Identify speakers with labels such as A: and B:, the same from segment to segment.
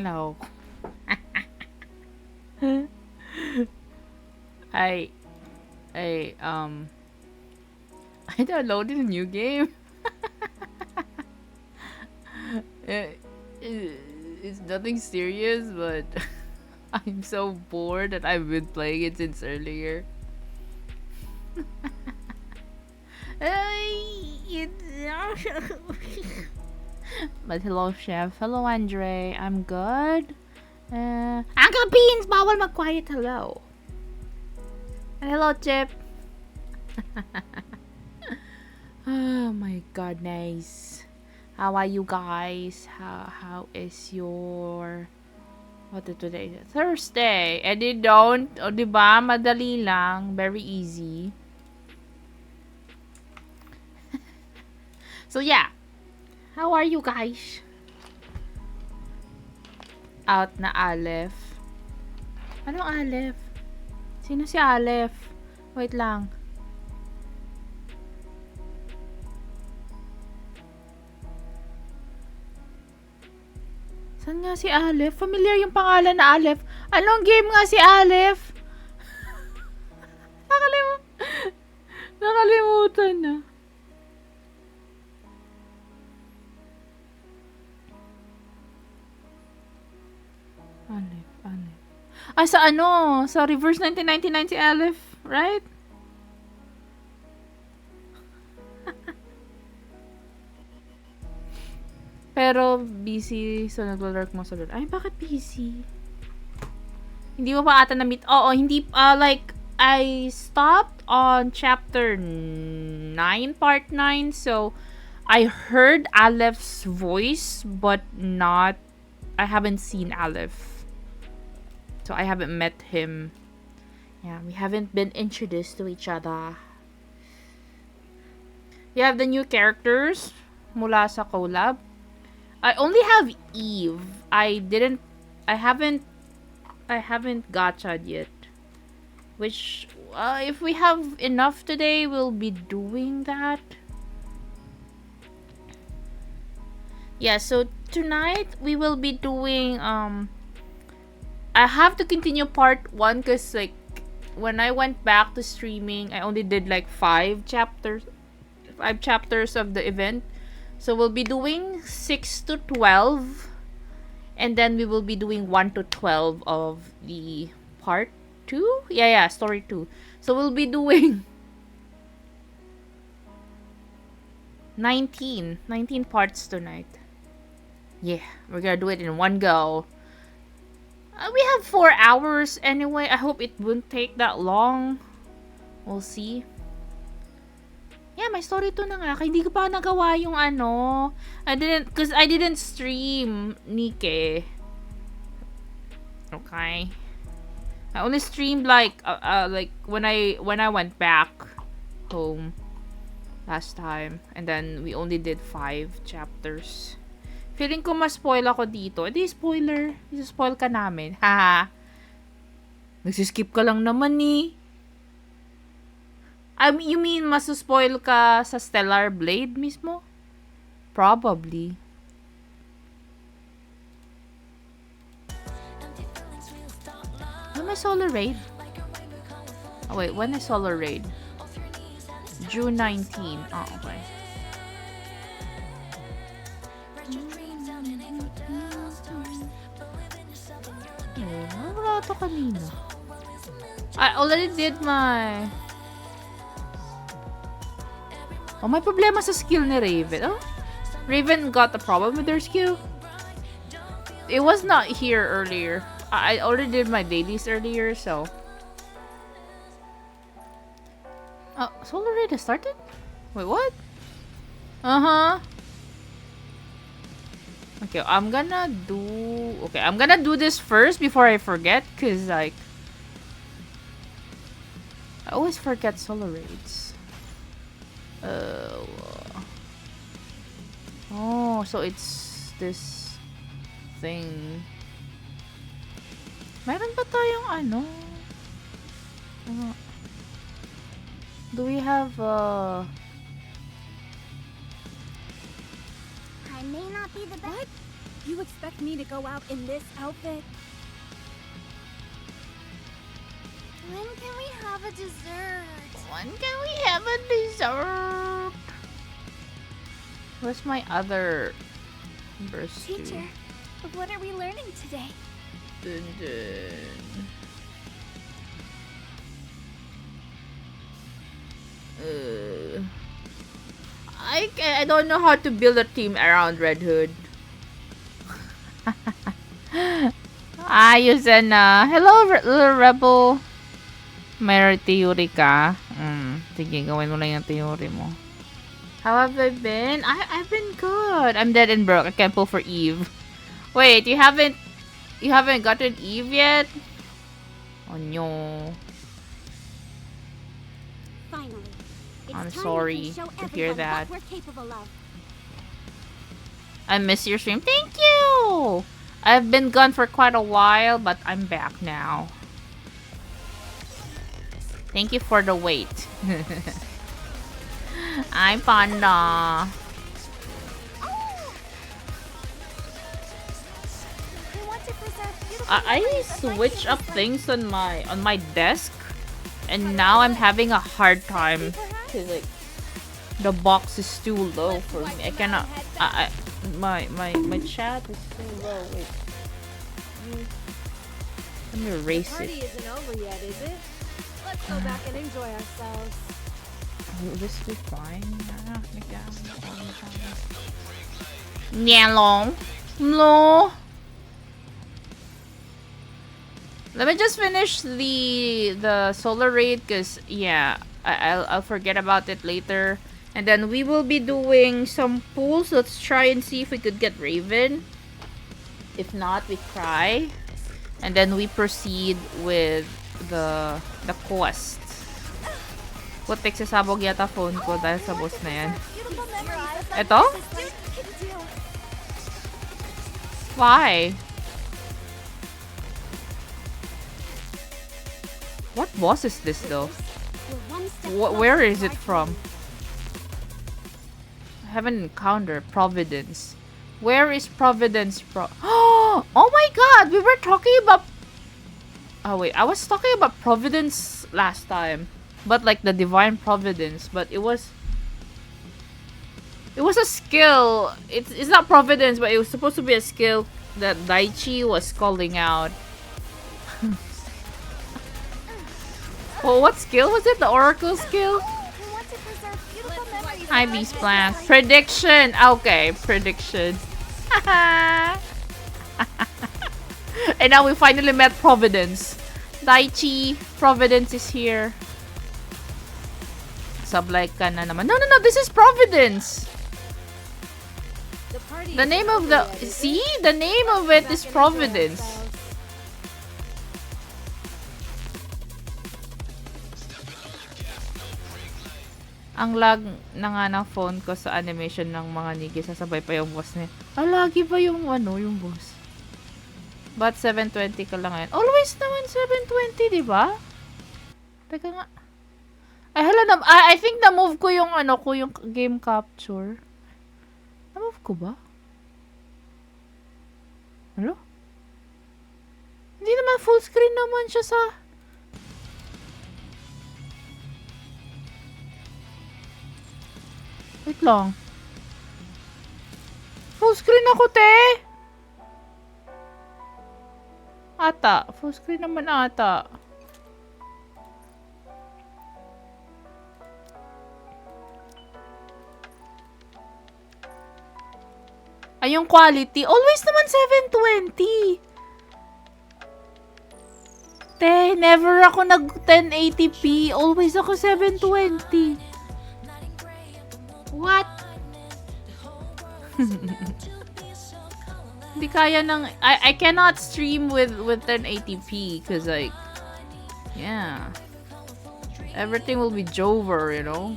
A: Hello. I I I downloaded a new game. Eh, it's nothing serious, but I'm so bored that I've been playing it since earlier. But hello, Chef. Hello, Andre. I'm good. Uncle Beans, bawal mag-quiet. Hello. And hello, Chip. Oh my goodness. How are you guys? How is your... What is today? Thursday. And you don't, o diba? Madali lang. Very easy. So yeah. How are you guys? Out na Aleph. Anong Aleph? Sino si Aleph? Wait lang. Saan nga si Aleph? Familiar yung pangalan na Aleph. Anong game nga si Aleph? Nakalimutan na. Aleph. Ah, sa ano? Sa Reverse 1999 si Aleph, right? Pero busy, so naglo-lurk mo sa lurk. Ay, bakit busy? Hindi mo pa ata na-meet. Oo, hindi, like, I stopped on chapter 9, part 9, so I heard Aleph's voice, but not, I haven't seen Aleph. So I haven't met him. Yeah, we haven't been introduced to each other. You have the new characters mula sa collab. I only have Eve. I haven't gotcha'd yet. Which, if we have enough today, we'll be doing that. Yeah, so tonight, we will be doing, I have to continue part 1 because, like, when I went back to streaming, I only did, like, 5 chapters of the event. So we'll be doing 6 to 12. And then we will be doing 1 to 12 of the part 2? Yeah, story 2. So we'll be doing 19 parts tonight. Yeah, we're gonna do it in one go. We have 4 hours anyway. I hope it won't take that long. We'll see. Yeah, my story 2 na nga. Hindi ko pa nagawa yung ano. I didn't stream Nikke. Okay. I only streamed like when I went back home last time, and then we only did 5 chapters. Feeling ko mas spoil ako dito. Edi spoiler. Spoil ka namin. Haha. Nagsiskip ka lang naman ni. You mean masuspoil ka sa Stellar Blade mismo? Probably. When my Solar Raid? Oh wait, when is Solar Raid? June 19. Oh, okay. Wala ito kanina. I already did my... Oh, may problema sa skill ni Raven. Oh, Raven got a problem with their skill. It was not here earlier. I already did my dailies earlier, so... Solar Raid has started? Wait, what? Uh-huh. Okay, I'm gonna do this first before I forget, cause like... I always forget Solar Raids. Oh, so it's this thing. Meron ba tayong ano? Do we have
B: I may not be the best. What? You expect me to go out in this outfit?
C: When can we have a dessert?
A: When can we have a dessert? Where's my other burst?
B: Teacher, what are we learning today?
A: Dun, dun. I don't know how to build a team around Red Hood. Ayos na. Hello, little rebel. May theory ka? Sige, gawin mo lang yung theory mo. How have I been? I've been good. I'm dead and broke. I can't pull for Eve. Wait, you haven't gotten Eve yet? Oh no.
B: Finally.
A: I'm sorry to hear that.
B: What we're capable of.
A: I miss your stream. Thank you! I've been gone for quite a while, but I'm back now. Thank you for the wait. I'm Panda. I switch up things on my desk, and now I'm having a hard time because like the box is too low for me. I cannot. My chat is too low. Wait. Let me erase it.
B: The party isn't over yet, is it? Let's go back and enjoy ourselves.
A: Will this be fine? Nyelong. No. Let me just finish the solar raid, cause yeah, I'll forget about it later. And then we will be doing some pools. Let's try and see if we could get Raven. If not, we cry. And then we proceed with the quest. Putik, sasabog yata phone ko dahil sa boss na yan. Ito? Why? What boss is this though? Where is it from? I haven't encountered Providence. Where is Providence from? Oh my god! We were talking about... Oh wait, I was talking about Providence last time. But like the Divine Providence. But it was a skill. It's not Providence, but it was supposed to be a skill that Daichi was calling out. Oh, what skill was it? The Oracle skill? Hi, Beast Blast. Prediction! Okay, prediction. And now we finally met Providence. Daichi, Providence is here. Sublike ka na naman. No, this is Providence! The name of the... See? The name of it is Providence. Ang lag na nga ng phone ko sa animation ng mga Nikke, sasabay pa yung boss niya. Lagi ba yung yung boss? But 720 ka lang ngayon. Always naman 720, di ba? Teka nga. Ay, hala na. I think na-move ko yung yung game capture. Na-move ko ba? Hello? Hindi naman full screen naman siya sa... Wait lang. Full screen ako, te! Ata. Full screen naman ata. Ay, yung quality. Always naman 720. Te, never ako nag 1080p. Always ako 720. What? Hindi kaya ng... I cannot stream with 1080p because like... Yeah. Everything will be Jover, you know?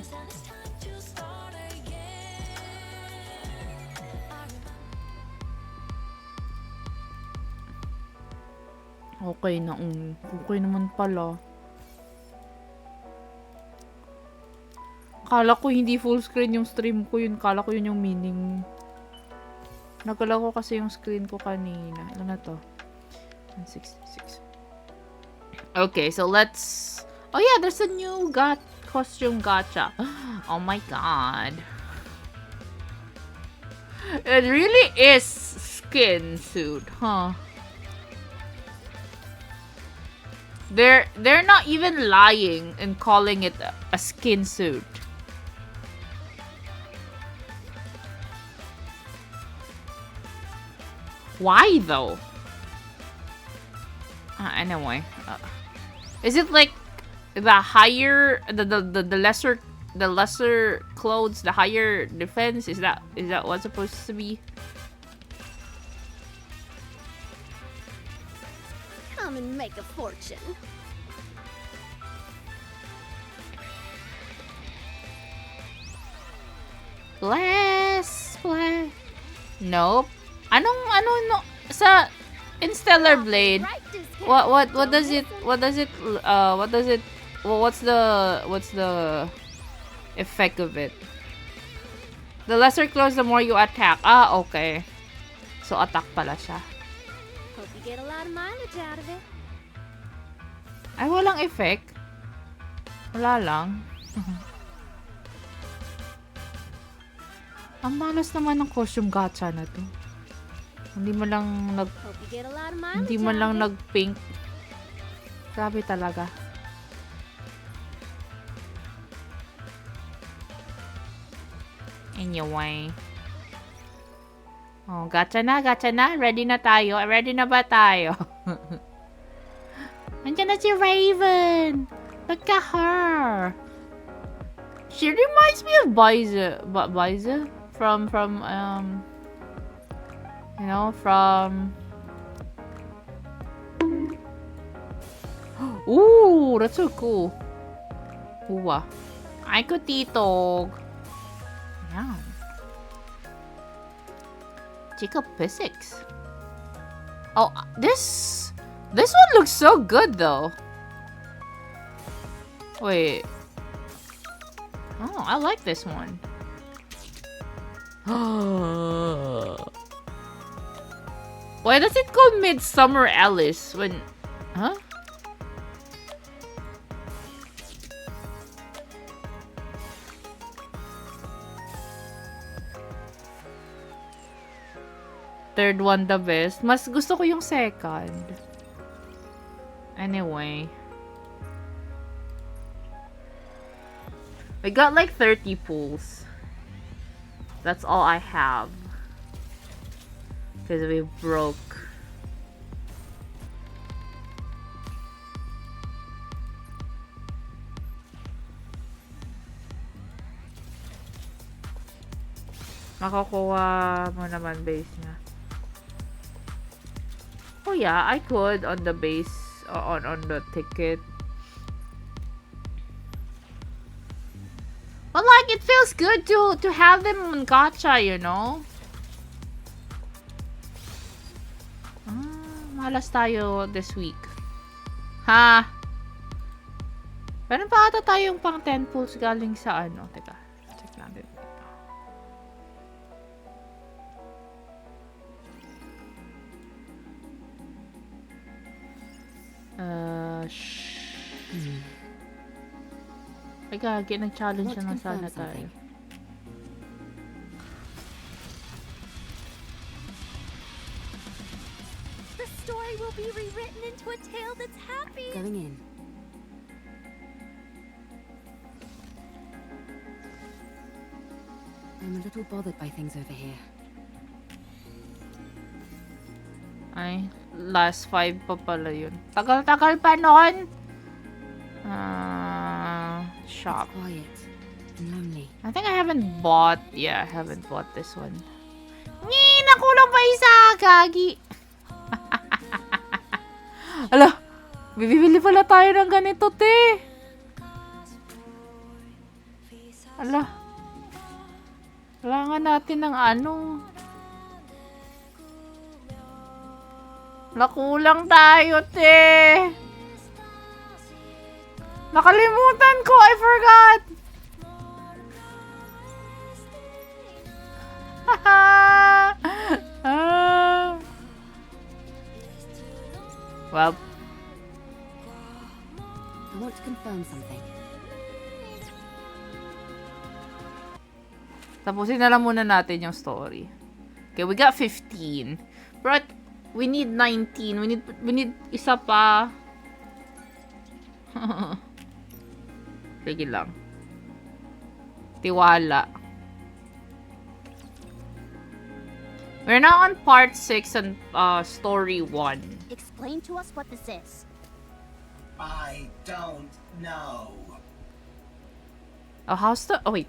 A: Okay na. Okay naman pala. Kala ko hindi full screen yung stream ko. Kala ko yun yung meaning. Nagalaw ko kasi yung screen ko kanina. Ilan na to? 166. Okay, so let's... Oh yeah, there's a new costume gacha. Oh my god. It really is skin suit, huh? They're not even lying in calling it a skin suit. Why though? Anyway, is it like the higher, the lesser clothes, the higher defense? Is that what's supposed to be?
B: Come and make a fortune.
A: Bless. Nope. Ano no sa in Stellar Blade? What's the effect of it? The lesser close, the more you attack. Ah, okay. So attack pala siya.
B: Hope you get a lot of mileage out of it.
A: Ay, walang effect. Wala lang. Ang malas naman ng costume gacha na to. Hindi mo lang nag-pink. Grabe talaga. Anyway. Oh, gacha na. Ready na tayo. Ready na ba tayo? Andiyan na si Raven. Look at her. She reminds me of Baiza from you know, from... Ooh, that's so cool. Ooh, ay ko titog. Yan. Chica Physics. Oh, this one looks so good though. Wait. Oh, I like this one. Why does it call Midsummer Alice when... Huh? Third one the best. Mas gusto ko yung second. Anyway. We got like 30 pulls. That's all I have. Because we broke. Makukuha mo naman base niya. Oh yeah, I could on the base, on the ticket. But like, it feels good to have them on gacha, you know? Malas tayo this week. Ha? Meron pa ata tayong pang 10 pulls galing sa ano. Teka, check natin. Ay, gagi, nag-challenge na sana tayo.
B: The story will be rewritten into a tale that's happy.
D: Going in. I'm a little bothered by things over here.
A: Ay, last 5 pa pala yun. Tagal-tagal pa nun! Shop.
D: It's quiet and lonely.
A: I think I haven't bought... Yeah, I haven't bought this one. Nakulang pa isa! Gagi! Ala! Bibili pala tayo ng ganito, te! Ala! Kailangan natin ng ano... Nakulang tayo, te! Nakalimutan ko! I forgot! Well,
D: I want to confirm something.
A: tapusin na lang muna natin yung story. Okay, we got 15. But we need 19. We need isa pa. Sige lang. Tiwala. We're now on part 6 and story 1.
E: Explain to us what this is.
F: I don't know.
A: Oh, how's the... Oh, wait.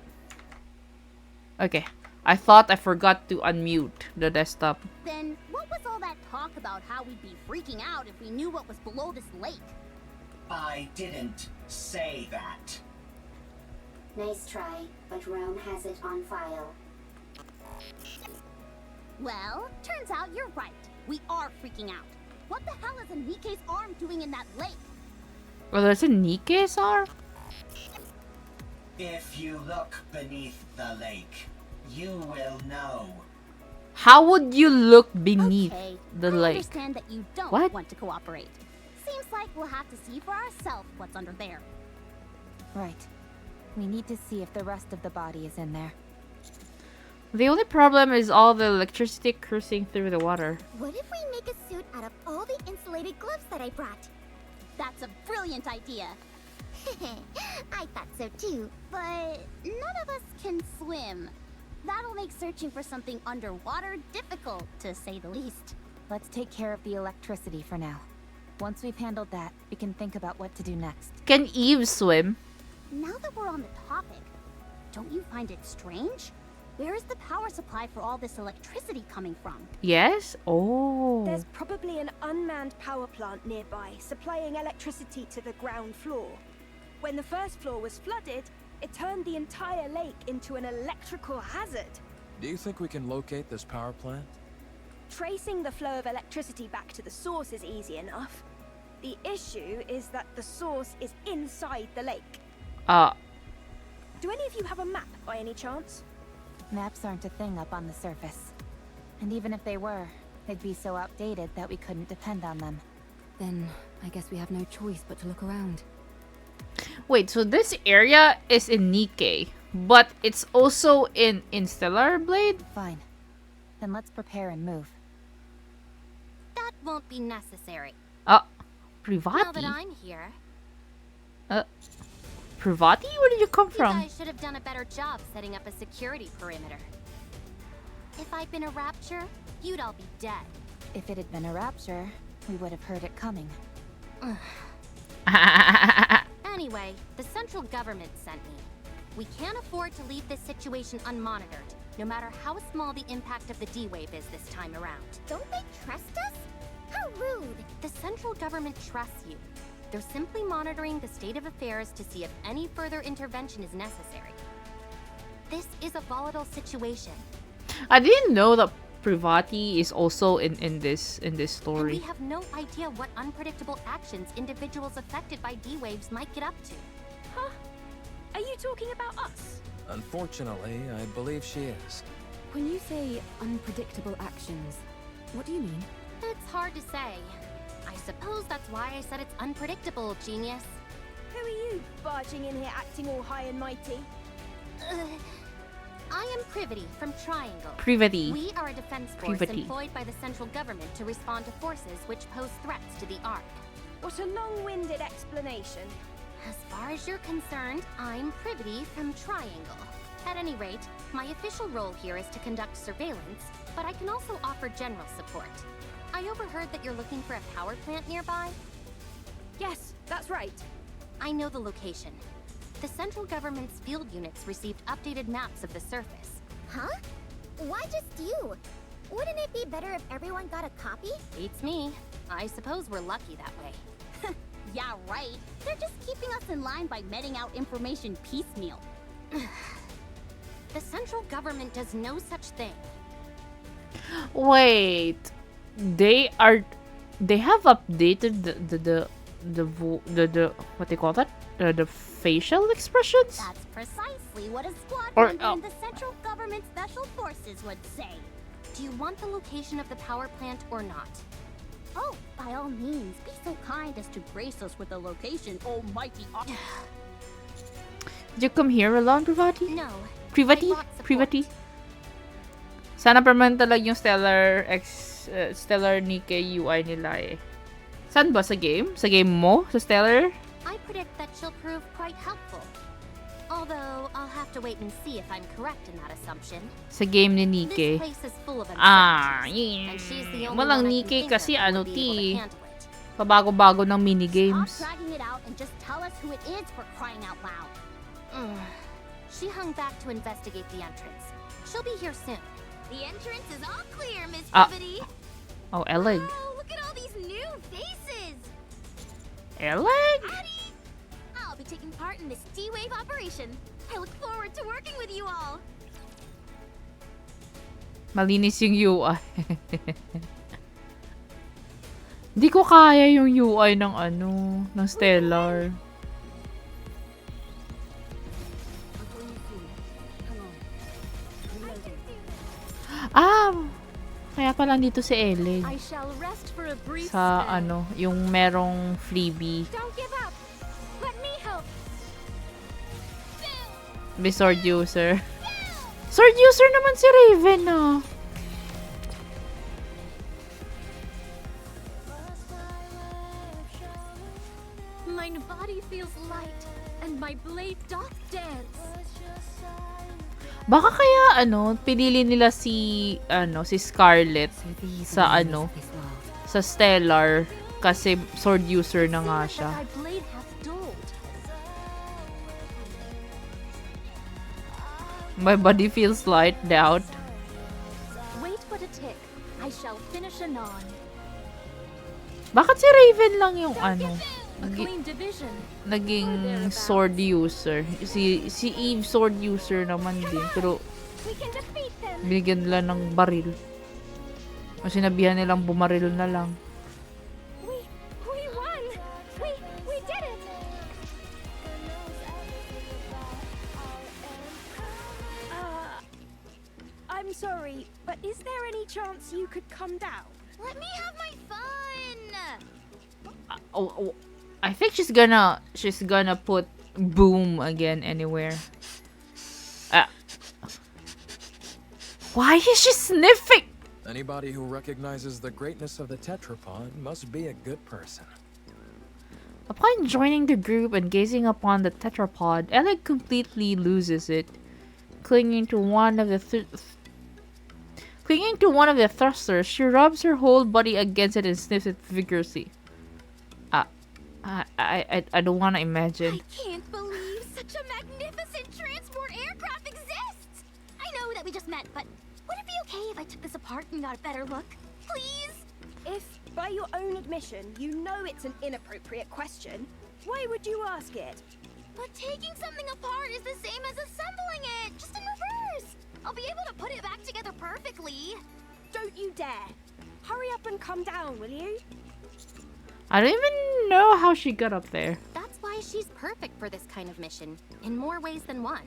A: Okay. I thought I forgot to unmute the desktop.
E: Then what was all that talk about how we'd be freaking out if we knew what was below this lake?
F: I didn't say that.
G: Nice try, but Rome has it on file.
E: Well, turns out you're right. We are freaking out. What the hell is a Nikke's arm doing in that lake?
A: Well, there's a Nikke's arm?
F: If you look beneath the lake, you will know.
A: How would you look beneath
E: Okay,
A: the
E: I
A: lake?
E: understand that you don't
A: What?
E: want to cooperate. Seems like we'll have to see for ourselves what's under there.
H: Right. We need to see if the rest of the body is in there.
A: The only problem is all the electricity coursing through the water.
C: What if we make a suit out of all the insulated gloves that I brought?
E: That's a brilliant idea.
C: I thought so too.
E: But none of us can swim. That'll make searching for something underwater difficult, to say the least.
H: Let's take care of the electricity for now. Once we've handled that, we can think about what to do next.
A: Can Eve swim?
E: Now that we're on the topic, don't you find it strange? Where is the power supply for all this electricity coming from?
A: Yes? Oh.
B: There's probably an unmanned power plant nearby, supplying electricity to the ground floor. When the first floor was flooded, it turned the entire lake into an electrical hazard.
I: Do you think we can locate this power plant?
B: Tracing the flow of electricity back to the source is easy enough. The issue is that the source is inside the lake.
A: Do
B: any of you have a map by any chance?
H: Maps aren't a thing up on the surface. And even if they were, they'd be so outdated that we couldn't depend on them.
D: Then I guess we have no choice but to look around.
A: Wait, so this area is in Nikke, but it's also in Stellar Blade?
H: Fine. Then let's prepare and move.
E: That won't be necessary.
A: Privati?
E: Now that I'm here,
A: Privati? Where did you come
E: you
A: from?
E: guys should have done a better job setting up a security perimeter. If I'd been a rapture, you'd all be dead.
H: If it had been a rapture, we would have heard it coming.
E: Anyway, the central government sent me. We can't afford to leave this situation unmonitored, no matter how small the impact of the D-Wave is this time around.
C: Don't they trust us? How rude!
E: The central government trusts you. They're simply monitoring the state of affairs to see if any further intervention is necessary. This is a volatile situation.
A: I didn't know that Privati is also in this
E: And we
A: story.
E: have no idea what unpredictable actions individuals affected by D-Waves might get up to.
B: Huh? Are you talking about us?
I: Unfortunately, I believe she is.
D: When you say unpredictable actions, what do you mean?
E: It's hard to say. I suppose that's why I said it's unpredictable, genius.
B: Who are you, barging in here acting all high and mighty?
E: I am Privity from Triangle.
A: Privati.
E: We are a defense force
A: Privity.
E: employed by the central government to respond to forces which pose threats to the Ark.
B: What a long-winded explanation.
E: As far as you're concerned, I'm Privity from Triangle. At any rate, my official role here is to conduct surveillance, but I can also offer general support. I overheard that you're looking for a power plant nearby.
B: Yes, that's right.
E: I know the location. The central government's field units received updated maps of the surface.
C: Huh? Why just you? Wouldn't it be better if everyone got a copy?
E: Beats me. I suppose we're lucky that way. Yeah, right. They're just keeping us in line by meting out information piecemeal. The central government does no such thing.
A: Wait. They have updated the what they call that? The facial expressions?
E: That's precisely what a squad
A: Or,
E: member in the central government special forces would say. Do you want the location of the power plant or not?
J: Oh, by all means, be so kind as to grace us with the location, almighty.
A: Did you come here alone, Privati?
E: No.
A: Privati?
E: I bought support.
A: Privati? Sana permanent talaga yung Stellar Nikke UI nila eh. Saan ba? Sa game? Sa game mo? Sa Stellar?
E: I predict that she'll prove quite helpful. Although, I'll have to wait and see if I'm correct in that assumption.
A: Sa game ni
E: This
A: Nikke.
E: place is full of
A: Ah,
E: uncertainties, and she's the only
A: Walang
E: one I can
A: Nikke
E: think
A: kasi
E: of who
A: ano
E: would be able to
A: ti.
E: handle it.
A: Pabago-bago ng
J: Stop
A: minigames.
J: dragging it out and just tell us who it is for crying out loud.
E: She hung back to investigate the entrance. She'll be here soon.
C: The entrance is all clear, Miss
A: Ah.
C: Ribbity.
A: Oh, Elig.
C: Oh, look at all these new faces.
A: Elig?
C: Howdy! I'll be taking part in this D-Wave operation. I look forward to working with you all.
A: Malinis yung UI. Di ko kaya yung UI ng ng Stellar. Kaya pala dito si Ellen.
J: I shall rest for a brief
A: Sa
J: spell.
A: yung merong freebie.
B: Don't give up. Let me help.
A: May sword user. Sword user naman si Raven, ah.
J: My body feels light, and my blade doth dance.
A: Baka kaya pinili nila si Scarlet sa sa Stellar kasi sword user na nga siya.
J: That thy blade hath dulled.
A: My body feels light, doubt.
J: Wait but a tick. I shall finish anon.
A: Bakit si Raven lang yung
J: A clean division.
A: naging sword user? Si Eve sword user naman din, pero
B: We can defeat them.
A: binigyan nila ng baril. O sinabihan nilang bumaril na lang.
B: We won. We did it. I'm sorry, but is there any chance you could come down?
C: Let me have my fun.
A: I think she's gonna put boom again anywhere. Why is she sniffing?
I: Anybody who recognizes the greatness of the tetrapod must be a good person.
A: Upon joining the group and gazing upon the tetrapod, Ella completely loses it, clinging to one of the thrusters. She rubs her whole body against it and sniffs it vigorously. I don't want to imagine.
C: I can't believe such a magnificent transport aircraft exists. I know that we just met, but would it be okay if I took this apart and got a better look? Please?
B: If, by your own admission, you know it's an inappropriate question, why would you ask it?
C: But taking something apart is the same as assembling it, just in reverse. I'll be able to put it back together perfectly.
B: Don't you dare. Hurry up and come down, will you?
A: I don't even know how she got up there.
E: That's why she's perfect for this kind of mission, in more ways than one.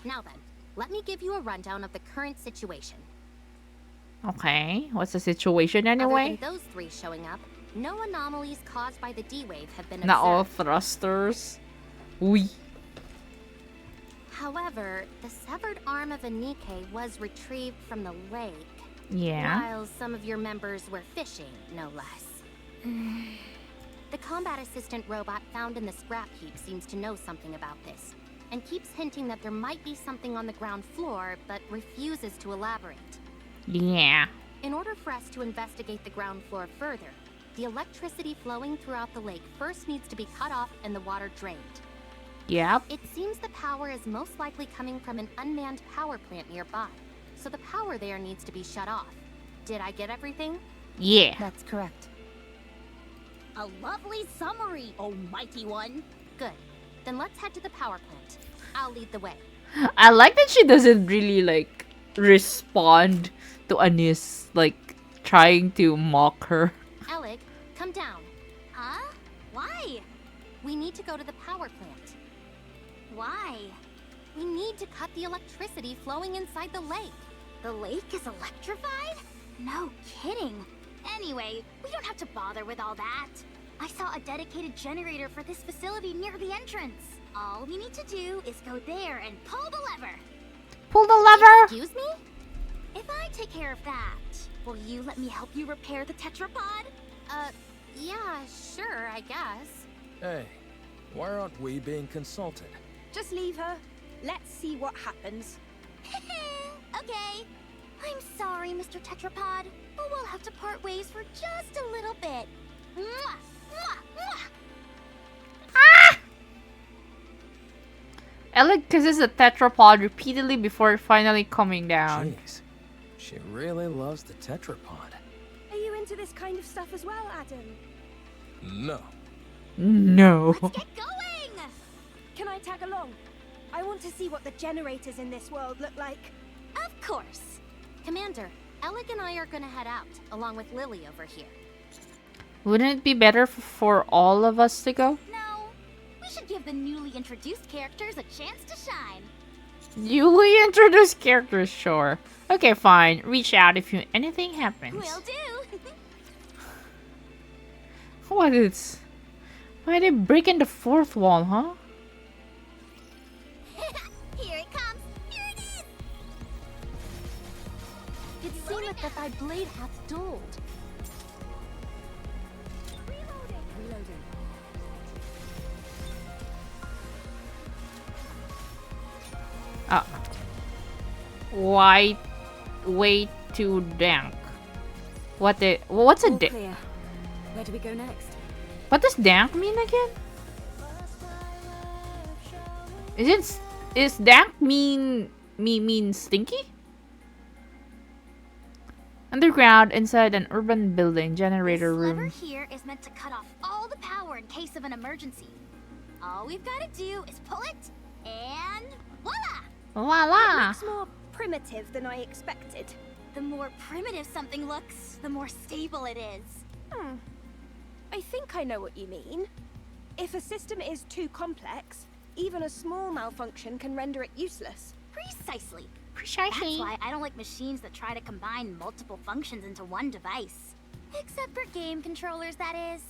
E: Now then, let me give you a rundown of the current situation.
A: Okay, what's the situation
E: Other
A: anyway?
E: than those three showing up, no anomalies caused by the D-Wave have been
A: Not all
E: observed.
A: thrusters. Oui.
E: However, the severed arm of a Nikke was retrieved from the lake.
A: Yeah.
E: While some of your members were fishing, no less. The combat assistant robot found in the scrap heap seems to know something about this, and keeps hinting that there might be something on the ground floor, but refuses to elaborate.
A: Yeah.
E: In order for us to investigate the ground floor further, the electricity flowing throughout the lake first needs to be cut off and the water drained.
A: Yep.
E: It seems the power is most likely coming from an unmanned power plant nearby, so the power there needs to be shut off. Did I get everything?
A: Yeah.
H: That's correct.
J: A lovely summary, almighty one.
E: Good. Then let's head to the power plant. I'll lead the way.
A: I like that she doesn't really respond to Anis trying to mock her.
E: Alec, come down.
C: Huh? Why?
E: We need to go to the power plant.
C: Why?
E: We need to cut the electricity flowing inside the lake.
C: The lake is electrified? No kidding. Anyway, we don't have to bother with all that. I saw a dedicated generator for this facility near the entrance. All we need to do is go there and pull the lever.
A: Pull the lever?
C: Excuse me? If I take care of that, will you let me help you repair the tetrapod?
E: Yeah, sure, I guess.
I: Hey, why aren't we being consulted?
B: Just leave her. Let's see what happens.
C: Okay. I'm sorry, Mr. Tetrapod, but we'll have to part ways for just a little bit. Mwah! Mwah! Mwah!
A: Alec kisses the tetrapod repeatedly before finally coming down.
I: Jeez, she really loves the tetrapod.
B: Are you into this kind of stuff as well, Adam?
I: No.
A: No.
C: Let's get going!
B: Can I tag along? I want to see what the generators in this world look like.
C: Of course.
E: Commander, Alec and I are gonna head out, along with Lily over here.
A: Wouldn't it be better for all of us to go?
C: No, we should give the newly introduced characters a chance to shine.
A: Newly introduced characters, sure. Okay, fine. Reach out if anything happens.
C: Will do.
A: What is... Why are they breaking the fourth wall, huh?
C: Here it comes. Here it is.
E: It seemeth that thy blade hath dulled.
B: Reloading.
A: Why way too dank? What's a dank?
D: Clear. Where do we go next?
A: What does dank mean again? Is dank mean stinky? Underground inside an urban building generator
C: This
A: room.
C: lever here is meant to cut off all the power in case of an emergency. All we've got to do is pull it, and voila!
A: Voila!
B: Looks more primitive than I expected.
C: The more primitive something looks, the more stable it is.
B: I think I know what you mean. If a system is too complex, even a small malfunction can render it useless.
C: Precisely.
A: Precisely.
C: That's why I don't like machines that try to combine multiple functions into one device. Except for game controllers, that is.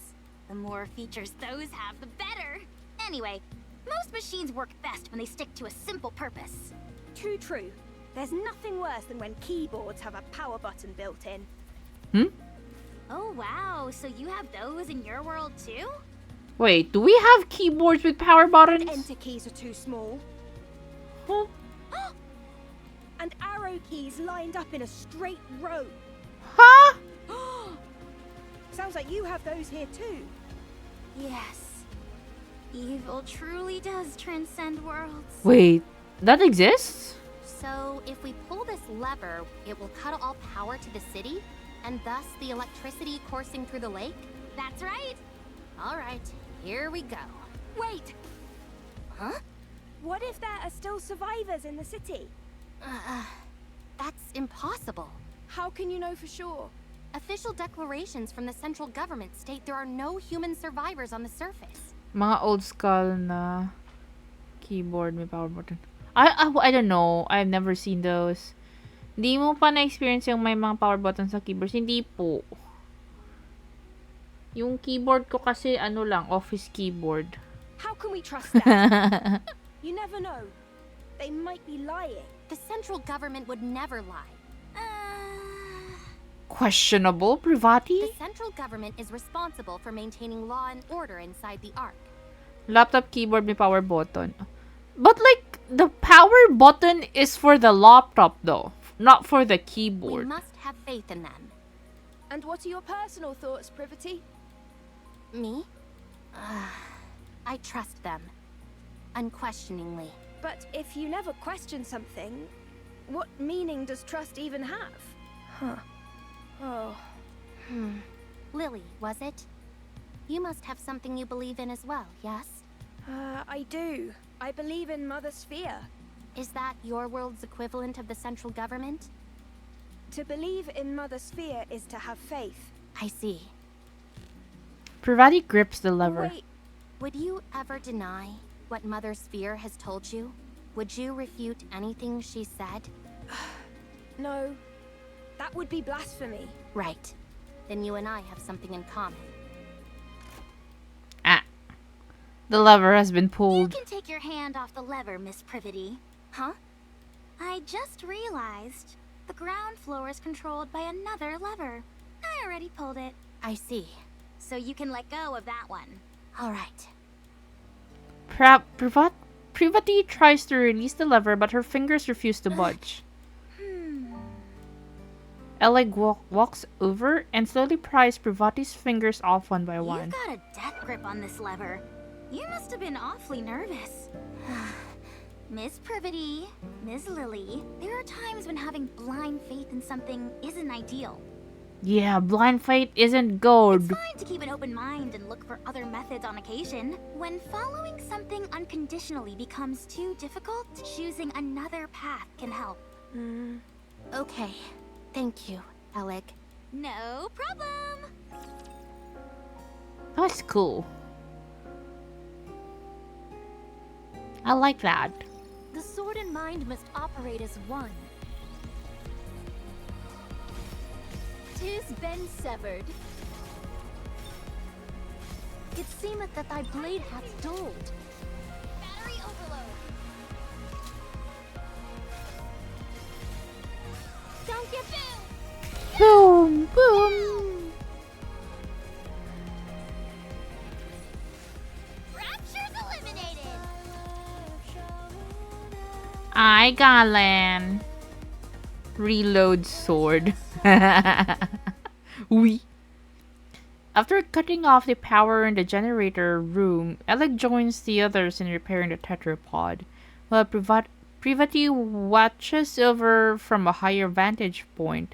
C: The more features those have, the better. Anyway, most machines work best when they stick to a simple purpose.
B: Too true. There's nothing worse than when keyboards have a power button built in.
C: Oh wow, so you have those in your world too?
A: Wait, do we have keyboards with power buttons?
B: Enter keys are too small.
A: Huh?
B: And arrow keys lined up in a straight row.
A: Huh?
B: Sounds like you have those here too.
C: Yes. Evil truly does transcend worlds.
A: Wait, that exists?
E: So, if we pull this lever, it will cut all power to the city, and thus the electricity coursing through the lake?
C: That's right.
E: Alright, here we go.
B: Wait,
E: Huh?
B: what if there are still survivors in the city?
E: That's impossible.
B: How can you know for sure?
E: Official declarations from the central government state there are no human survivors on the surface.
A: Mga old school na keyboard may power button. I don't know. I've never seen those. Hindi mo pa na-experience yung may mga power buttons sa keyboards? Hindi po. Yung keyboard ko kasi ano lang, office keyboard.
B: How can we trust that? You never know. They might be lying.
E: The central government would never lie.
A: Questionable, Privati?
E: The central government is responsible for maintaining law and order inside the Ark.
A: Laptop keyboard may power button. But like, the power button is for the laptop though, not for the
E: We
A: keyboard.
E: must have faith in them.
B: And what are your personal thoughts, Privity?
E: Me? I trust them. Unquestioningly.
B: But if you never question something, what meaning does trust even have? Huh. Oh.
E: Lily, was it? You must have something you believe in as well, yes?
B: I do. I believe in Mother Sphere.
E: Is that your world's equivalent of the central government?
B: To believe in Mother Sphere is to have faith.
E: I see.
A: Privati grips the lever.
B: Wait,
E: Would you ever deny what Mother Sphere has told you? Would you refute anything she said?
B: no. That would be blasphemy.
E: Right. then you and I have something in common.
A: Ah. The lever has been
C: You
A: pulled.
C: can take your hand off the lever, Miss Privity.
E: Huh?
C: I just realized the ground floor is controlled by another lever. I already pulled it,
E: I see.
C: so you can let go of that one.
E: All right.
A: Privati tries to release the lever, but her fingers refuse to budge. Oleg walks over and slowly pries Privati's fingers off one by one.
C: You've got a death grip on this lever. You must have been awfully nervous. Miss Privity, Miss Lily, there are times when having blind faith in something isn't ideal.
A: Yeah, blind faith isn't gold.
C: It's fine to keep an open mind and look for other methods on occasion. When following something unconditionally becomes too difficult, choosing another path can help.
E: Okay. Thank you, Alec.
C: No problem!
A: That's cool. I like that.
J: The sword and mind must operate as one. 'Tis been severed. It seemeth that thy blade hath dulled.
C: Battery overload.
J: Don't get
A: Boom, boom.
C: Rapture's eliminated!
A: I got land. Reload sword. Oui. After cutting off the power in the generator room, Alec joins the others in repairing the tetrapod, while Privati watches over from a higher vantage point.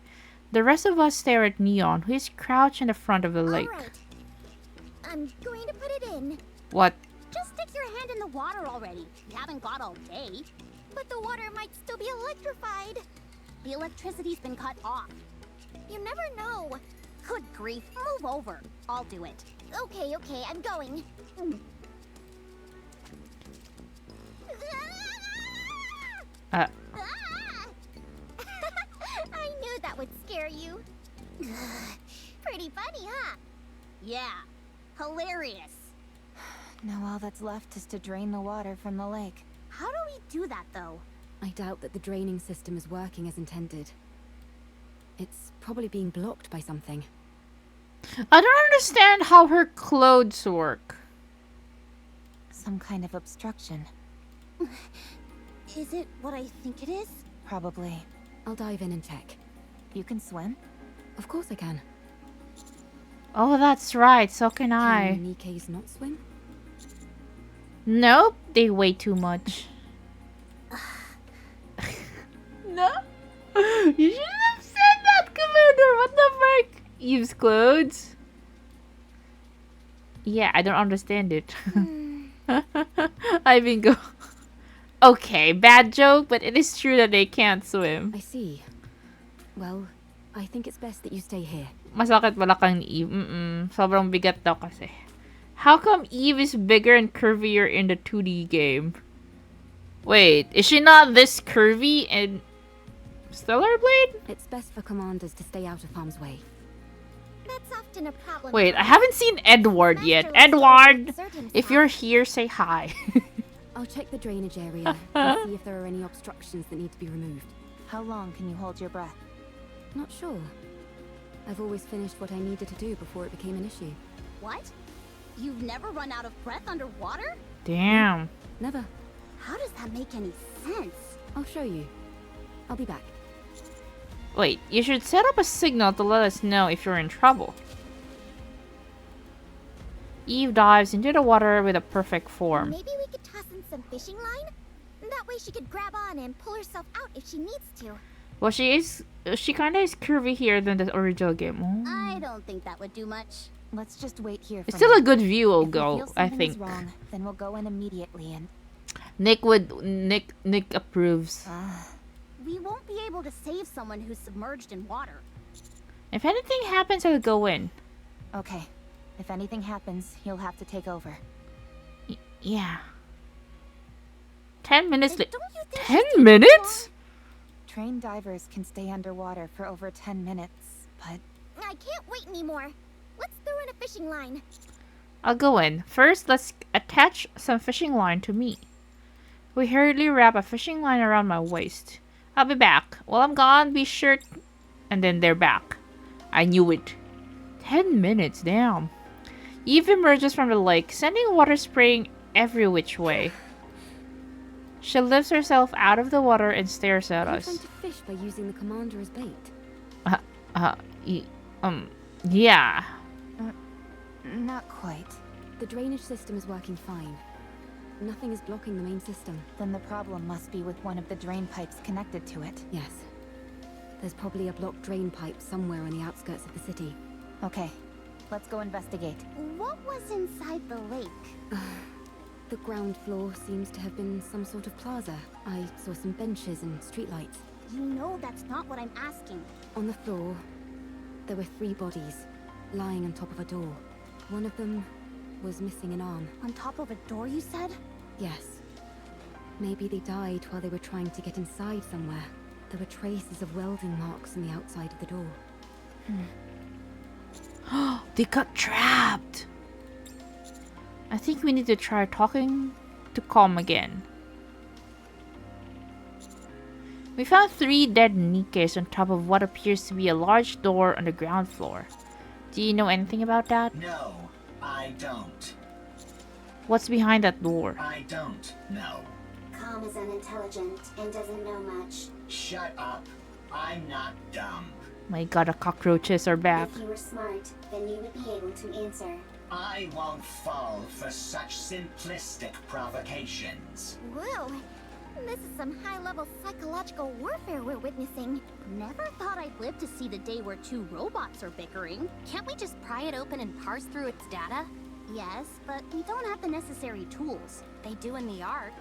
A: The rest of us stare at Neon, who is crouched in the front of the lake.
C: Alright. I'm going to put it in.
A: What?
C: Just stick your hand in the water already. You haven't got all day. But the water might still be electrified. The electricity's been cut off. You never know. Good grief, move over. I'll do it. Okay, I'm going.
A: Uh,
C: I knew that would scare you. Pretty funny, huh? Yeah, hilarious.
H: Now all that's left is to drain the water from the lake.
C: How do we do that, though?
D: I doubt that the draining system is working as intended. It's probably being blocked by something.
A: I don't understand how her clothes work.
H: Some kind of obstruction.
C: Is it what I think it is?
H: Probably.
D: I'll dive in and check.
H: You can swim?
D: Of course I can.
A: Oh, that's right. So can I.
D: Can Nikke's not swim?
A: Nope, they weigh too much. No? You shouldn't have said that, Commander! What the frick? Eve's clothes? Yeah, I don't understand it. I mean, go. Okay, bad joke, but it is true that they can't swim.
D: I see. Well, I think it's best that you stay here.
A: Masakit balakang ni Eve. Sobrang bigat daw kasi. How come Eve is bigger and curvier in the 2D game? Wait, is she not this curvy in Stellar Blade?
D: It's best for commanders to stay out of harm's way.
C: That's often a problem.
A: Wait, I haven't seen Edward yet. Edward! If you're here, say hi.
D: I'll check the drainage area and see if there are any obstructions that need to be removed.
H: How long can you hold your breath?
D: Not sure. I've always finished what I needed to do before it became an issue.
C: What? You've never run out of breath underwater?
A: Damn.
D: Never.
C: How does that make any sense?
D: I'll show you. I'll be back.
A: Wait, you should set up a signal to let us know if you're in trouble. Eve dives into the water with a perfect form.
C: Maybe we could toss in some fishing line? That way she could grab on and pull herself out if she needs to.
A: Well, she kinda is curvy here than the original game. Oh.
C: I don't think that would do much.
H: Let's just wait here.
A: It's still a good view,
H: If we feel
A: I
H: something
A: think.
H: is wrong, then we'll go in immediately and.
A: Nick approves.
C: We won't be able to save someone who's submerged in water.
A: If anything happens, I'll go in.
H: Okay. If anything happens, you'll have to take over.
A: Yeah. 10 minutes later.
C: Don't you think
A: 10
C: she's too
A: minutes?
H: Trained divers can stay underwater for over 10 minutes, but
C: I can't wait anymore. Let's throw in a fishing line.
A: I'll go in. First, let's attach some fishing line to me. We hurriedly wrap a fishing line around my waist. I'll be back. While I'm gone, be sure... And then they're back. I knew it. 10 minutes, damn. Eve emerges from the lake, sending water spraying every which way. She lifts herself out of the water and stares at
D: Are you
A: us.
D: trying to fish by using the commander as bait?
A: Yeah.
H: Not quite.
D: The drainage system is working fine. Nothing is blocking the main system.
H: Then the problem must be with one of the drain pipes connected to it.
D: Yes. There's probably a blocked drain pipe somewhere on the outskirts of the city.
H: Okay, let's go investigate.
C: What was inside the lake?
D: The ground floor seems to have been some sort of plaza. I saw some benches and streetlights.
C: You know that's not what I'm asking.
D: On the floor, there were 3 bodies, lying on top of a door. One of them was missing an arm.
C: On top of a door, you said?
D: Yes. Maybe they died while they were trying to get inside somewhere. There were traces of welding marks on the outside of the door.
A: They got trapped. I think we need to try talking to Calm again. We found 3 dead Nikkes on top of what appears to be a large door on the ground floor. Do you know anything about that?
F: No, I don't.
A: What's behind that door?
F: I don't know.
G: Com is unintelligent and doesn't know much.
F: Shut up. I'm not dumb.
A: My god, the cockroaches are back.
G: If you were smart, then you would be able to answer.
F: I won't fall for such simplistic provocations.
C: Whoa, this is some high-level psychological warfare we're witnessing. Never thought I'd live to see the day where 2 robots are bickering.
E: Can't we just pry it open and parse through its data?
C: Yes, but we don't have the necessary tools.
E: They do in the Ark.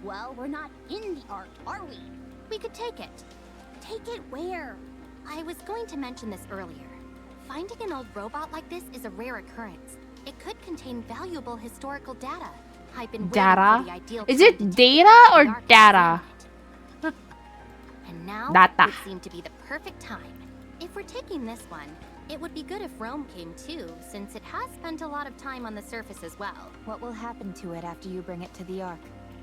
C: Well, we're not in the Ark, are we?
E: We could take it.
C: Take it where?
E: I was going to mention this earlier. Finding an old robot like this is a rare occurrence. It could contain valuable historical data. I've been waiting
A: Data?
E: for the ideal
A: Is
E: time
A: it
E: to take
A: data
E: the
A: or
E: Ark and
A: data?
E: examine it. And now
A: Data.
E: would seem to be the perfect time. If we're taking this one, it would be good if Rome came too, since it has spent a lot of time on the surface as well.
H: What will happen to it after you bring it to the Ark?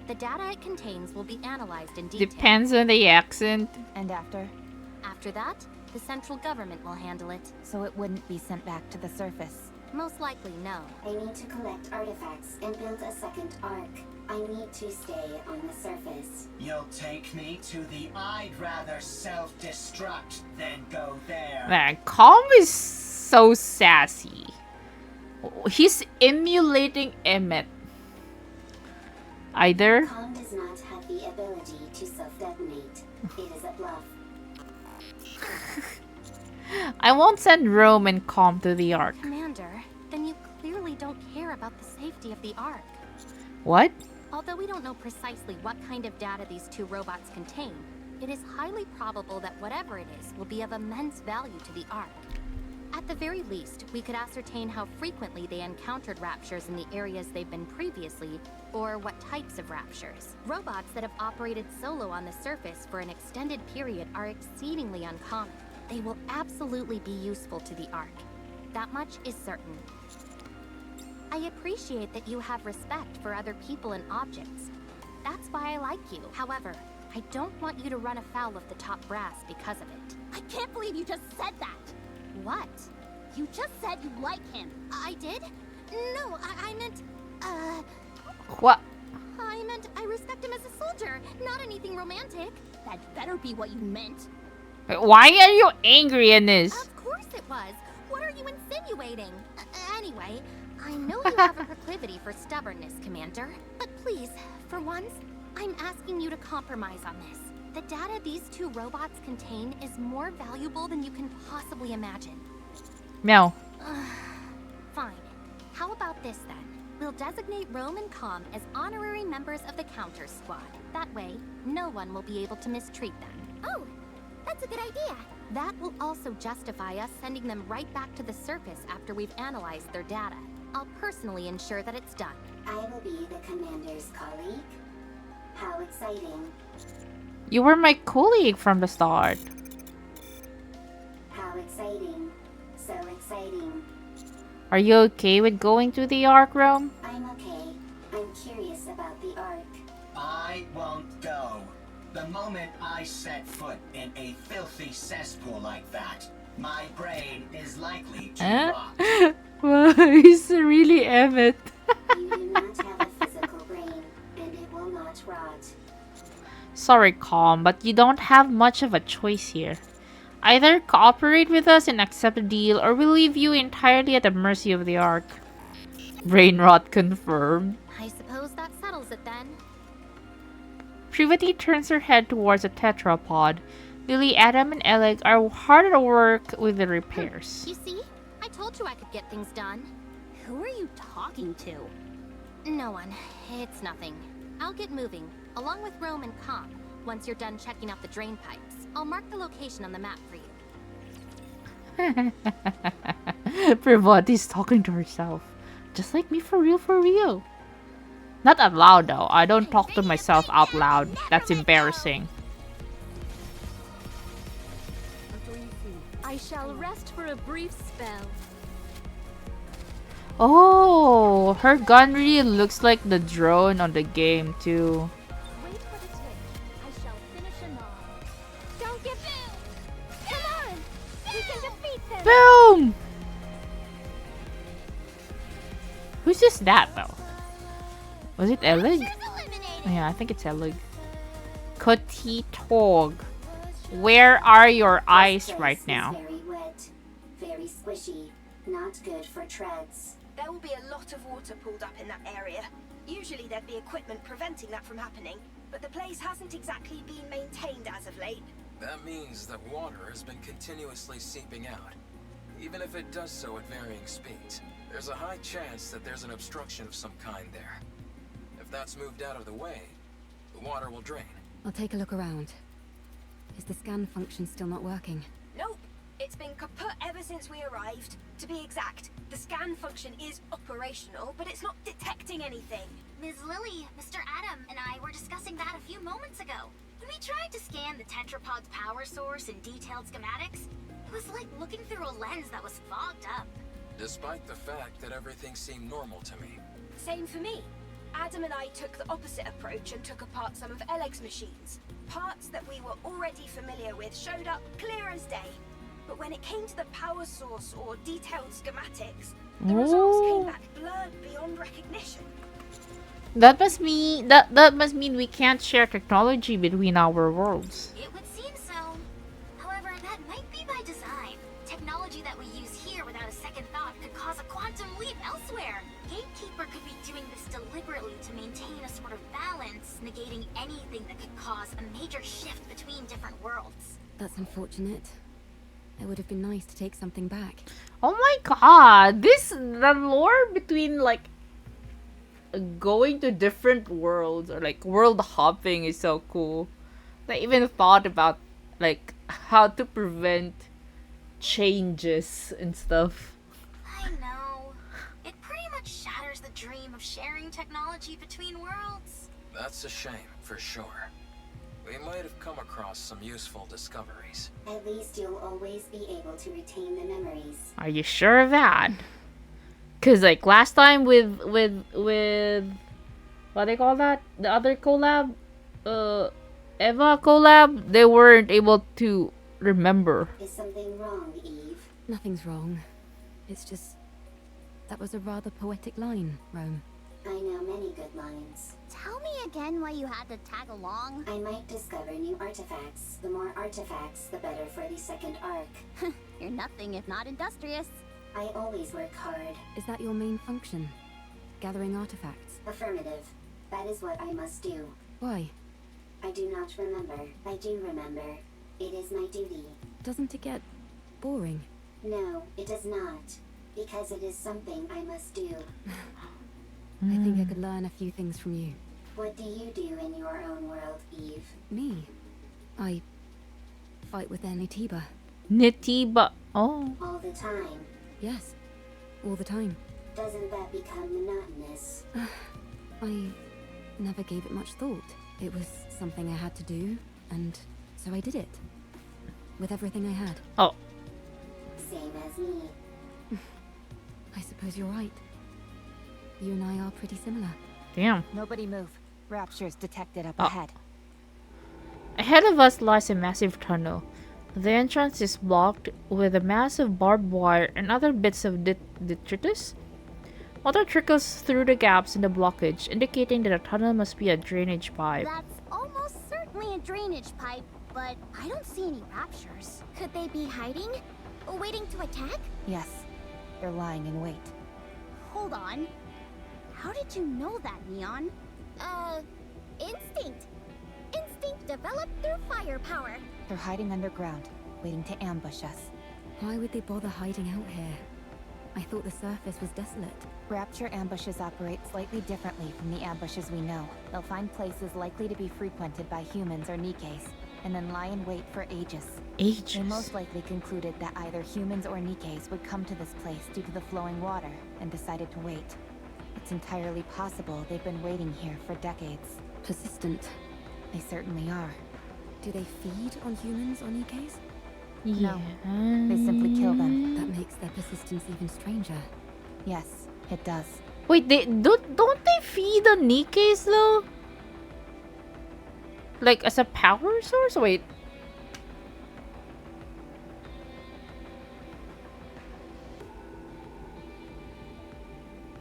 E: The data it contains will be analyzed in detail.
A: Depends on the accent.
H: And after?
E: After that, the central government will handle it.
H: So it wouldn't be sent back to the surface.
E: Most likely, no.
G: I need to collect artifacts and build a second ark. I need to stay on the surface.
F: You'll take me to the I'd rather self-destruct than go there.
A: Man, Calm is so sassy. He's emulating Emmett. Either.
G: Com does not have the ability to self-detonate. It is a bluff.
A: I won't send Rome and Calm to the Ark.
E: Commander, then you clearly don't care about the safety of the Ark.
A: What?
E: Although we don't know precisely what kind of data these 2 robots contain, it is highly probable that whatever it is will be of immense value to the Ark. At the very least, we could ascertain how frequently they encountered raptures in the areas they've been previously, or what types of raptures. Robots that have operated solo on the surface for an extended period are exceedingly uncommon. They will absolutely be useful to the Ark. That much is certain. I appreciate that you have respect for other people and objects. That's why I like you. However, I don't want you to run afoul of the top brass because of it.
C: I can't believe you just said that!
E: What?
C: You just said you like him.
E: I did? No, I meant...
A: What?
E: I meant I respect him as a soldier, not anything romantic.
C: That better be what you meant.
A: Why are you angry in this?
E: Of course it was. What are you insinuating? Anyway, I know you have a proclivity for stubbornness, Commander. But please, for once, I'm asking you to compromise on this. The data these 2 robots contain is more valuable than you can possibly imagine.
A: No.
E: Fine. How about this then? We'll designate Rome and Calm as honorary members of the Counter Squad. That way, no one will be able to mistreat them.
C: Oh, that's a good idea.
E: That will also justify us sending them right back to the surface after we've analyzed their data. I'll personally ensure that it's done.
G: I will be the commander's colleague. How exciting.
A: You were my colleague from the start.
G: How exciting. exciting.
A: Are you okay with going to the Ark Realm?
G: I'm okay. I'm curious about the Ark.
F: I won't go. The moment I set foot in a filthy cesspool like that, my brain is likely to rot.
A: Well, he's really Emmett.
G: You do not have a physical brain, and it will not rot.
A: Sorry, Calm, but you don't have much of a choice here. Either cooperate with us and accept the deal, or we'll leave you entirely at the mercy of the Ark. Brain rot confirmed.
E: I suppose that settles it then.
A: Privity turns her head towards the tetrapod. Lily, Adam, and Oleg are hard at work with the repairs.
E: You see? I told you I could get things done.
C: Who are you talking to?
E: No one. It's nothing. I'll get moving, along with Rome and Comp. Once you're done checking out the drain pipes, I'll mark the location on the map for you.
A: Privati's talking to herself. Just like me, for real. Not out loud though. I don't talk to myself out loud. That's embarrassing.
J: I shall rest for a brief spell.
A: Oh, her gun really looks like the drone on the game too.
J: Wait for the twitch. I shall finish him off. Don't give in! Come on! We can defeat them!
A: Boom! Who's just that though? Was it Elig? Yeah, I think it's Elig. Kotitog. Where are your eyes right now?
G: Very wet, very squishy, not good for treads.
B: There will be a lot of water pulled up in that area. Usually there'd be equipment preventing that from happening, but the place hasn't exactly been maintained as of late.
I: That means that water has been continuously seeping out. Even if it does so at varying speeds, there's a high chance that there's an obstruction of some kind there. If that's moved out of the way, the water will drain.
D: I'll take a look around. Is the scan function still not working?
B: Nope. It's been kaput ever since we arrived. To be exact, the scan function is operational, but it's not detecting anything.
C: Ms. Lily, Mr. Adam, and I were discussing that a few moments ago. When we tried to scan the tetrapod's power source and detailed schematics, it was like looking through a lens that was fogged up.
I: Despite the fact that everything seemed normal to me.
B: Same for me. Adam and I took the opposite approach and took apart some of Eleg's machines. Parts that we were already familiar with showed up clear as day. But when it came to the power source or detailed schematics, the results came back blurred beyond recognition.
A: That must mean we can't share technology between our worlds.
C: It would seem so. However, that might be by design. Technology that we use here without a second thought could cause a quantum leap elsewhere. Gatekeeper could be doing this deliberately to maintain a sort of balance, negating anything that could cause a major shift between different worlds.
D: That's unfortunate. It would have been nice to take something back.
A: Oh my god, the lore between like going to different worlds or like world hopping is so cool. I even thought about like how to prevent changes and stuff.
C: I know. It pretty much shatters the dream of sharing technology between worlds.
I: That's a shame, for sure. We might have come across some useful discoveries.
G: At least you'll always be able to retain the memories.
A: Are you sure of that? Cause like last time with what they call that? The other collab? Eva collab, they weren't able to remember.
G: Is something wrong, Eve?
D: Nothing's wrong. It's just... that was a rather poetic line, Rome.
G: I know many good lines.
C: Tell me again why you had to tag along.
G: I might discover new artifacts. The more artifacts, the better for the second arc.
C: You're nothing if not industrious.
G: I always work hard.
D: Is that your main function? Gathering artifacts?
G: Affirmative. That is what I must do.
D: Why?
G: I do not remember. I do remember. It is my duty.
D: Doesn't it get boring?
G: No, it does not. Because it is something I must do.
D: I think I could learn a few things from you.
G: What do you do in your own world, Eve?
D: Me? I fight with Nitiba.
A: Nitiba. Oh.
G: All the time.
D: Yes. All the time.
G: Doesn't that become monotonous?
D: I never gave it much thought. It was something I had to do, and so I did it. With everything I had.
A: Oh.
G: Same as me.
D: I suppose you're right. You and I are pretty similar.
A: Damn.
H: Nobody move. Rapture's detected up
A: Oh.
H: ahead.
A: Ahead of us lies a massive tunnel. The entrance is blocked with a massive barbed wire and other bits of detritus. Water trickles through the gaps in the blockage, indicating that the tunnel must be a drainage pipe.
C: That's almost certainly a drainage pipe, but I don't see any raptures. Could they be hiding? Waiting to attack?
H: Yes, they're lying in wait.
C: Hold on. How did you know that, Neon? Instinct. Instinct developed through firepower.
H: They're hiding underground, waiting to ambush us.
D: Why would they bother hiding out here? I thought the surface was desolate.
H: Rapture ambushes operate slightly differently from the ambushes we know. They'll find places likely to be frequented by humans or Nikkes, and then lie in wait for ages.
A: Ages?
H: They most likely concluded that either humans or Nikkes would come to this place due to the flowing water, and decided to wait. It's entirely possible they've been waiting here for decades.
D: Persistent.
H: They certainly are.
D: Do they feed on humans or Nikkes?
A: Yeah.
H: No. They simply kill them.
D: That makes their persistence even stranger.
H: Yes, it does.
A: Wait, they don't they feed the Nikkes though? Like as a power source? Wait.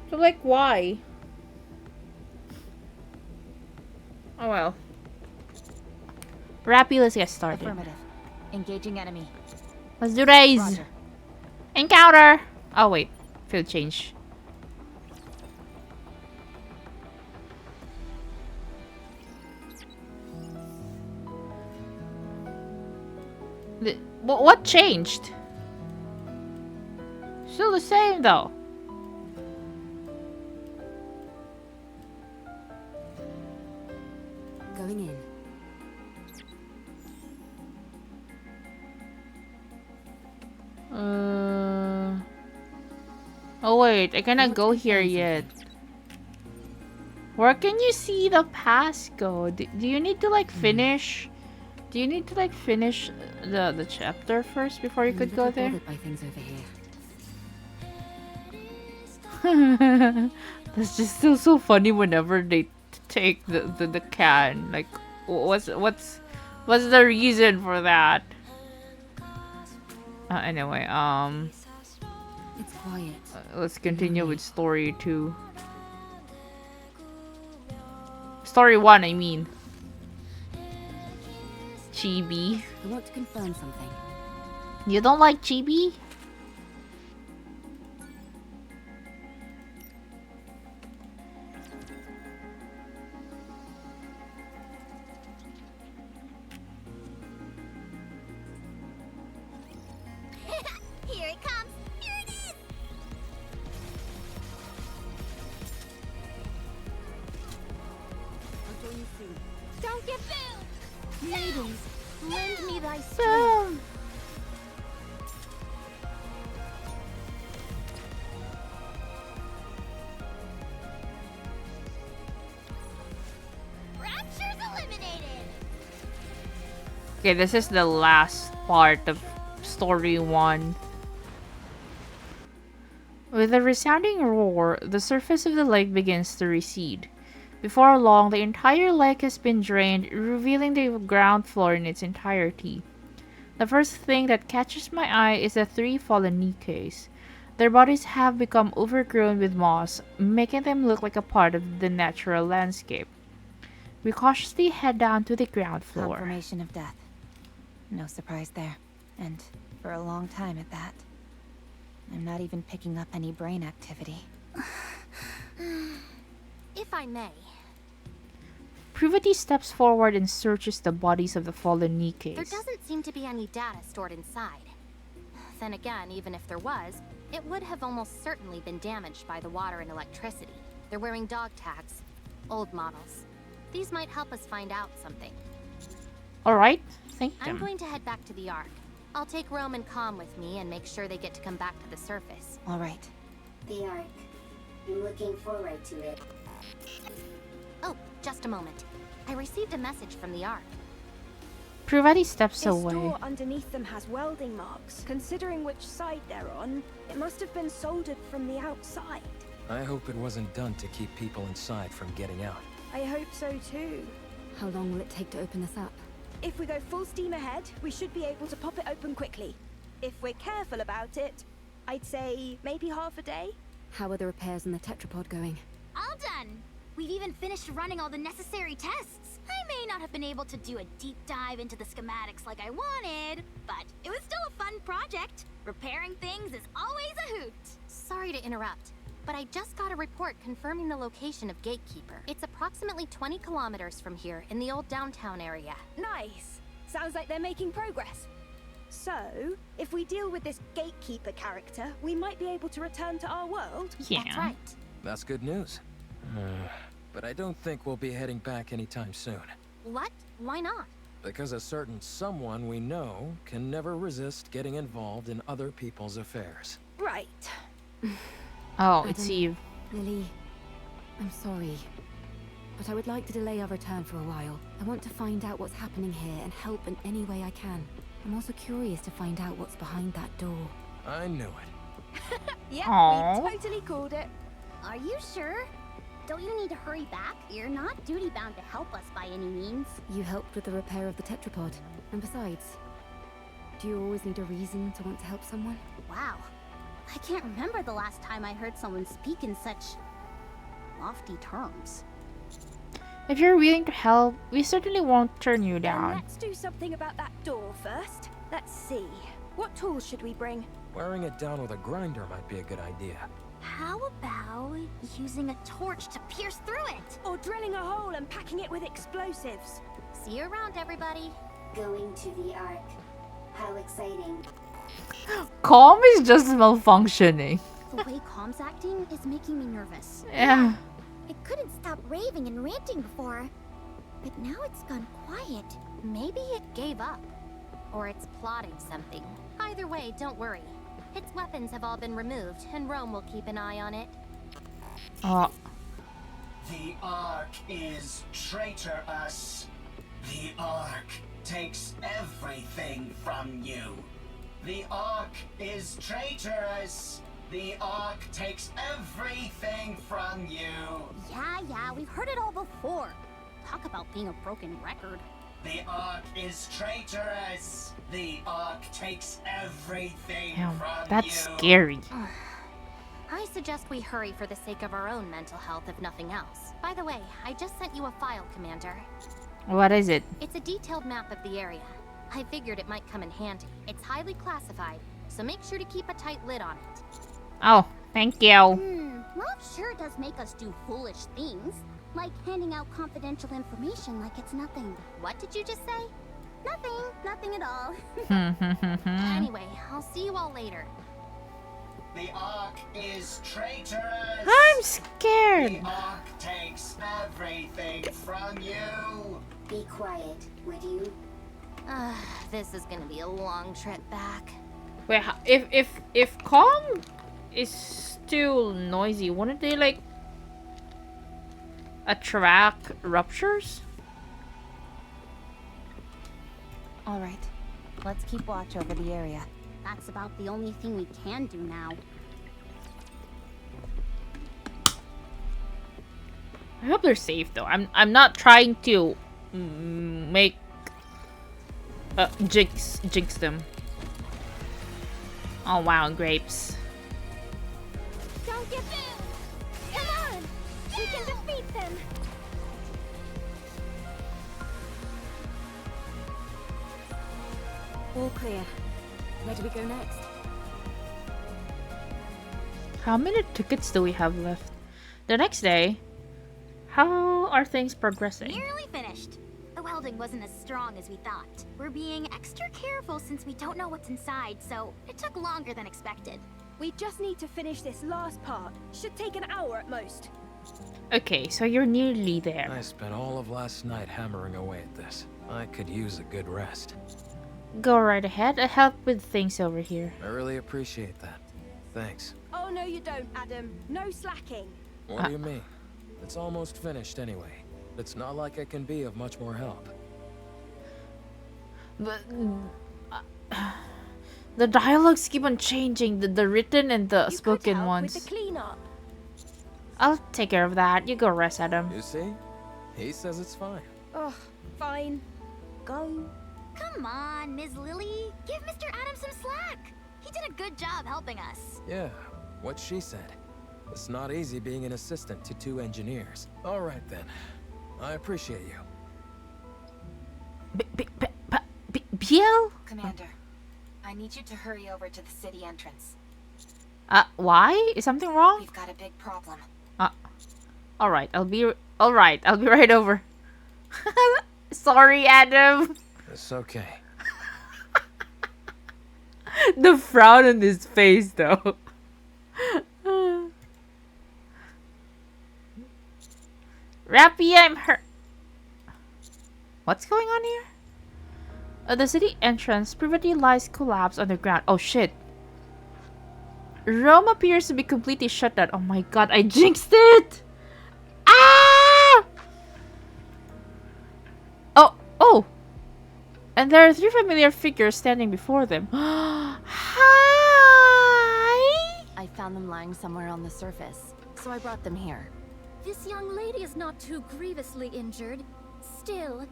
A: So like why? Oh well. Rappy, let's get started.
H: Affirmative. Engaging enemy.
A: Let's do raise.
H: Roger.
A: Encounter. Oh wait, field change. What changed? Still the same though.
D: Going in.
A: Oh wait, I cannot go here yet. Where can you see the passcode? Do you need to like finish? Do you need to like finish the chapter first before you could go there?
D: By things over here.
A: That's just still so funny whenever they take the can. Like, what's the reason for that? Anyway,
D: It's quiet.
A: let's continue with story 2. Story 1, I mean. Chibi.
D: I want to confirm something.
A: You don't like chibi?
C: Here it comes! Here it is!
D: I'll join you soon.
E: Don't get booed! Maidens, lend me thy strength.
A: Boom.
C: Rapture's eliminated!
A: Okay, this is the last part of story 1. With a resounding roar, the surface of the lake begins to recede. Before long, the entire lake has been drained, revealing the ground floor in its entirety. The first thing that catches my eye is the 3 fallen Nikkes. Their bodies have become overgrown with moss, making them look like a part of the natural landscape. We cautiously head down to the ground floor.
H: Confirmation of death. No surprise there. And for a long time at that. I'm not even picking up any brain activity.
E: If I may.
A: Privity steps forward and searches the bodies of the fallen Nikkes.
E: There doesn't seem to be any data stored inside. Then again, even if there was, it would have almost certainly been damaged by the water and electricity. They're wearing dog tags. Old models. These might help us find out something.
A: Alright, thank
E: I'm
A: them.
E: going to head back to the Ark. I'll take Rome and Com with me and make sure they get to come back to the surface.
H: All right.
G: The Ark. I'm looking forward to it.
E: Oh, just a moment. I received a message from the Ark.
A: Privati steps
B: This
A: away.
B: door underneath them has welding marks. Considering which side they're on, it must have been soldered from the outside.
I: I hope it wasn't done to keep people inside from getting out.
B: I hope so too.
D: How long will it take to open this up?
B: If we go full steam ahead, we should be able to pop it open quickly. If we're careful about it, I'd say maybe half a day.
D: How are the repairs on the tetrapod going?
C: All done! We've even finished running all the necessary tests. I may not have been able to do a deep dive into the schematics like I wanted, but it was still a fun project. Repairing things is always a hoot.
E: Sorry to interrupt, but I just got a report confirming the location of Gatekeeper. It's approximately 20 kilometers from here in the old downtown area.
B: Nice. Sounds like they're making progress. So, if we deal with this gatekeeper character, we might be able to return to our world.
A: Yeah.
E: That's right.
I: That's good news. But I don't think we'll be heading back anytime soon.
E: What? Why not?
I: Because a certain someone we know can never resist getting involved in other people's affairs.
B: Right.
A: Oh, it's Eve.
D: Lily, I'm sorry, but I would like to delay our return for a while. I want to find out what's happening here and help in any way I can. I'm also curious to find out what's behind that door.
I: I knew it.
B: Yeah,
A: Aww.
B: we totally called it.
C: Are you sure? Don't you need to hurry back? You're not duty-bound to help us by any means.
D: You helped with the repair of the tetrapod. And besides, do you always need a reason to want to help someone?
C: Wow. I can't remember the last time I heard someone speak in such lofty terms.
A: If you're willing to help, we certainly won't turn you
B: Then
A: down.
B: let's do something about that door first. Let's see. What tools should we bring?
I: Wearing it down with a grinder might be a good idea.
C: How about using a torch to pierce through it?
B: Or drilling a hole and packing it with explosives?
E: See you around, everybody.
G: Going to the Ark. How exciting.
A: Calm is just malfunctioning.
C: The way Calm's acting is making me nervous.
A: Yeah.
C: It couldn't stop raving and ranting before, but now it's gone quiet.
E: Maybe it gave up. Or it's plotting something. Either way, don't worry. Its weapons have all been removed, and Rome will keep an eye on it.
A: Oh,
F: The Ark is traitorous. The Ark takes everything from you. The Ark is traitorous. The Ark takes everything from you.
C: Yeah, we've heard it all before. Talk about being a broken record.
F: The Ark is traitorous. The Ark takes everything
A: damn,
F: from
A: that's
F: you.
A: scary.
E: I suggest we hurry for the sake of our own mental health, if nothing else. By the way, I just sent you a file, Commander.
A: What is it?
E: It's a detailed map of the area. I figured it might come in handy. It's highly classified, so make sure to keep a tight lid on it.
A: Oh, thank you.
C: Love sure does make us do foolish things, like handing out confidential information like it's nothing.
E: What did you just say?
C: Nothing at all.
E: Anyway, I'll see you all later.
F: The Ark is traitorous.
A: I'm scared.
F: The Ark takes everything from you.
G: Be quiet, would you?
E: This is gonna be a long trip back.
A: Wait, if Calm is still noisy, wouldn't they like attract ruptures?
H: All right, let's keep watch over the area.
C: That's about the only thing we can do now.
A: I hope they're safe though. I'm not trying to make jinx them. Oh wow, grapes.
J: Don't give in! Come on! We can defeat them!
D: All clear. Where do we go next?
A: How many tickets do we have left? The next day, how are things progressing?
C: Nearly finished. The welding wasn't as strong as we thought. We're being extra careful since we don't know what's inside, so it took longer than expected.
B: We just need to finish this last part. Should take an hour at most.
A: Okay, so you're nearly there.
I: I spent all of last night hammering away at this. I could use a good rest.
A: Go right ahead. I'll help with things over here.
I: I really appreciate that. Thanks.
B: Oh no you don't, Adam. No slacking.
I: What do you mean? It's almost finished anyway. It's not like I can be of much more help.
A: But the dialogues keep on changing, the written and the spoken ones.
J: With the cleanup.
A: I'll take care of that. You go rest, Adam.
I: You see? He says it's fine.
J: Oh, fine. Go.
C: Come on, Ms. Lily. Give Mr. Adams some slack. He did a good job helping us.
I: Yeah, what she said. It's not easy being an assistant to 2 engineers. All right then. I appreciate you.
A: Biel?
H: Commander, I need you to hurry over to the city entrance.
A: Why? Is something wrong?
H: We've got a big problem.
A: Alright, I'll be right over. Sorry, Adam.
I: It's okay.
A: The frown on his face, though. Rappy, I'm hurt. What's going on here? The city entrance previously lies collapsed underground. Oh shit. Rome appears to be completely shut down. Oh my god, I jinxed it! Ah! Oh! And there are 3 familiar figures standing before them. Hi!
H: I found them lying somewhere on the surface, so I brought them here.
E: This young lady is not too grievously injured. Still, it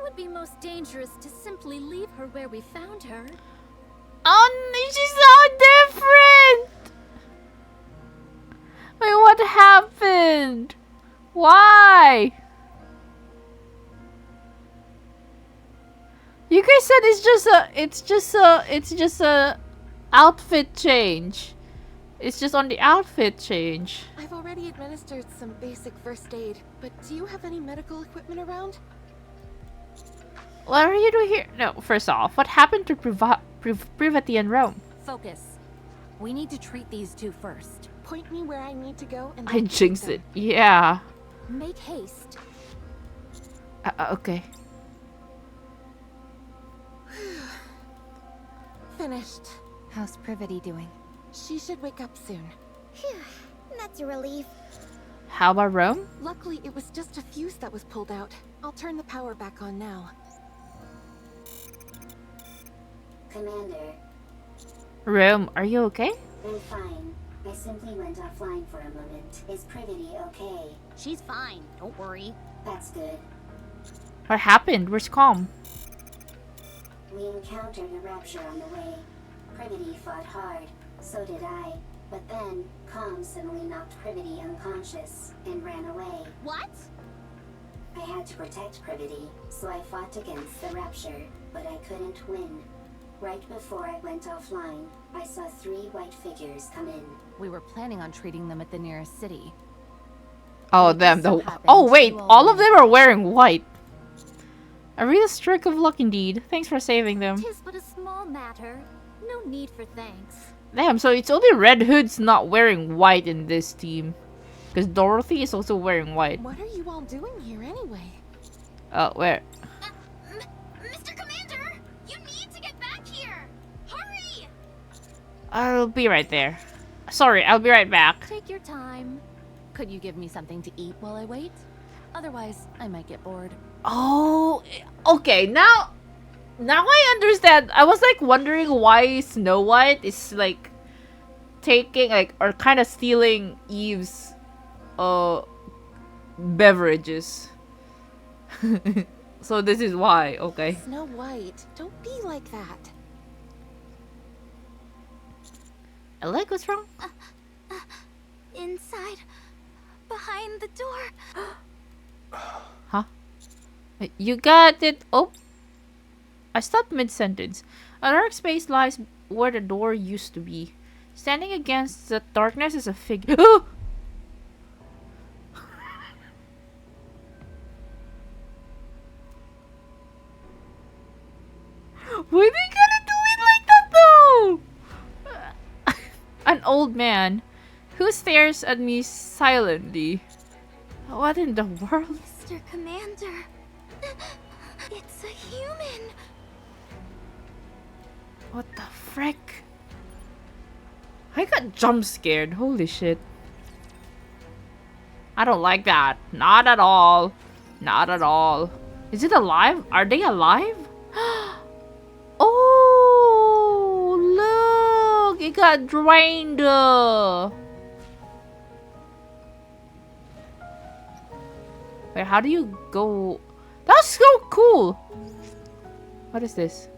E: would be most dangerous to simply leave her where we found her.
A: Oh, she's so different! Wait, what happened? Why? You guys said it's just a outfit change. It's just on the outfit change.
K: I've already administered some basic first aid, but do you have any medical equipment around?
A: What are you doing here? No, first off, what happened to Privati and Rome?
H: Focus. We need to treat these 2 first.
K: Point me where I need to go and
A: I jinxed it. Yeah.
E: Make haste.
A: Okay.
K: Finished.
H: How's Privity doing?
K: She should wake up soon.
J: Phew, that's a relief.
A: How about Rome?
K: Luckily, it was just a fuse that was pulled out. I'll turn the power back on now.
G: Commander,
A: Rome, are you okay?
G: I'm fine. I simply went offline for a moment. Is Privity okay?
C: She's fine. Don't worry.
G: That's good.
A: What happened? Where's Calm?
G: We encountered a rapture on the way. Privity fought hard. So did I. But then, Calm suddenly knocked Privity unconscious and ran away.
C: What?
G: I had to protect Privity, so I fought against the rapture, but I couldn't win. Right before I went offline, I saw 3 white figures come in.
H: We were planning on treating them at the nearest city.
A: Oh, them. Oh, wait. All of them are wearing white. A real stroke of luck indeed. Thanks for saving them.
E: Tis but a small matter. No need for thanks.
A: Damn, so it's only Red Hood's not wearing white in this team. Because Dorothy is also wearing white.
K: What are you all doing here anyway?
A: Oh, where?
C: Mr. Commander! You need to get back here! Hurry!
A: I'll be right there. Sorry, I'll be right back.
E: Take your time.
H: Could you give me something to eat while I wait? Otherwise, I might get bored.
A: Oh, okay. Now I understand. I was like wondering why Snow White is like taking like or kind of stealing Eve's beverages. So this is why. Okay.
K: Snow White, don't be like that.
A: I like what's wrong.
C: Inside. Behind the door.
A: Huh? You got it. Oh. I stopped mid-sentence. A dark space lies where the door used to be. Standing against the darkness is a figure. Why are they gonna do it like that though? An old man who stares at me silently. What in the world?
C: Mr. Commander. It's a human.
A: What the frick? I got jump scared. Holy shit. I don't like that. Not at all. Not at all. Is it alive? Are they alive? got drained. Wait, how do you go? That's so cool. What is this?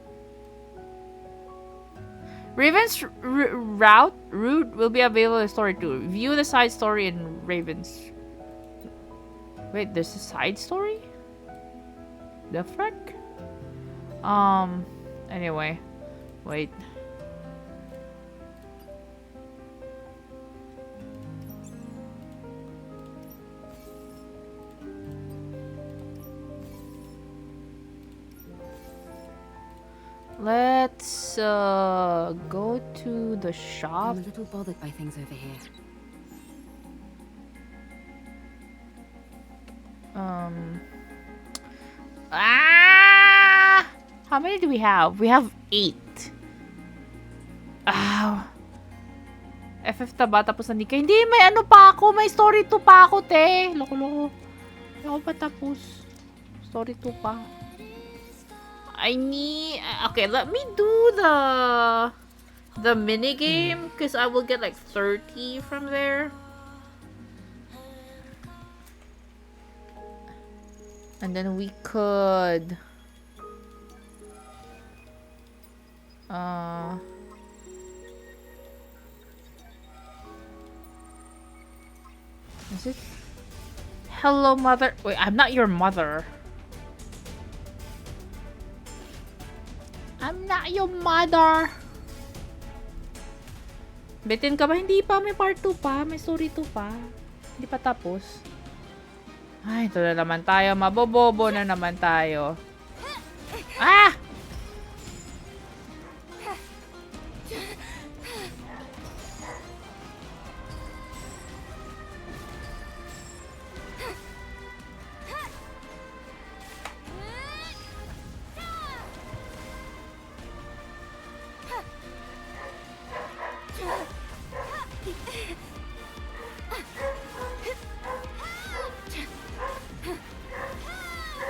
A: Raven's route will be available in story 2. View the side story in Raven's. Wait, there's a side story? The frick? Anyway. Wait. Let's go to the shop.
D: I'm a little bothered by things over here.
A: How many do we have? We have 8. FF ta ba? Tapos na Nikke. Hindi, may ano pa ako. May story 2 pa ako, te. Loko-loko. Hindi ako pa tapos. Story 2 pa. I need... Okay, let me do the mini game because I will get like 30 from there. And then we could... Is it? Hello, mother. Wait, I'm not your mother. I'm not your mother. Bitin ka ba? Hindi pa. May part 2 pa. May story 2 pa. Hindi pa tapos. Ay, ito na naman tayo. Mabobobo na naman tayo. Ah!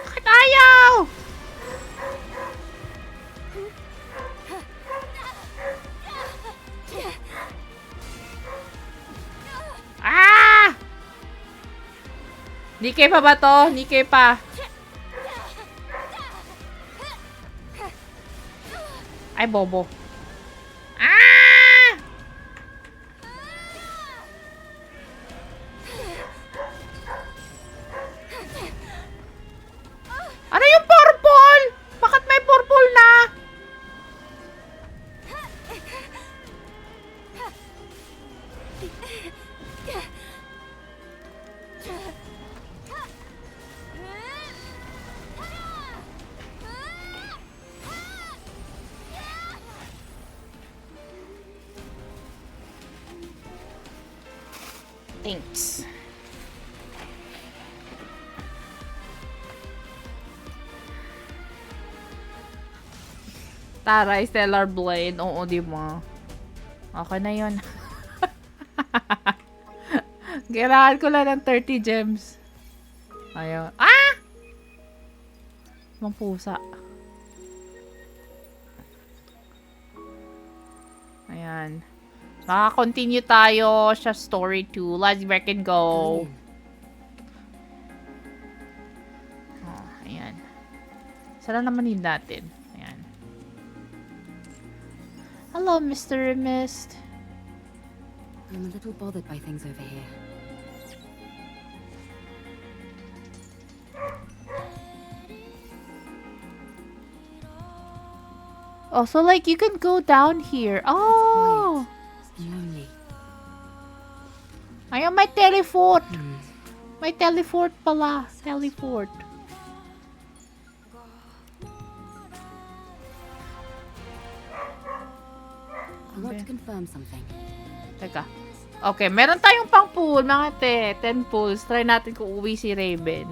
A: Bakit ayaw? Ah! Nikke pa ba to? Nikke pa. Ay, bobo. Ah! Ano yung purple? Bakit may purple na? Thanks. Taray, Stellar Blade. Oo, di ba? Okay na yun. Kailangan ko lang ng 30 gems. Ayun. Ah! Mampusa. Ayan. Maka-continue tayo sa story 2. Let's back and go. Oh, ayan. Saan naman yun natin? Ayan. Hello, Mr. Mist.
D: I'm a little bothered by things over here.
A: Oh, so like you can go down here. Oh!
D: Lonely.
A: Ayun, may teleport. May teleport pala. Teleport.
D: I want to confirm something.
A: Teka. Okay, meron tayong pang pool, mga te. 10 pools. Try natin kung uwi si Raven.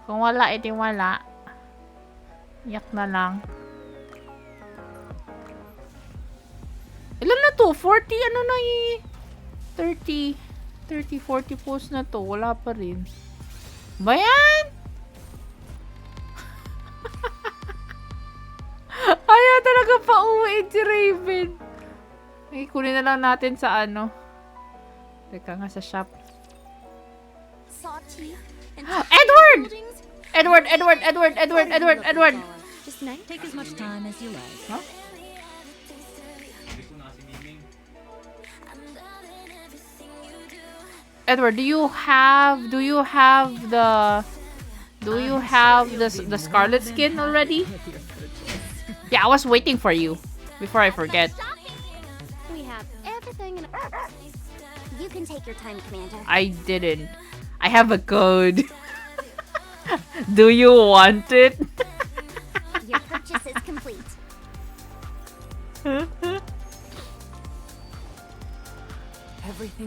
A: Kung wala, edi wala. Yak na lang. Ilan na to? 40? Ano na 30, 40 pools na to. Wala pa rin. Ba yan? Ayaw talaga pauwiin si Raven. Okay, kunin na lang natin sa ano. Teka nga sa shop. Edward! Edward!
L: Just take as much time as you like.
A: Huh? Edward, do you have the Scarlet skin already? Yeah, I was waiting for you before I forget.
E: We have everything in
C: You can take your time, Commander.
A: I didn't. I have a code. Do you want it?
C: Your purchase is complete.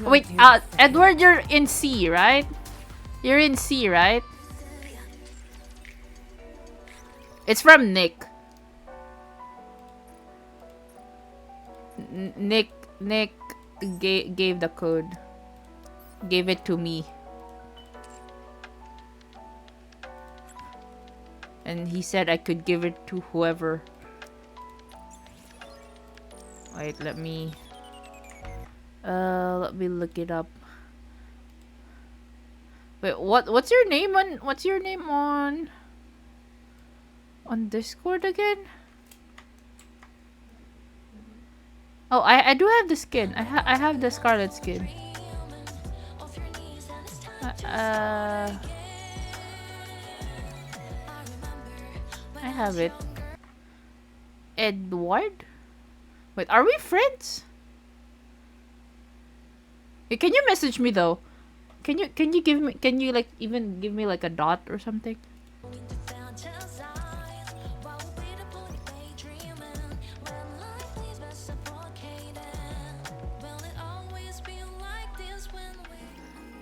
A: Wait, Edward, you're in C, right? You're in C, right? It's from Nick. Nick gave the code. Gave it to me. And he said I could give it to whoever. Wait, let me look it up. Wait, what's your name on Discord again? Oh, I do have the skin. I have the Scarlet skin. I have it. Edward? Wait, are we friends? Hey, can you message me though? Can you like even give me like a dot or something?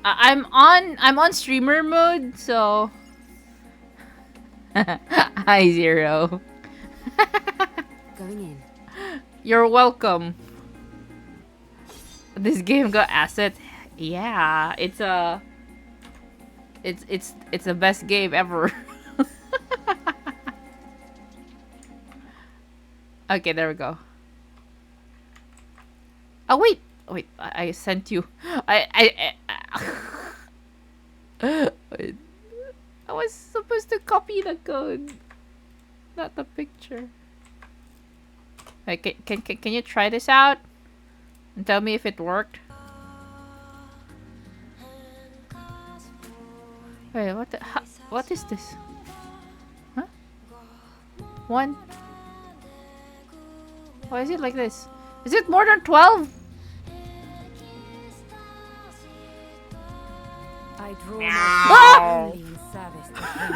A: I'm on streamer mode, so hi Zero.
D: Going in.
A: You're welcome. This game got assets. Yeah, it's the best game ever. Okay, there we go. Oh wait, I sent you. Wait. I was supposed to copy the code, not the picture. Okay, can you try this out and tell me if it worked? Wait, what is this? Huh? One. Why is it like this? Is it more than 12?
D: I draw my in service to him.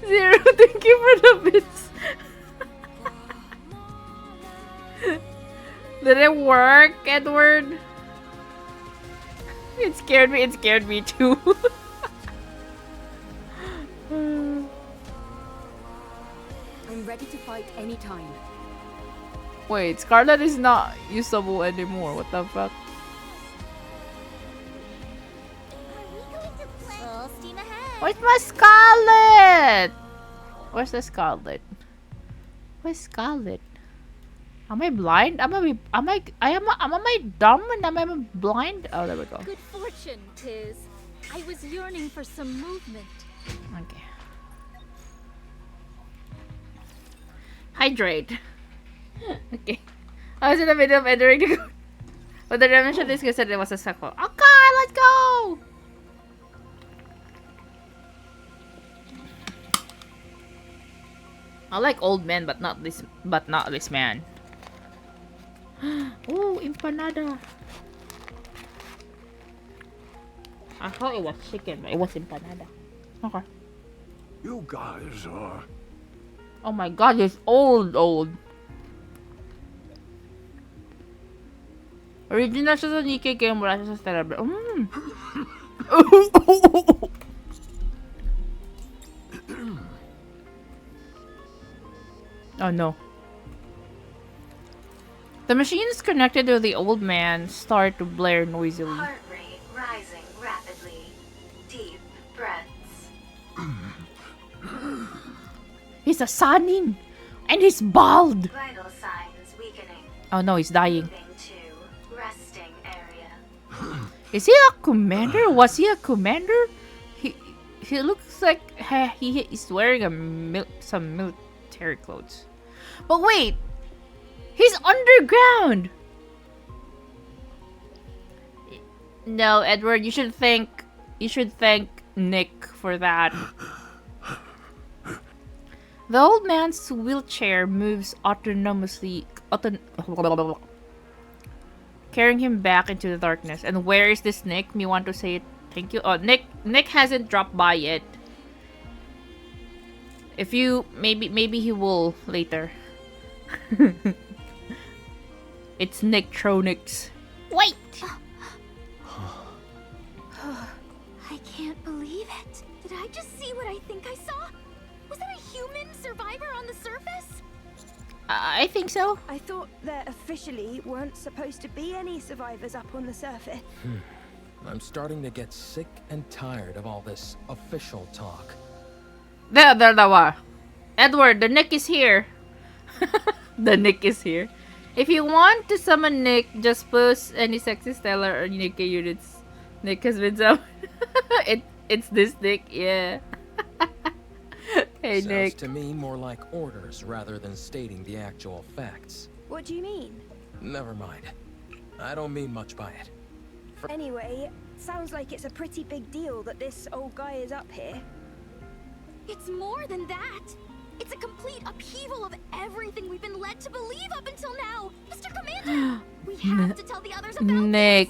A: Zero, thank you for the bits. Did it work, Edward? It scared me too.
D: I'm ready to fight anytime.
A: Wait, Scarlet is not usable anymore. What the fuck?
C: Full steam ahead.
A: Where's my Scarlet? Where's the Scarlet? Where's Scarlet? Am I blind? Am I dumb and am I blind? Oh, there we go.
J: Good fortune, Tiz. I was yearning for some movement.
A: Okay. Hydrate. Okay. I was in the middle of entering the code. But the dimension disk said it was a circle. Okay, let's go! I like old men, but not this man. Ooh, empanada. I thought it was chicken, but it was empanada. Okay.
M: You guys are...
A: Oh my god, it's old. Original siya sa Nikke game, wala siya sa Stellar. Oh no. The machine is connected to the old man. Start to blare noisily.
N: Heart rate rising rapidly. Deep breath.
A: he's a Sanin! And he's bald!
G: Vital signs weakening.
A: Oh no, he's dying.
G: Moving to resting area.
A: Is he a commander? Was he a commander? He looks like he is wearing some military clothes. But wait! He's underground! No, Edward, you should thank Nick for that. The old man's wheelchair moves autonomously, carrying him back into the darkness. And where is this Nick? Me want to say it. Thank you. Oh, Nick hasn't dropped by yet. If you maybe he will later. It's Nicktronics. Wait.
C: I can't believe it. Did I just see what I think I saw? Was that a human survivor on the surface?
A: I think so.
B: I thought there officially weren't supposed to be any survivors up on the surface.
I: I'm starting to get sick and tired of all this official talk.
A: There. Edward, the Nick is here. The Nick is here. If you want to summon Nick, just post any sexy stellar or Nikke units. Nick has been summoned. It's this Nick, yeah. Hey,
I: Sounds
A: Nick.
I: to me more like orders rather than stating the actual facts.
B: What do you mean?
I: Never mind. I don't mean much by it.
B: Anyway, sounds like it's a pretty big deal that this old guy is up here.
C: It's more than that. It's a complete upheaval of everything we've been led to believe up until now. Mr. Commander, we have to tell the others about
A: Nick.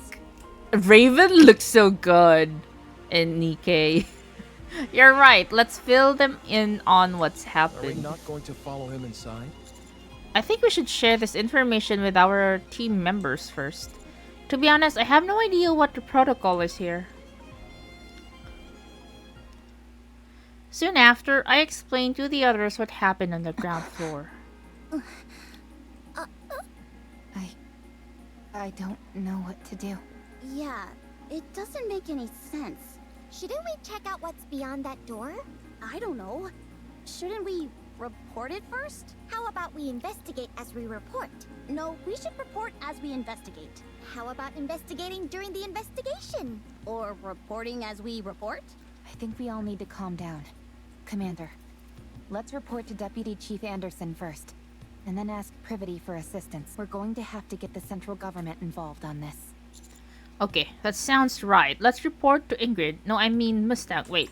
A: Raven looks so good in Nikke. You're right. Let's fill them in on what's
I: Are we
A: happened.
I: not going to follow him inside?
A: I think we should share this information with our team members first. To be honest, I have no idea what the protocol is here. Soon after, I explained to the others what happened on the ground floor.
H: I don't know what to do.
E: Yeah, it doesn't make any sense. Shouldn't we check out what's beyond that door? I don't know. Shouldn't we report it first? How about we investigate as we report? No, we should report as we investigate. How about investigating during the investigation? Or reporting as we report?
H: I think we all need to calm down. Commander, let's report to Deputy Chief Anderson first, and then ask Privity for assistance. We're going to have to get the central government involved on this.
A: Okay, that sounds right. Let's report to Ingrid. No, I mean Mustang. Wait.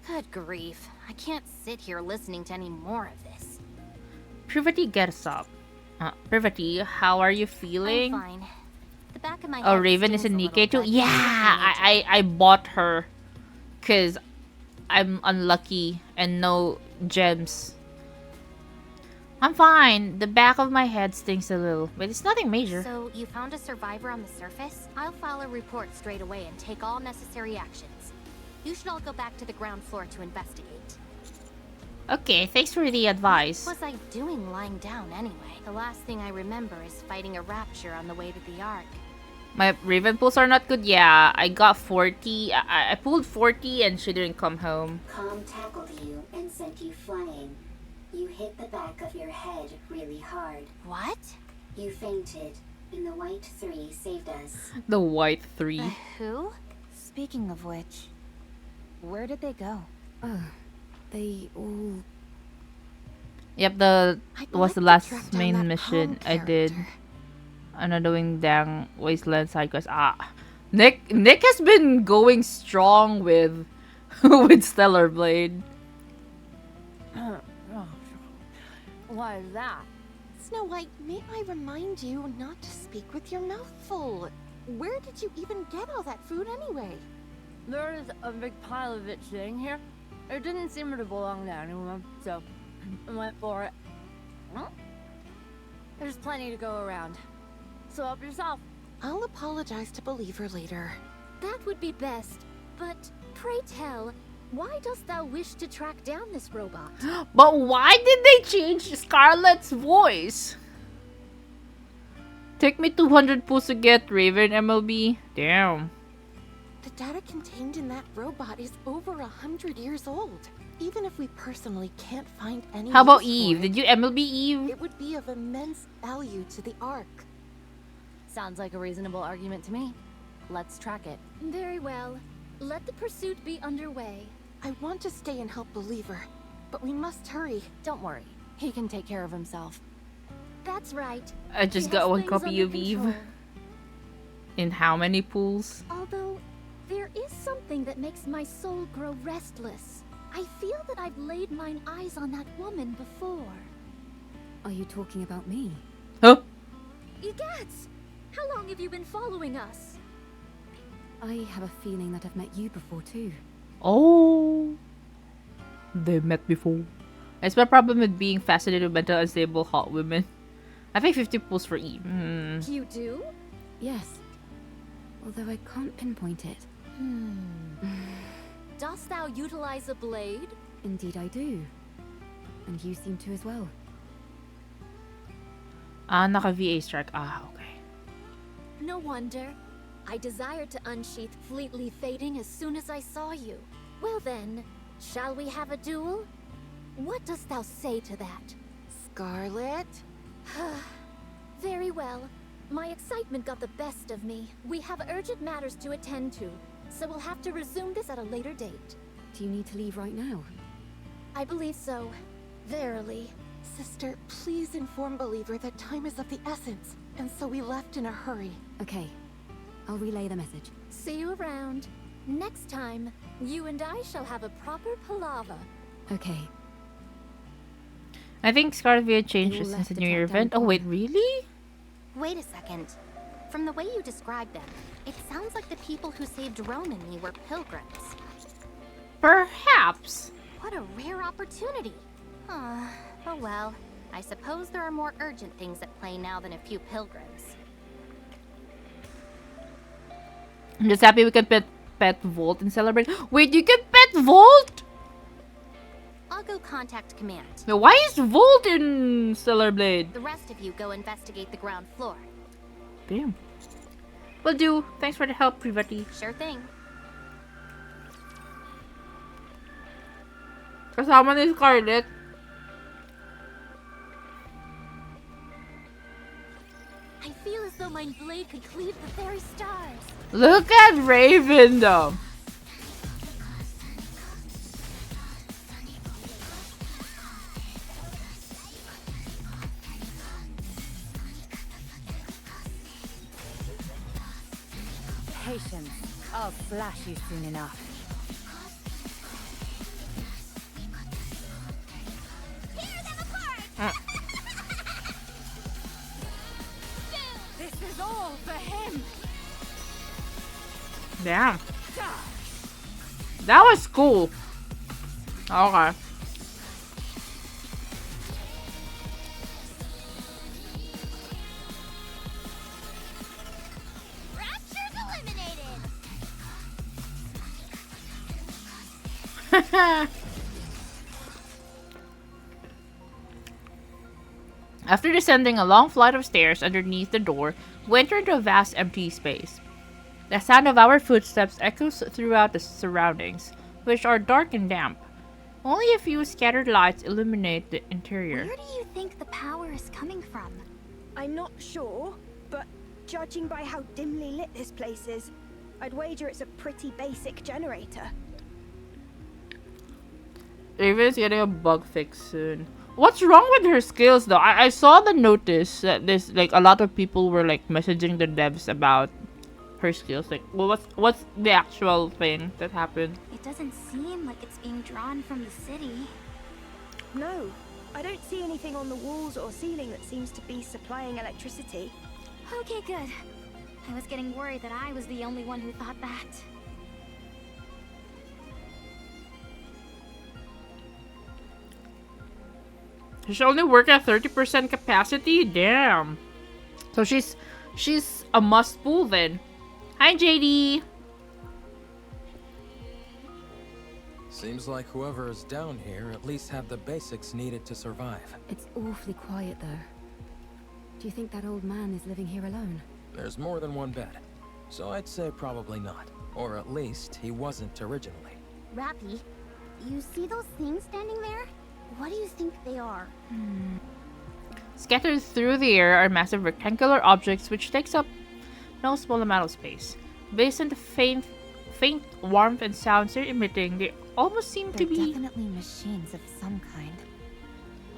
E: Good grief. I can't sit here listening to any more of this.
A: Privity gets up. Privity, how are you feeling?
E: I'm fine. The back of my
A: Oh,
E: head
A: Raven is
E: stings
A: in
E: a
A: Nikke
E: little,
A: too?
E: but
A: Yeah, I bought her. Because I'm unlucky and no gems. I'm fine. The back of my head stings a little, but it's nothing major.
E: So, you found a survivor on the surface? I'll file a report straight away and take all necessary actions. You should all go back to the ground floor to investigate.
A: Okay, thanks for the advice.
E: What was I doing lying down anyway? The last thing I remember is fighting a rapture on the way to the Ark.
A: My Raven pulls are not good. Yeah, I got 40. I pulled 40 and she didn't come home.
G: Com tackled you and sent you flying. You hit the back of your head really hard.
E: What?
G: You fainted, and the White 3 saved us.
A: The White 3.
E: Who?
H: Speaking of which, where did they go?
D: They all...
A: Yep, that was the last
H: track down
A: main
H: that
A: mission
H: Palm
A: I did.
H: character.
A: I'm not doing Dang Wasteland side quest. Nick has been going strong with with Stellar Blade.
K: Why is that? Snow White, may I remind you not to speak with your mouth full? Where did you even get all that food anyway?
J: There's a big pile of it sitting here. It didn't seem to belong to anyone, so I went for it. Well, there's plenty to go around. So help yourself.
K: I'll apologize to Believer later.
E: That would be best. But pray tell, why dost thou wish to track down this robot?
A: But why did they change Scarlet's voice? Take me 200 pulls to get Raven MLB. Damn.
K: The data contained in that robot is over 100 years old. even if we personally can't find any
A: How about
K: use for
A: Eve?
K: it,
A: Did you MLB Eve?
K: it would be of immense value to the Ark.
J: Sounds like a reasonable argument to me. Let's track it.
E: Very well. Let the pursuit be underway.
K: I want to stay and help Believer, but we must hurry.
J: Don't worry. He can take care of himself.
E: That's right.
A: I just
E: He
A: got
E: has
A: one
E: things
A: copy
E: under
A: of Eve.
E: control.
A: In how many pools?
E: Although, there is something that makes my soul grow restless. I feel that I've laid mine eyes on that woman before.
D: Are you talking about me?
A: Huh?
E: Egads! How long have you been following us?
D: I have a feeling that I've met you before too.
A: Oh. They met before. That's my problem with being fascinated with mental unstable hot women. I think 50 pulls for Eve.
E: You do?
D: Yes. Although I can't pinpoint it.
E: Dost thou utilize a blade?
D: Indeed I do. And you seem to as well.
A: Ah, naka-VA strike. Ah, okay.
E: No wonder. I desired to unsheath Fleetly Fading as soon as I saw you. Well then, shall we have a duel? What dost thou say to that?
K: Scarlet?
E: Very well. My excitement got the best of me. We have urgent matters to attend to, so we'll have to resume this at a later date.
D: Do you need to leave right now?
E: I believe so. Verily.
K: Sister, please inform Believer that time is of the essence, and so we left in a hurry.
D: Okay. I'll relay the message.
E: See you around. Next time, you and I shall have a proper palaver.
D: Okay.
A: I think Scarlet VA changed
D: You
A: since
D: left
A: the
D: the
A: New Year
D: track down
A: event. Oh wait, really?
C: Wait a second. From the way you described them, it sounds like the people who saved Rome and me were pilgrims.
A: Perhaps.
C: What a rare opportunity. Oh well. I suppose there are more urgent things at play now than a few pilgrims.
A: I'm just happy we can pet Volt and celebrate. Wait, you can pet Volt?
C: I'll go contact command.
A: Now, why is Volt in Stellar Blade?
C: The rest of you go investigate the ground floor.
A: Damn. Will do. Thanks for the help, Privati.
C: Sure thing.
A: Kasama ni Scarlet.
E: I feel as though my blade could cleave the very stars.
A: Look at Raven though.
H: Patience. I'll flash you soon enough. This is all for him.
A: Damn. That was cool. Okay.
E: Rapture's eliminated!
A: After descending a long flight of stairs underneath the door, we enter into a vast empty space. The sound of our footsteps echoes throughout the surroundings, which are dark and damp. Only a few scattered lights illuminate the interior.
C: Where do you think the power is coming from?
B: I'm not sure, but judging by how dimly lit this place is, I'd wager it's a pretty basic generator.
A: Raven's getting a bug fix soon. What's wrong with her skills though? I saw the notice that this like a lot of people were like messaging the devs about her skills. Like, well, what's the actual thing that happened?
C: It doesn't seem like it's being drawn from the city.
B: No, I don't see anything on the walls or ceiling that seems to be supplying electricity.
C: Okay, good. I was getting worried that I was the only one who thought that.
A: She's only working at 30% capacity? Damn. So she's a must pull then. Hi JD.
I: Seems like whoever is down here at least had the basics needed to survive.
D: It's awfully quiet though. Do you think that old man is living here alone?
I: There's more than one bed, so I'd say probably not. Or at least he wasn't originally.
C: Rappy, You see those things standing there? What do you think they are?
A: Scattered through the air are massive rectangular objects which takes up no small amount of space. Based on the faint warmth and sounds they're emitting, they almost seem to
H: They're
A: be...
H: definitely machines of some kind.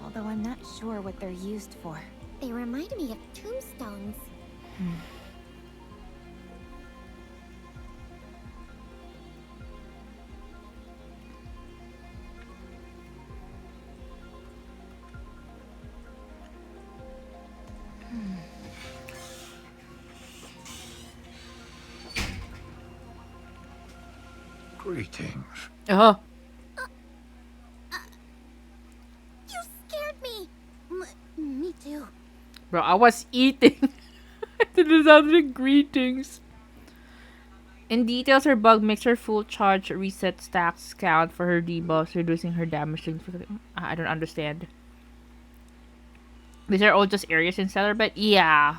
H: Although I'm not sure what they're used for.
C: They remind me of tombstones.
M: Greetings.
A: Oh.
C: You scared me! Me too.
A: Bro, I was eating. It sounded greetings. In details, her bug makes her full charge reset stacks count for her debuffs, reducing her damage. I don't understand. These are all just areas in Stellar, but yeah.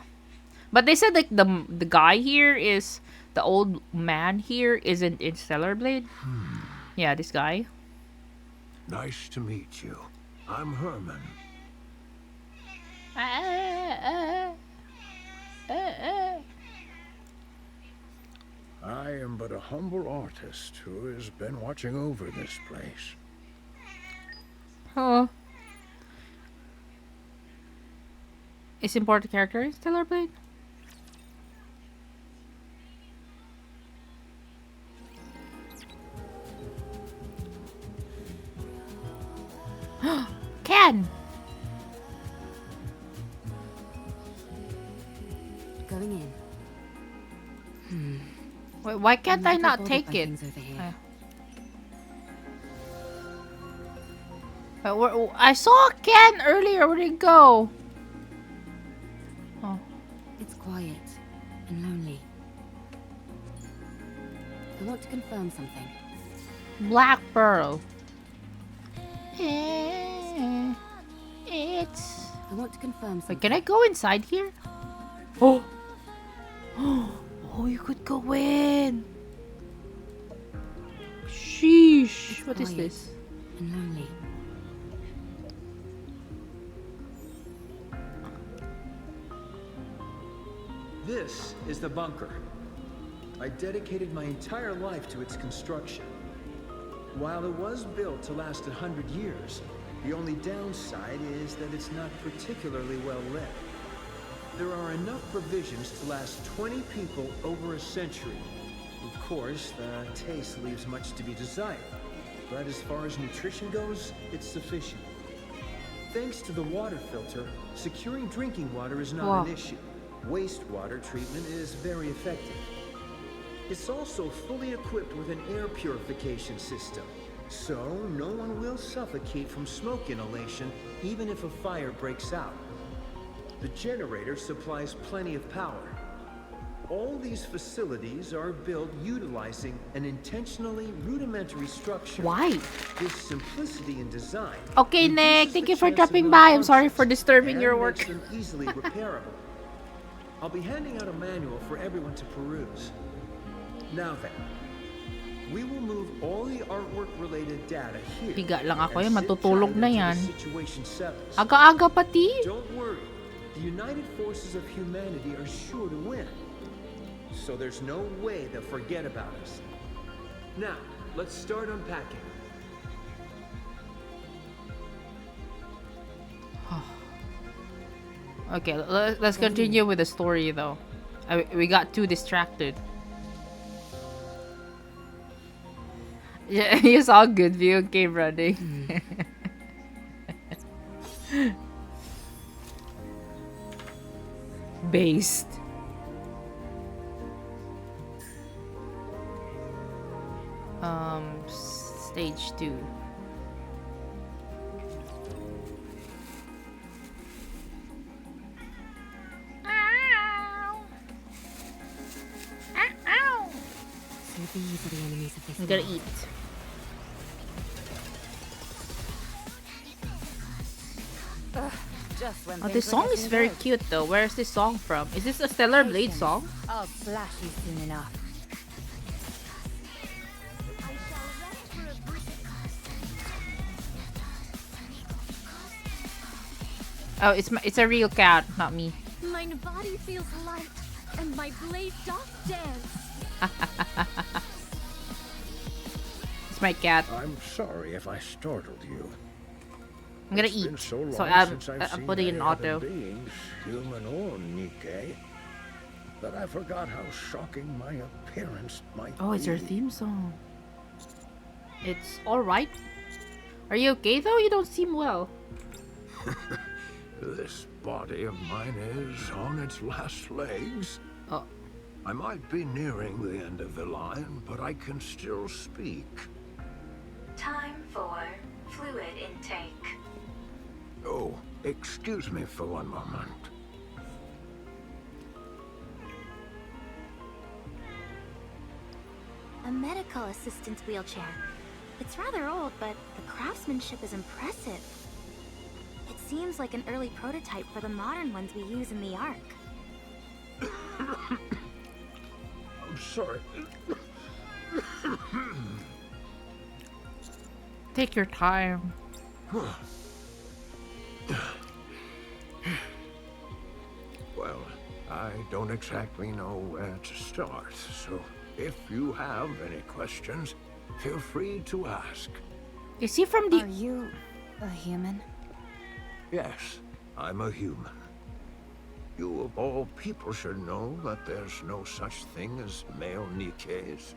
A: But they said like the guy here is the old man here isn't in Stellar Blade. Yeah, this guy.
M: Nice to meet you. I'm Herman. I am but a humble artist who has been watching over this place.
A: Oh. Is important character in Stellar Blade? Can!
D: Going in.
A: Wait, why can't I not
D: bothered
A: take
D: by
A: it?
D: things over here.
A: I saw Ken earlier. Where'd it go? Oh.
D: It's quiet and lonely. I want to confirm something.
A: Black Pearl. It's...
D: I want to confirm something.
A: Wait, can I go inside here? Oh! Oh, you could go in! Sheesh!
D: It's
A: What is
D: quiet
A: this?
D: and lonely.
N: This is the bunker. I dedicated my entire life to its construction. While it was built to last 100 years, the only downside is that it's not particularly well lit. There are enough provisions to last 20 people over a century. Of course, the taste leaves much to be desired, but as far as nutrition goes, it's sufficient. Thanks to the water filter, securing drinking water is not an issue. Wastewater treatment is very effective. It's also fully equipped with an air purification system, so no one will suffocate from smoke inhalation even if a fire breaks out. The generator supplies plenty of power. All these facilities are built utilizing an intentionally rudimentary structure.
A: Why?
N: This simplicity in design.
A: Okay, Nick, thank you for dropping by. I'm sorry for disturbing your work.
N: Makes them easily repairable. I'll be handing out a manual for everyone to peruse. Now then, we will move all the artwork-related data here.
A: Higa lang ako
N: and
A: yan,
N: sit
A: matutulog
N: tight
A: na
N: until
A: yan.
N: the situation settles.
A: Aga-aga pati.
N: Don't worry, the united forces of humanity are sure to win. So there's no way they'll forget about us. Now, let's start unpacking.
A: Okay, let's continue with the story though. We got too distracted. Yeah, you saw good view and came running. Based. Stage 2.
D: So these are the enemies of this
A: I'm gonna
D: world.
A: eat. Oh, this song is very cute though. Where is this song from? Is this a Stellar Blade song?
H: I'll flash you soon enough.
A: Oh, it's a real cat, not me.
E: My body feels light, and my blade doth dance.
A: It's my cat.
M: I'm sorry if I startled you.
A: I'm gonna
M: It's
A: eat.
M: been so long
A: So
M: since I've
A: I'm
M: seen
A: putting it in
M: any other
A: auto.
M: beings, human or Nikke, that I forgot how shocking my appearance might
A: Oh, it's your
M: be.
A: theme song. It's alright. Are you okay though? You don't seem well.
M: This body of mine is on its last legs.
A: Oh.
M: I might be nearing the end of the line, but I can still speak.
G: Time for fluid intake.
M: Oh, excuse me for one moment.
C: A medical assistance wheelchair. It's rather old, but the craftsmanship is impressive. It seems like an early prototype for the modern ones we use in the Ark.
M: I'm sorry.
A: Take your time.
M: Well, I don't exactly know where to start, so if you have any questions, feel free to ask.
A: Is he from the...
H: Are you a human?
M: Yes, I'm a human. You of all people should know that there's no such thing as male Nikkes.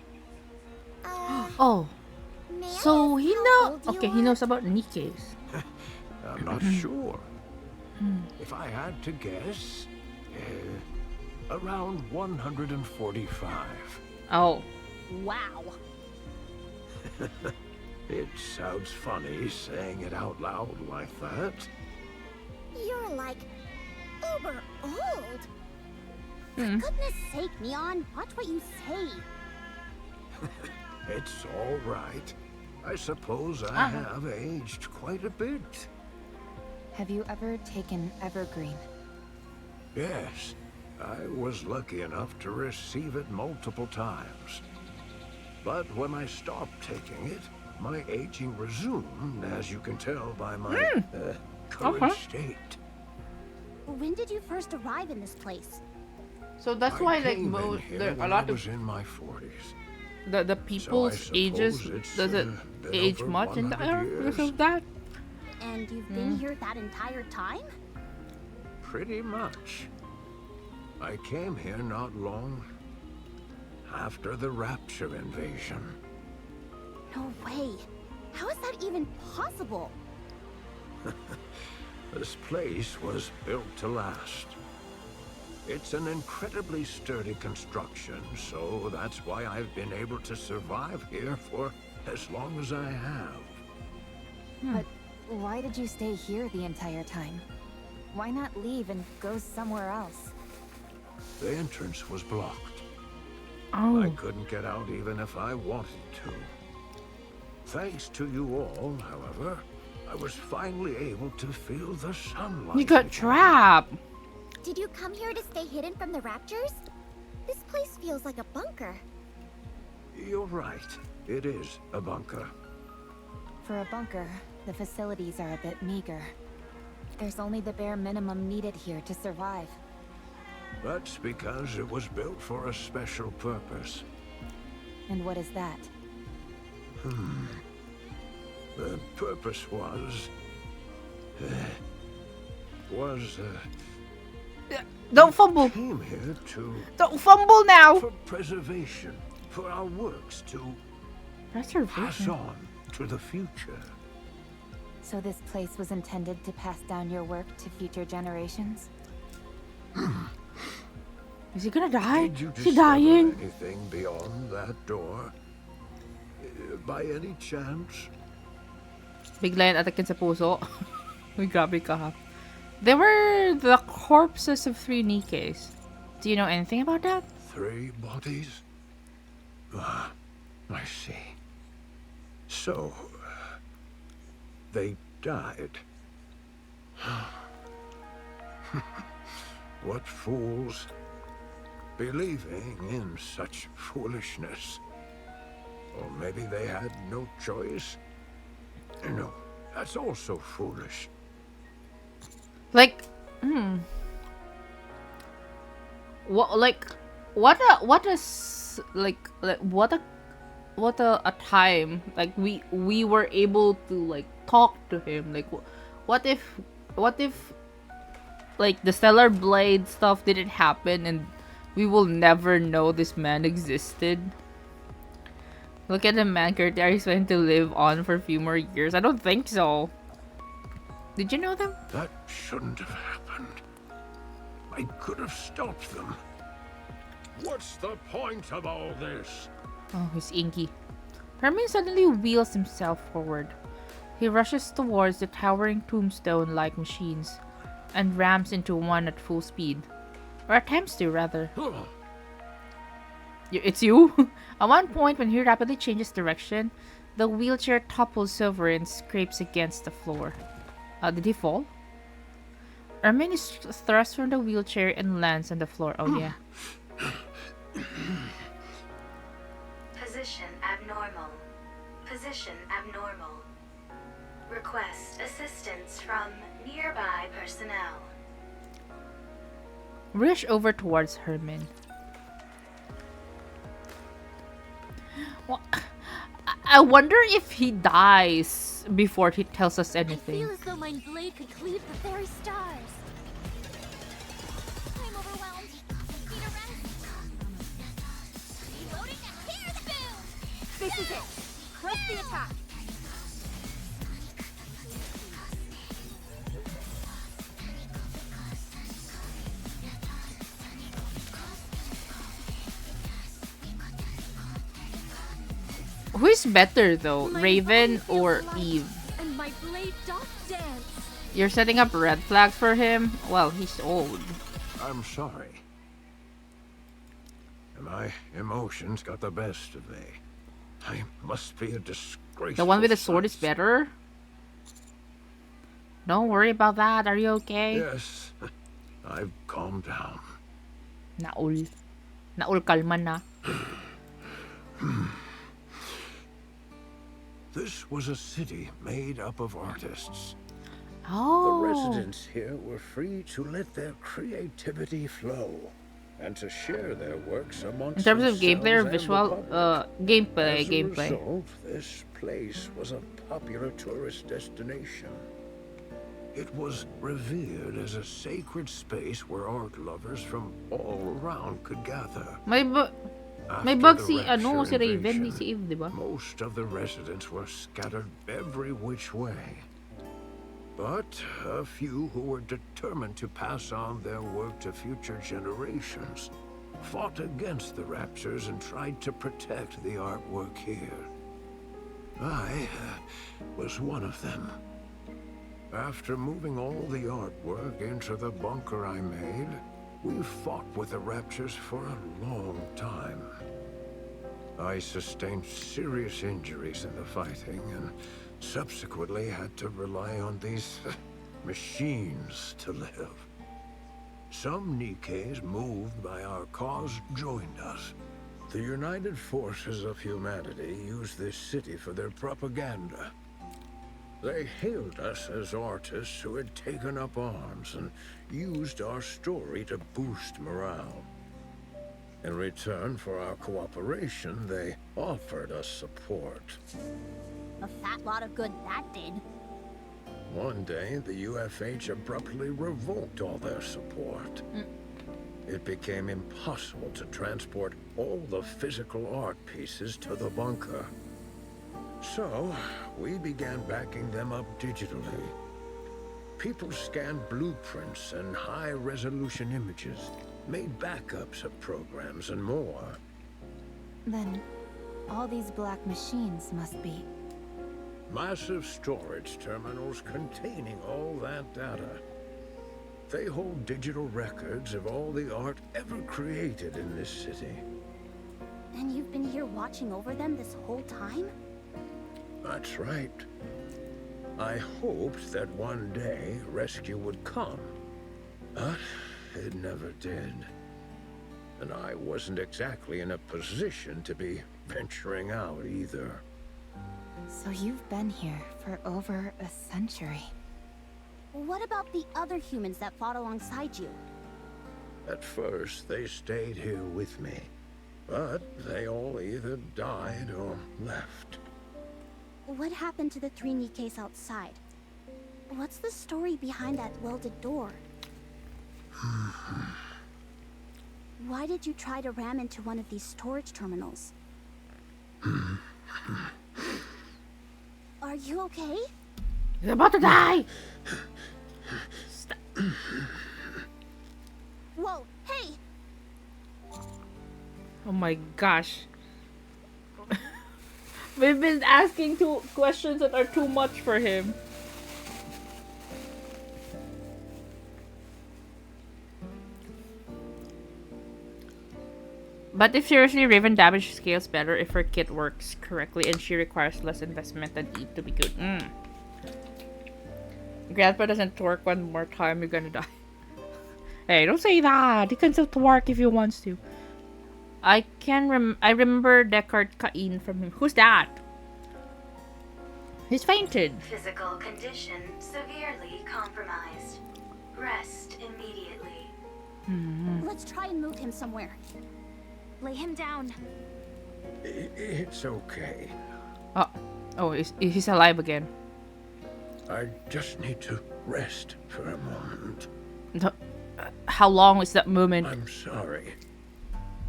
A: Oh. So he know... Okay, he knows about Nikkes.
M: I'm not sure. If I had to guess, around 145.
A: Oh.
E: Wow.
M: It sounds funny saying it out loud like that.
C: You're like uber old. For goodness sake, Neon, watch what you say.
M: It's all right. I suppose I have aged quite a bit.
H: Have you ever taken Evergreen?
M: Yes, I was lucky enough to receive it multiple times. But when I stopped taking it, my aging resumed, as you can tell by my current state.
C: When did you first arrive in this place?
A: So that's
M: I
A: why like
M: came in
A: most
M: here
A: there a
M: when
A: lot
M: I
A: of
M: was in my 40s.
A: the people's ages doesn't age
M: over
A: much in the
M: 100
A: Ark because
M: years.
A: of that.
C: And you've been here that entire time?
M: Pretty much. I came here not long after the Rapture invasion.
C: No way. How is that even possible?
M: This place was built to last. It's an incredibly sturdy construction, so that's why I've been able to survive here for as long as I have.
H: But why did you stay here the entire time? Why not leave and go somewhere else?
M: The entrance was blocked.
A: Oh.
M: I couldn't get out even if I wanted to. Thanks to you all, however, I was finally able to feel the sunlight.
A: You got trapped.
C: Did you come here to stay hidden from the Raptors? This place feels like a bunker.
M: You're right. It is a bunker.
H: For a bunker, the facilities are a bit meager. There's only the bare minimum needed here to survive.
M: That's because it was built for a special purpose.
H: And what is that?
M: The purpose was...
A: Don't fumble.
M: Came here to...
A: Don't fumble now.
M: For preservation. For our works to... pass
A: Preservation.
M: on to the future.
H: So this place was intended to pass down your work to future generations?
A: Is he gonna die?
M: Did you
A: Is he
M: discover
A: dying?
M: anything beyond that door? By any chance?
A: Bigla yan atakin sa puso. Uy, grabe ka ha. They were the corpses of 3 Nikkes. Do you know anything about that?
M: 3 bodies? Ah, I see. So, they died. What fools, believing in such foolishness. Or maybe they had no choice. No, that's also foolish.
A: Like, what, like, what a, what a time. Like, we were able to, like, talk to him. Like, what if, like, the Stellar Blade stuff didn't happen and we will never know this man existed? Look at the man, Curtier is going to live on for a few more years. I don't think so. Did you know them?
M: That shouldn't have happened. I could have stopped them. What's the point of all this?
A: Oh, he's inky. Herman suddenly wheels himself forward. He rushes towards the towering tombstone-like machines and rams into one at full speed. Or attempts to, rather. It's you? At one point, when he rapidly changes direction, the wheelchair topples over and scrapes against the floor. Did he fall? Ermin is thrust from the wheelchair and lands on the floor. Oh, yeah.
O: Position abnormal. Position abnormal. Request assistance from nearby personnel.
A: Rush over towards Herman. Well, I wonder if he dies before he tells us anything.
C: I feel as though my blade could cleave the very stars. I'm overwhelmed. Need a rest. Reloading and here's the boom!
K: This is it. Press the attack.
A: Who's better though, Raven or Eve?
K: And my blade doth dance.
A: You're setting up red flags for him? Well, he's old.
M: I'm sorry. My emotions got the best of me. I must be a disgrace.
A: The one with the sword is better? Don't worry about that. Are you okay?
M: Yes. I've calmed down.
A: Naul. Naul, kalma na.
M: This was a city made up of artists.
A: Oh.
M: The residents here were free to let their creativity flow and to share their works amongst
A: in terms of gameplay or
M: themselves and
A: visual,
M: the
A: gameplay,
M: As a
A: gameplay.
M: result, this place was a popular tourist destination. It was revered as a sacred space where art lovers from all around could gather.
A: May
M: After
A: bug
M: the
A: si ano
M: rapture
A: si Raven
M: invasion,
A: ni si Eve, di ba?
M: Most of the residents were scattered every which way. But a few who were determined to pass on their work to future generations fought against the raptures and tried to protect the artwork here. I was one of them. After moving all the artwork into the bunker I made, we fought with the raptures for a long time. I sustained serious injuries in the fighting and subsequently had to rely on these machines to live. Some Nikkes moved by our cause joined us. The United Forces of Humanity used this city for their propaganda. They hailed us as artists who had taken up arms and used our story to boost morale. In return for our cooperation, they offered us support.
C: A fat lot of good that did.
M: One day, the UFH abruptly revoked all their support. It became impossible to transport all the physical art pieces to the bunker. So, we began backing them up digitally. People scanned blueprints and high-resolution images, made backups of programs and more.
H: Then, all these black machines must be...
M: Massive storage terminals containing all that data. They hold digital records of all the art ever created in this city.
C: And you've been here watching over them this whole time?
M: That's right. I hoped that one day rescue would come, but it never did. And I wasn't exactly in a position to be venturing out either.
H: So you've been here for over a century.
C: What about the other humans that fought alongside you?
M: At first, they stayed here with me. But they all either died or left.
C: What happened to the 3 Nikkes outside? What's the story behind that welded door? Why did you try to ram into one of these storage terminals? Are you okay?
A: He's about to die! Stop.
C: Whoa, hey!
A: Oh my gosh. We've been asking 2 questions that are too much for him. But if seriously, Raven damage scales better if her kit works correctly and she requires less investment than Eve to be good. Grandpa doesn't twerk one more time, you're gonna die. Hey, don't say that! He can still twerk if he wants to. I remember Deckard Cain from him. Who's that? He's fainted.
O: Physical condition severely compromised. Rest immediately.
C: Let's try and move him somewhere. Lay him down.
M: It's okay.
A: Oh, he's alive again.
M: I just need to rest for a moment.
A: How long is that moment?
M: I'm sorry,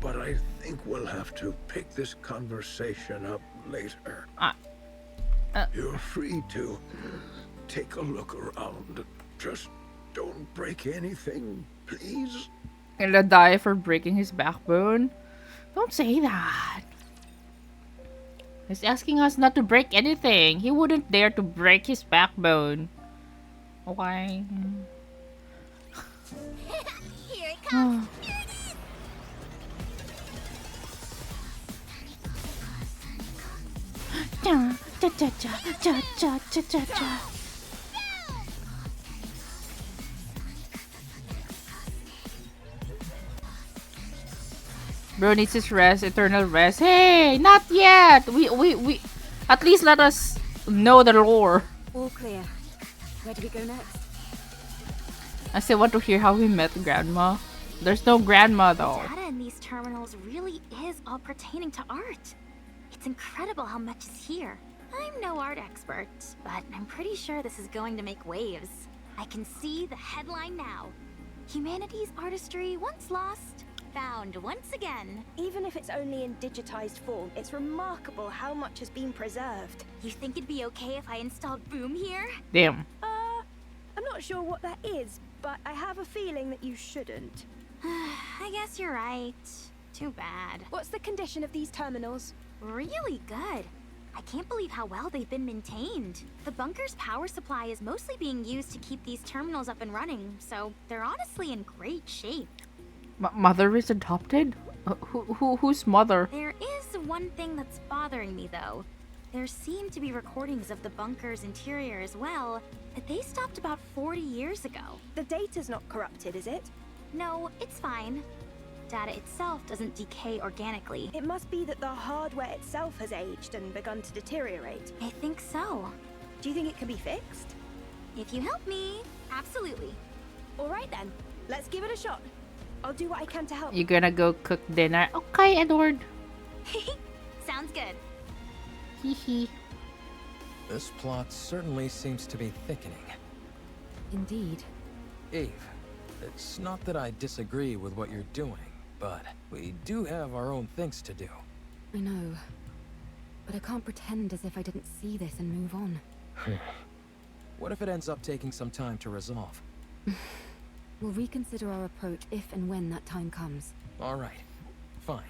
M: but I think we'll have to pick this conversation up later. You're free to take a look around. Just don't break anything, please.
A: Gonna die for breaking his backbone? Don't say that. He's asking us not to break anything. He wouldn't dare to break his backbone. Why?
C: Here it comes.
A: Bro needs his rest, eternal rest. Hey, not yet. We at least let us know the lore.
D: All clear. Where do we go next?
A: I still want to hear how we met Grandma. There's no Grandma though.
C: Data in these terminals really is all pertaining to art. It's incredible how much is here. I'm no art expert, but I'm pretty sure this is going to make waves. I can see the headline now. Humanity's artistry once lost, found once again.
B: Even if it's only in digitized form, it's remarkable how much has been preserved.
C: You think it'd be okay if I installed Boom here?
A: Damn.
B: I'm not sure what that is, but I have a feeling that you shouldn't.
C: I guess you're right. Too bad.
B: What's the condition of these terminals?
C: Really good. I can't believe how well they've been maintained. The bunker's power supply is mostly being used to keep these terminals up and running, so they're honestly in great shape.
A: Mother is adopted? Who's mother?
C: There is one thing that's bothering me though. There seem to be recordings of the bunker's interior as well, but they stopped about 40 years ago.
B: The data's not corrupted, is it?
C: No, it's fine. Data itself doesn't decay organically.
B: It must be that the hardware itself has aged and begun to deteriorate.
C: I think so.
B: Do you think it can be fixed?
C: If you help me, absolutely.
B: All right then, let's give it a shot. I'll do what I can to help.
A: You gonna go cook dinner? Okay, Edward.
C: Sounds good.
A: Hee.
I: This plot certainly seems to be thickening.
D: Indeed.
I: Eve, it's not that I disagree with what you're doing, but we do have our own things to do.
D: I know. But I can't pretend as if I didn't see this and move on.
I: What if it ends up taking some time to resolve?
D: We'll reconsider our approach if and when that time comes.
I: All right. Fine.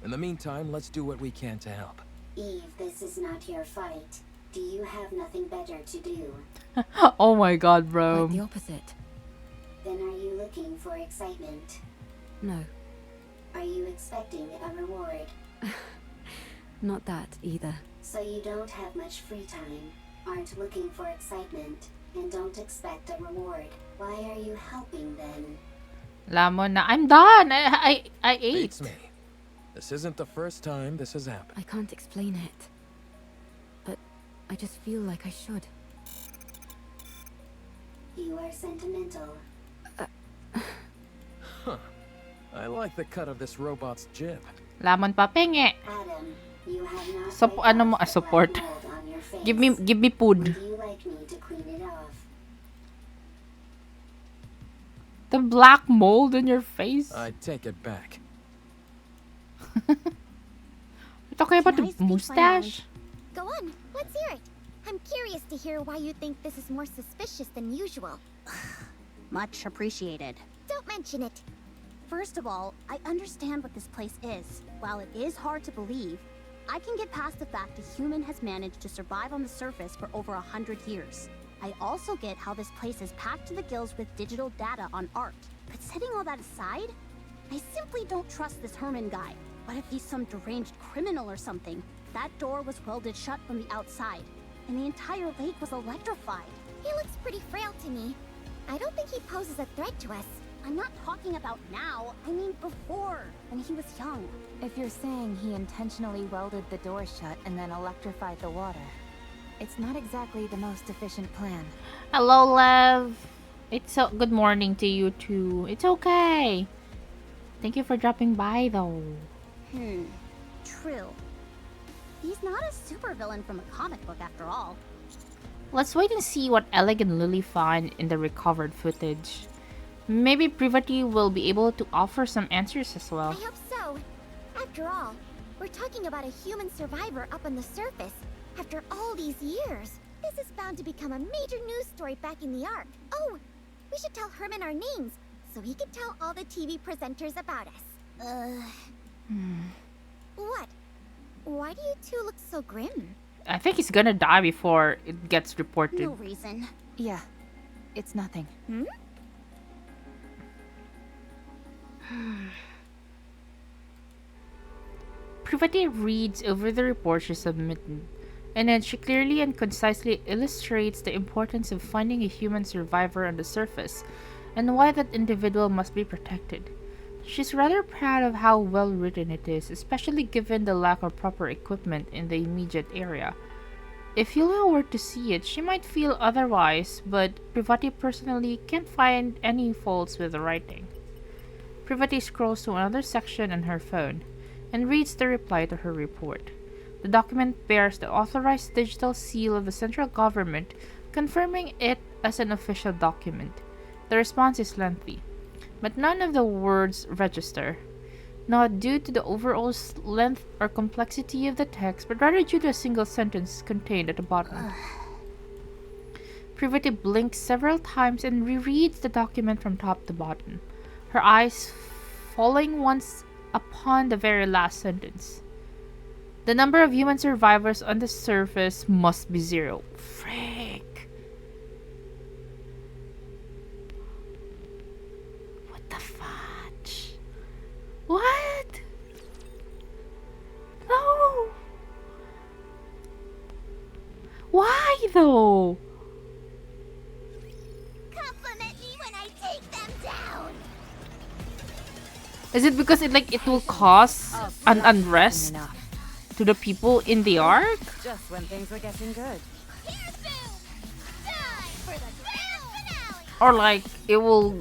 I: In the meantime, let's do what we can to help.
G: Eve, this is not your fight. Do you have nothing better to do?
A: Oh my god, bro.
D: Quite the opposite.
G: Then are you looking for excitement?
D: No.
G: Are you expecting a reward?
D: Not that either.
G: So you don't have much free time, aren't looking for excitement, and don't expect a reward. Why are you helping then?
A: Lamon na. I'm done. I ate.
I: Beats me. This isn't the first time this has happened.
D: I can't explain it. But I just feel like I should.
G: You are sentimental.
I: Huh. I like the cut of this robot's jib.
A: Lamon pa penge.
G: Adam, you have not
A: Ano mo, support.
G: black mold on your face.
A: Give me food.
G: Would you like me to clean it off?
A: The black mold on your face?
I: I take it back.
A: You're talking about the mustache?
C: Go on, let's hear it. I'm curious to hear why you think this is more suspicious than usual.
P: Much appreciated.
C: Don't mention it.
P: First of all, I understand what this place is. While it is hard to believe, I can get past the fact a human has managed to survive on the surface for over 100 years. I also get how this place is packed to the gills with digital data on art. But setting all that aside, I simply don't trust this Herman guy. What if he's some deranged criminal or something? That door was welded shut from the outside, and the entire lake was electrified.
C: He looks pretty frail to me. I don't think he poses a threat to us.
P: I'm not talking about now, I mean before, when he was young.
H: If you're saying he intentionally welded the door shut and then electrified the water, it's not exactly the most efficient plan.
A: Hello, Lev. It's so good morning to you too. It's okay. Thank you for dropping by, though.
P: True. He's not a supervillain from a comic book after all.
A: Let's wait and see what Alec and Lily find in the recovered footage. Maybe Privati will be able to offer some answers as well.
C: I hope so. After all, we're talking about a human survivor up on the surface. After all these years, this is bound to become a major news story back in the Ark. Oh, we should tell Herman our names, so he can tell all the TV presenters about us. What? Why do you two look so grim?
A: I think he's gonna die before it gets reported.
P: No reason.
H: Yeah, it's nothing.
A: Privati reads over the report she submitted, and then she clearly and concisely illustrates the importance of finding a human survivor on the surface, and why that individual must be protected. She's rather proud of how well written it is, especially given the lack of proper equipment in the immediate area. If Yulia were to see it, she might feel otherwise, but Privati personally can't find any faults with the writing. Privati scrolls to another section on her phone and reads the reply to her report. The document bears the authorized digital seal of the central government, confirming it as an official document. The response is lengthy, but none of the words register, not due to the overall length or complexity of the text, but rather due to a single sentence contained at the bottom. Privati blinks several times and rereads the document from top to bottom, her eyes falling once upon the very last sentence. The number of human survivors on the surface must be 0. Frick. What the fudge? What? No. Why though?
C: Compliment me when I take them down.
A: Is it because it will cause an unrest to the people in the Ark?
H: Just when things were getting good.
A: Or it will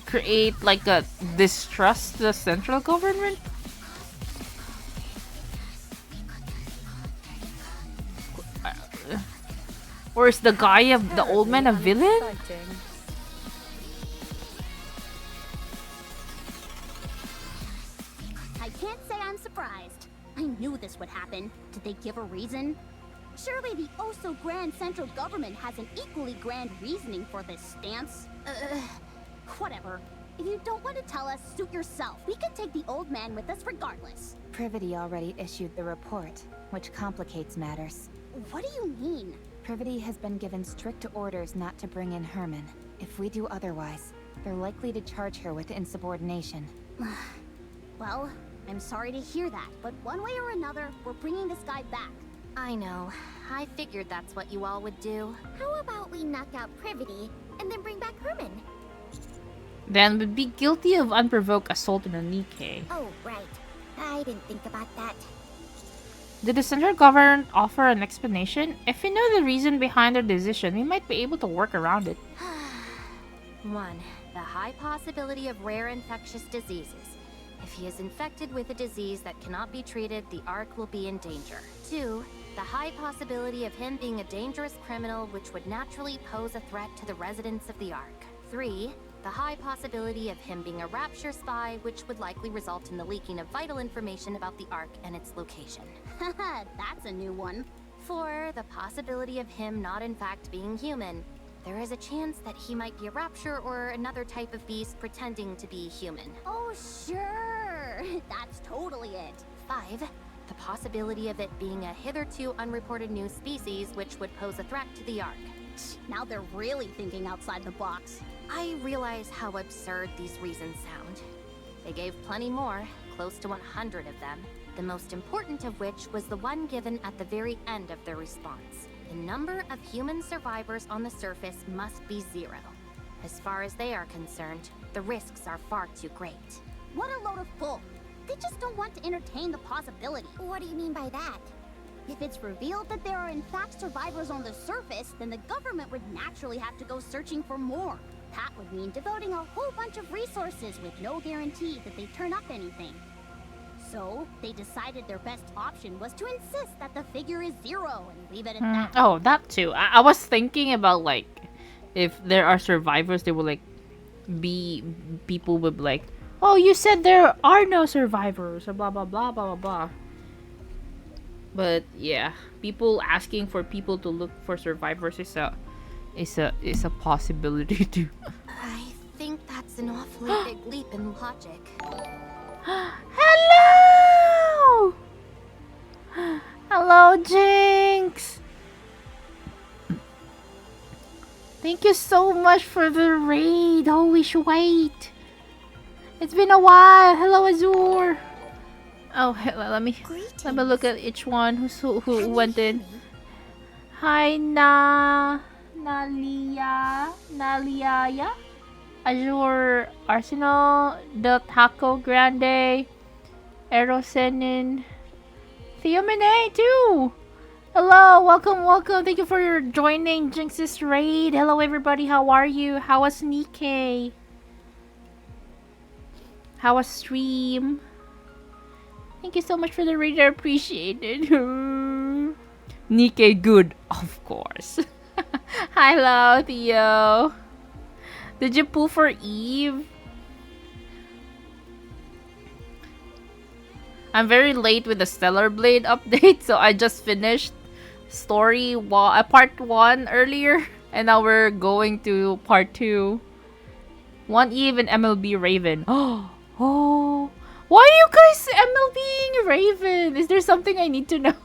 A: create a distrust to the central government? Or is the guy the old man a villain?
P: I can't say I'm surprised. I knew this would happen. Did they give a reason? Surely the oh-so-grand central government has an equally grand reasoning for this stance. Whatever. If you don't want to tell us, suit yourself. We can take the old man with us regardless.
H: Privity already issued the report, which complicates matters.
P: What do you mean?
H: Privity has been given strict orders not to bring in Herman. If we do otherwise, they're likely to charge her with insubordination.
P: Well, I'm sorry to hear that, but one way or another, we're bringing this guy back.
E: I know. I figured that's what you all would do.
C: How about we knock out Privity and then bring back Herman?
A: Then would be guilty of unprovoked assault on a Nikke.
C: Oh, right. I didn't think about that.
A: Did the central government offer an explanation? If we know the reason behind their decision, we might be able to work around it.
E: 1. The high possibility of rare infectious diseases. If he is infected with a disease that cannot be treated, the Ark will be in danger. 2. The high possibility of him being a dangerous criminal which would naturally pose a threat to the residents of the Ark. 3. The high possibility of him being a Rapture spy which would likely result in the leaking of vital information about the Ark and its location.
P: Haha, that's a new one.
E: 4. The possibility of him not in fact being human. There is a chance that he might be a Rapture or another type of beast pretending to be human.
P: Oh, sure. That's totally it.
E: 5. The possibility of it being a hitherto unreported new species which would pose a threat to the Ark.
P: Now they're really thinking outside the box.
E: I realize how absurd these reasons sound. They gave plenty more, close to 100 of them, the most important of which was the one given at the very end of their response. The number of human survivors on the surface must be 0. As far as they are concerned, the risks are far too great.
P: What a load of bull. They just don't want to entertain the possibility.
C: What do you mean by that?
P: If it's revealed that there are in fact survivors on the surface, then the government would naturally have to go searching for more. That would mean devoting a whole bunch of resources with no guarantee that they turn up anything. So, they decided their best option was to insist that the figure is 0 and leave it at that.
A: Oh, that too. I was thinking about, like, if there are survivors, they will, like, people would be like, oh, you said there are no survivors, or blah, blah, blah, blah, blah, blah. But, yeah, people asking for people to look for survivors is a possibility too.
E: I think that's an awfully big leap in logic.
A: Hello! Hello, Jinx! Thank you so much for the raid. Holy shit. It's been a while. Hello, Azur. Oh, let me look at each one who went in. Hi, Naliaya, Azure Arsenal, Del Taco Grande, Erosenin, Theomine too. Hello, welcome. Thank you for joining Jinx's raid. Hello, everybody. How are you? How was Nikke? How was stream? Thank you so much for the raid. I appreciate it. Nikke good, of course. Hello, Theo. Did you pull for Eve? I'm very late with the Stellar Blade update, so I just finished part 1 earlier, and now we're going to part 2. 1 Eve and MLB Raven. Oh, why are you guys MLBing Raven? Is there something I need to know?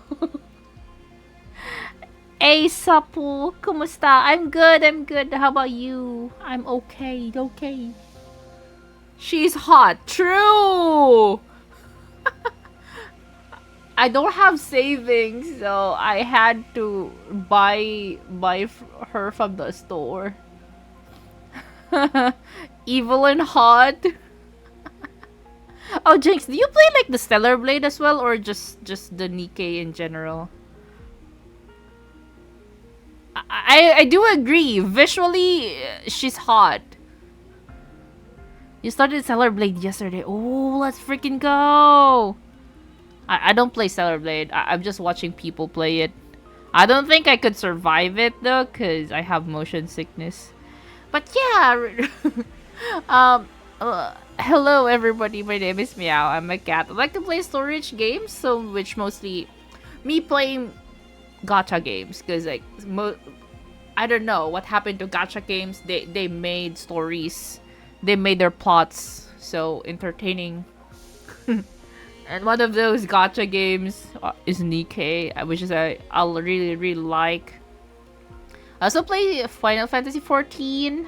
A: Hey, Sapu, kumusta? I'm good. How about you? I'm okay. She's hot. True! I don't have savings, so I had to buy her from the store. Evil and hot. Oh, Jinx, do you play like the Stellar Blade as well, or just the Nikke in general? I do agree. Visually, she's hot. You started Stellar Blade yesterday. Oh, let's freaking go! I don't play Stellar Blade. I'm just watching people play it. I don't think I could survive it though, cause I have motion sickness. But yeah. Hello everybody. My name is Meow. I'm a cat. I like to play storage games, so which mostly me playing gacha games, cause like I don't know what happened to gacha games. They made stories. They made their plots so entertaining. And one of those gacha games is Nikke, which is I'll really like. I also play Final Fantasy 14.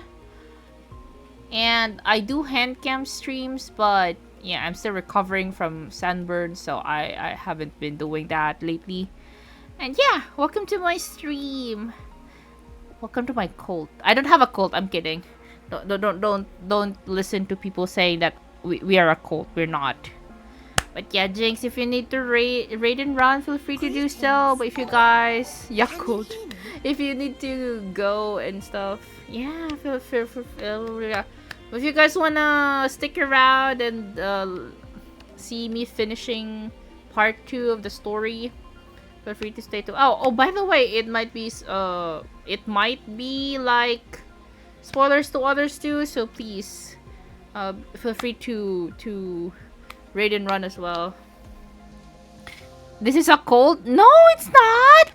A: And I do handcam streams, but yeah, I'm still recovering from sunburn, so I haven't been doing that lately. And yeah, welcome to my stream. Welcome to my cult. I don't have a cult, I'm kidding. Don't listen to people saying that we are a cult. We're not. But yeah, Jinx, if you need to raid and run, feel free to do so. But if you guys, Yakult, if you need to go and stuff, yeah, yeah. But if you guys wanna stick around and see me finishing part 2 of the story, feel free to stay tuned. Oh, by the way, it might be like spoilers to others too. So please, feel free to raid and run as well. This is a cold? No, it's not!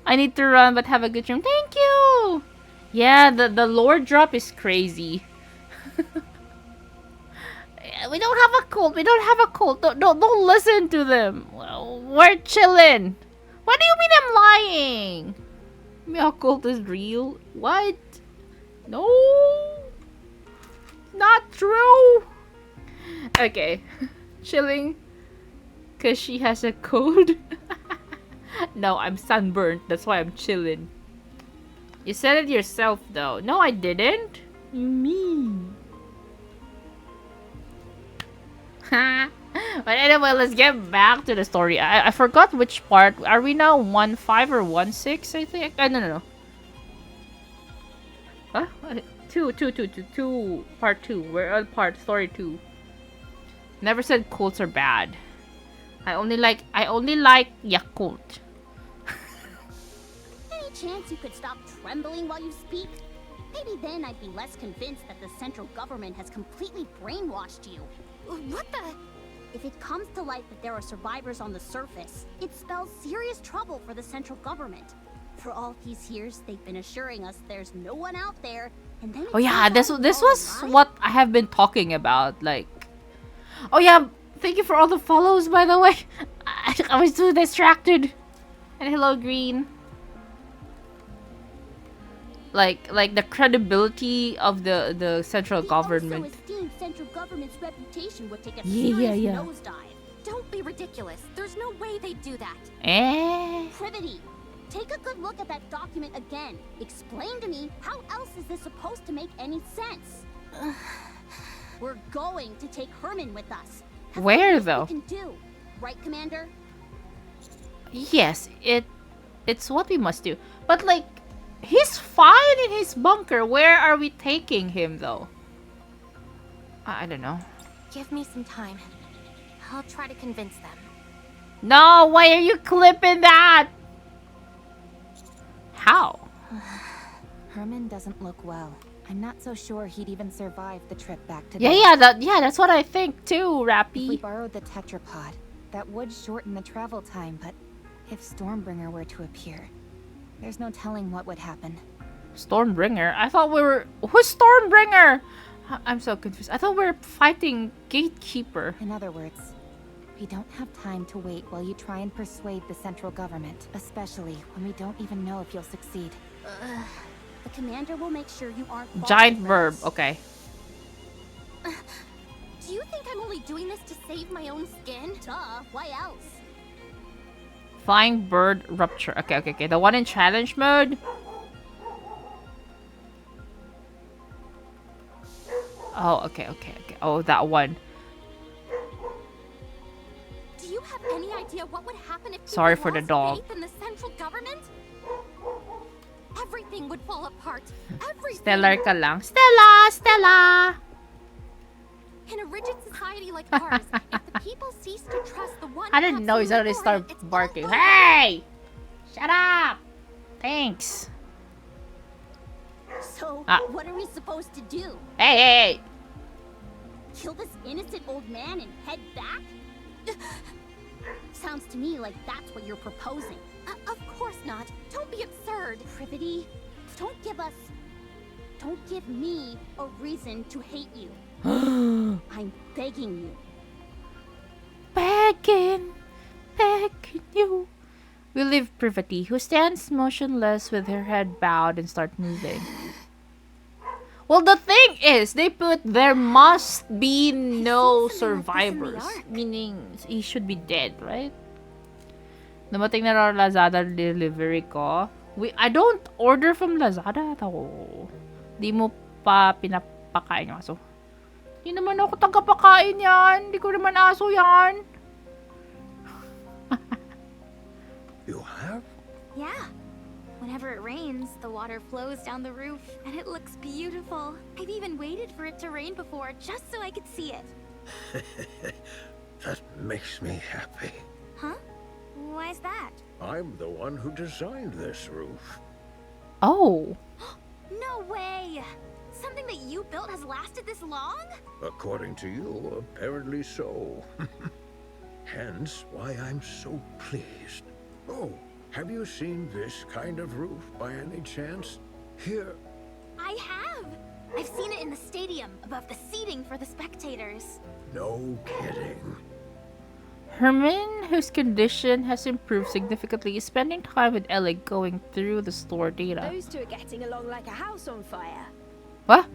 A: I need to run, but have a good dream. Thank you! Yeah, the lore drop is crazy. We don't have a cult. We don't have a cult. Don't listen to them. We're chilling. What do you mean I'm lying? My cult is real. What? No. Not true. Okay. Chilling. Because she has a cold. No, I'm sunburnt. That's why I'm chilling. You said it yourself, though. No, I didn't. You mean? But anyway, let's get back to the story. I forgot which part. Are we now 1.5 or 1.6, I think? No. Huh? 2. Part 2. We're on story 2. Never said cults are bad. I only like Yakult.
P: Any chance you could stop trembling while you speak? Maybe then I'd be less convinced that the central government has completely brainwashed you. What the? If it comes to light that there are survivors on the surface, it spells serious trouble for the central government. For all these years, they've been assuring us there's no one out there, and then...
A: Oh yeah, this was what I have been talking about, like... Oh yeah, thank you for all the follows, by the way. I was too distracted. And hello, Green. Like the credibility of the central government.
P: Also esteemed central government's reputation would take a
A: serious
P: nosedive. Don't be ridiculous. There's no way they'd do that. Privity, take a good look at that document again. Explain to me, how else is this supposed to make any sense? We're going to take Herman with us.
A: Where though?
P: We can do. Right, Commander?
A: Yes, it's what we must do. But like, he's fine in his bunker. Where are we taking him though? I don't know.
E: Give me some time. I'll try to convince them.
A: No, why are you clipping that? How?
H: Herman doesn't look well. I'm not so sure he'd even survive the trip back to
A: that's what I think too, Rappy.
H: If we borrowed the tetrapod, that would shorten the travel time, but if Stormbringer were to appear, there's no telling what would happen.
A: Stormbringer? I thought we were... Who's Stormbringer? I'm so confused. I thought we were fighting Gatekeeper.
H: In other words, we don't have time to wait while you try and persuade the central government, especially when we don't even know if you'll succeed.
P: The commander will make sure you aren't...
A: Giant verb, okay.
E: Do you think I'm only doing this to save my own skin?
P: Duh, why else?
A: Flying bird rupture. Okay. The one in challenge mode. Oh, okay. Oh, that one.
E: Do you have any idea what would happen if
A: Sorry for the dog.
E: faith in the central government? Everything would fall apart. Everything.
A: Stellar ka lang. Stella!
E: In a rigid society like ours, if the people cease to trust the one...
A: I didn't know he's already started barking. Hey! Shut up! Thanks.
P: So, what are we supposed to do?
A: Hey!
P: Kill this innocent old man and head back? Sounds to me like that's what you're proposing.
E: Of course not. Don't be absurd.
P: Privity, don't give me a reason to hate you. I'm begging you.
A: Begging you. We leave Privity, who stands motionless with her head bowed, and start moving. Well, the thing is, they put there must be no survivors. Meaning, he should be dead, right? Dumating na raw Lazada delivery ko. I don't order from Lazada. Di mo pa pinapakain yung aso. Hindi naman ako tagapakain yan. Hindi ko naman aso yan.
C: Yeah. Whenever it rains, the water flows down the roof, and it looks beautiful. I've even waited for it to rain before, just so I could see it.
M: That makes me happy.
C: Huh? Why's that?
M: I'm the one who designed this roof.
A: Oh.
C: No way! Something that you built has lasted this long?
M: According to you, apparently so. Hence why I'm so pleased. Oh, have you seen this kind of roof by any chance? Here.
C: I have! I've seen it in the stadium, above the seating for the spectators.
M: No kidding.
A: Herman, whose condition has improved significantly, is spending time with Ellie going through the store data.
B: Those two are getting along like a house on fire.
A: What?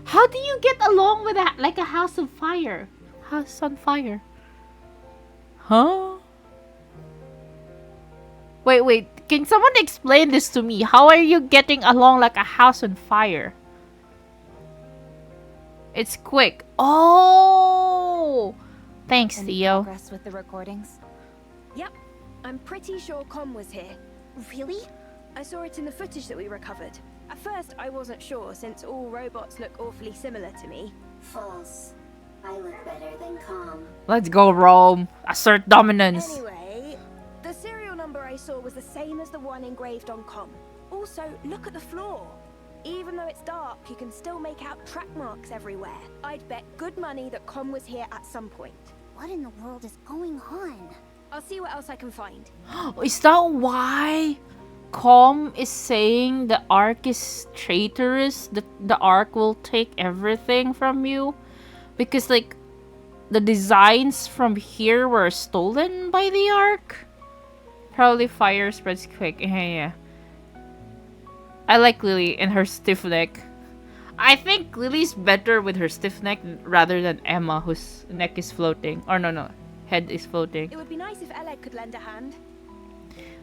A: How do you get along with that like a house of fire? House on fire? Huh? Wait. Can someone explain this to me? How are you getting along like a house on fire? It's quick. Oh! Thanks,
H: Any
A: Theo.
H: progress with the recordings?
B: Yep, I'm pretty sure Com was here.
P: Really?
B: I saw it in the footage that we recovered. At first, I wasn't sure, since all robots look awfully similar to me.
G: False. I look better than Com.
A: Let's go, Rome. Assert dominance.
B: Anyway, the serial number I saw was the same as the one engraved on Com. Also, look at the floor. Even though it's dark, you can still make out track marks everywhere. I'd bet good money that Com was here at some point.
P: What in the world is going on?
B: I'll see what else I can find.
A: Is that why Com is saying the Ark is traitorous? The Ark will take everything from you? Because, like, the designs from here were stolen by the Ark? Probably fire spreads quick. Yeah. I like Lily and her stiff neck. I think Lily's better with her stiff neck rather than Emma, whose neck is floating. Or no, head is floating.
B: It would be nice if Elec could lend a hand.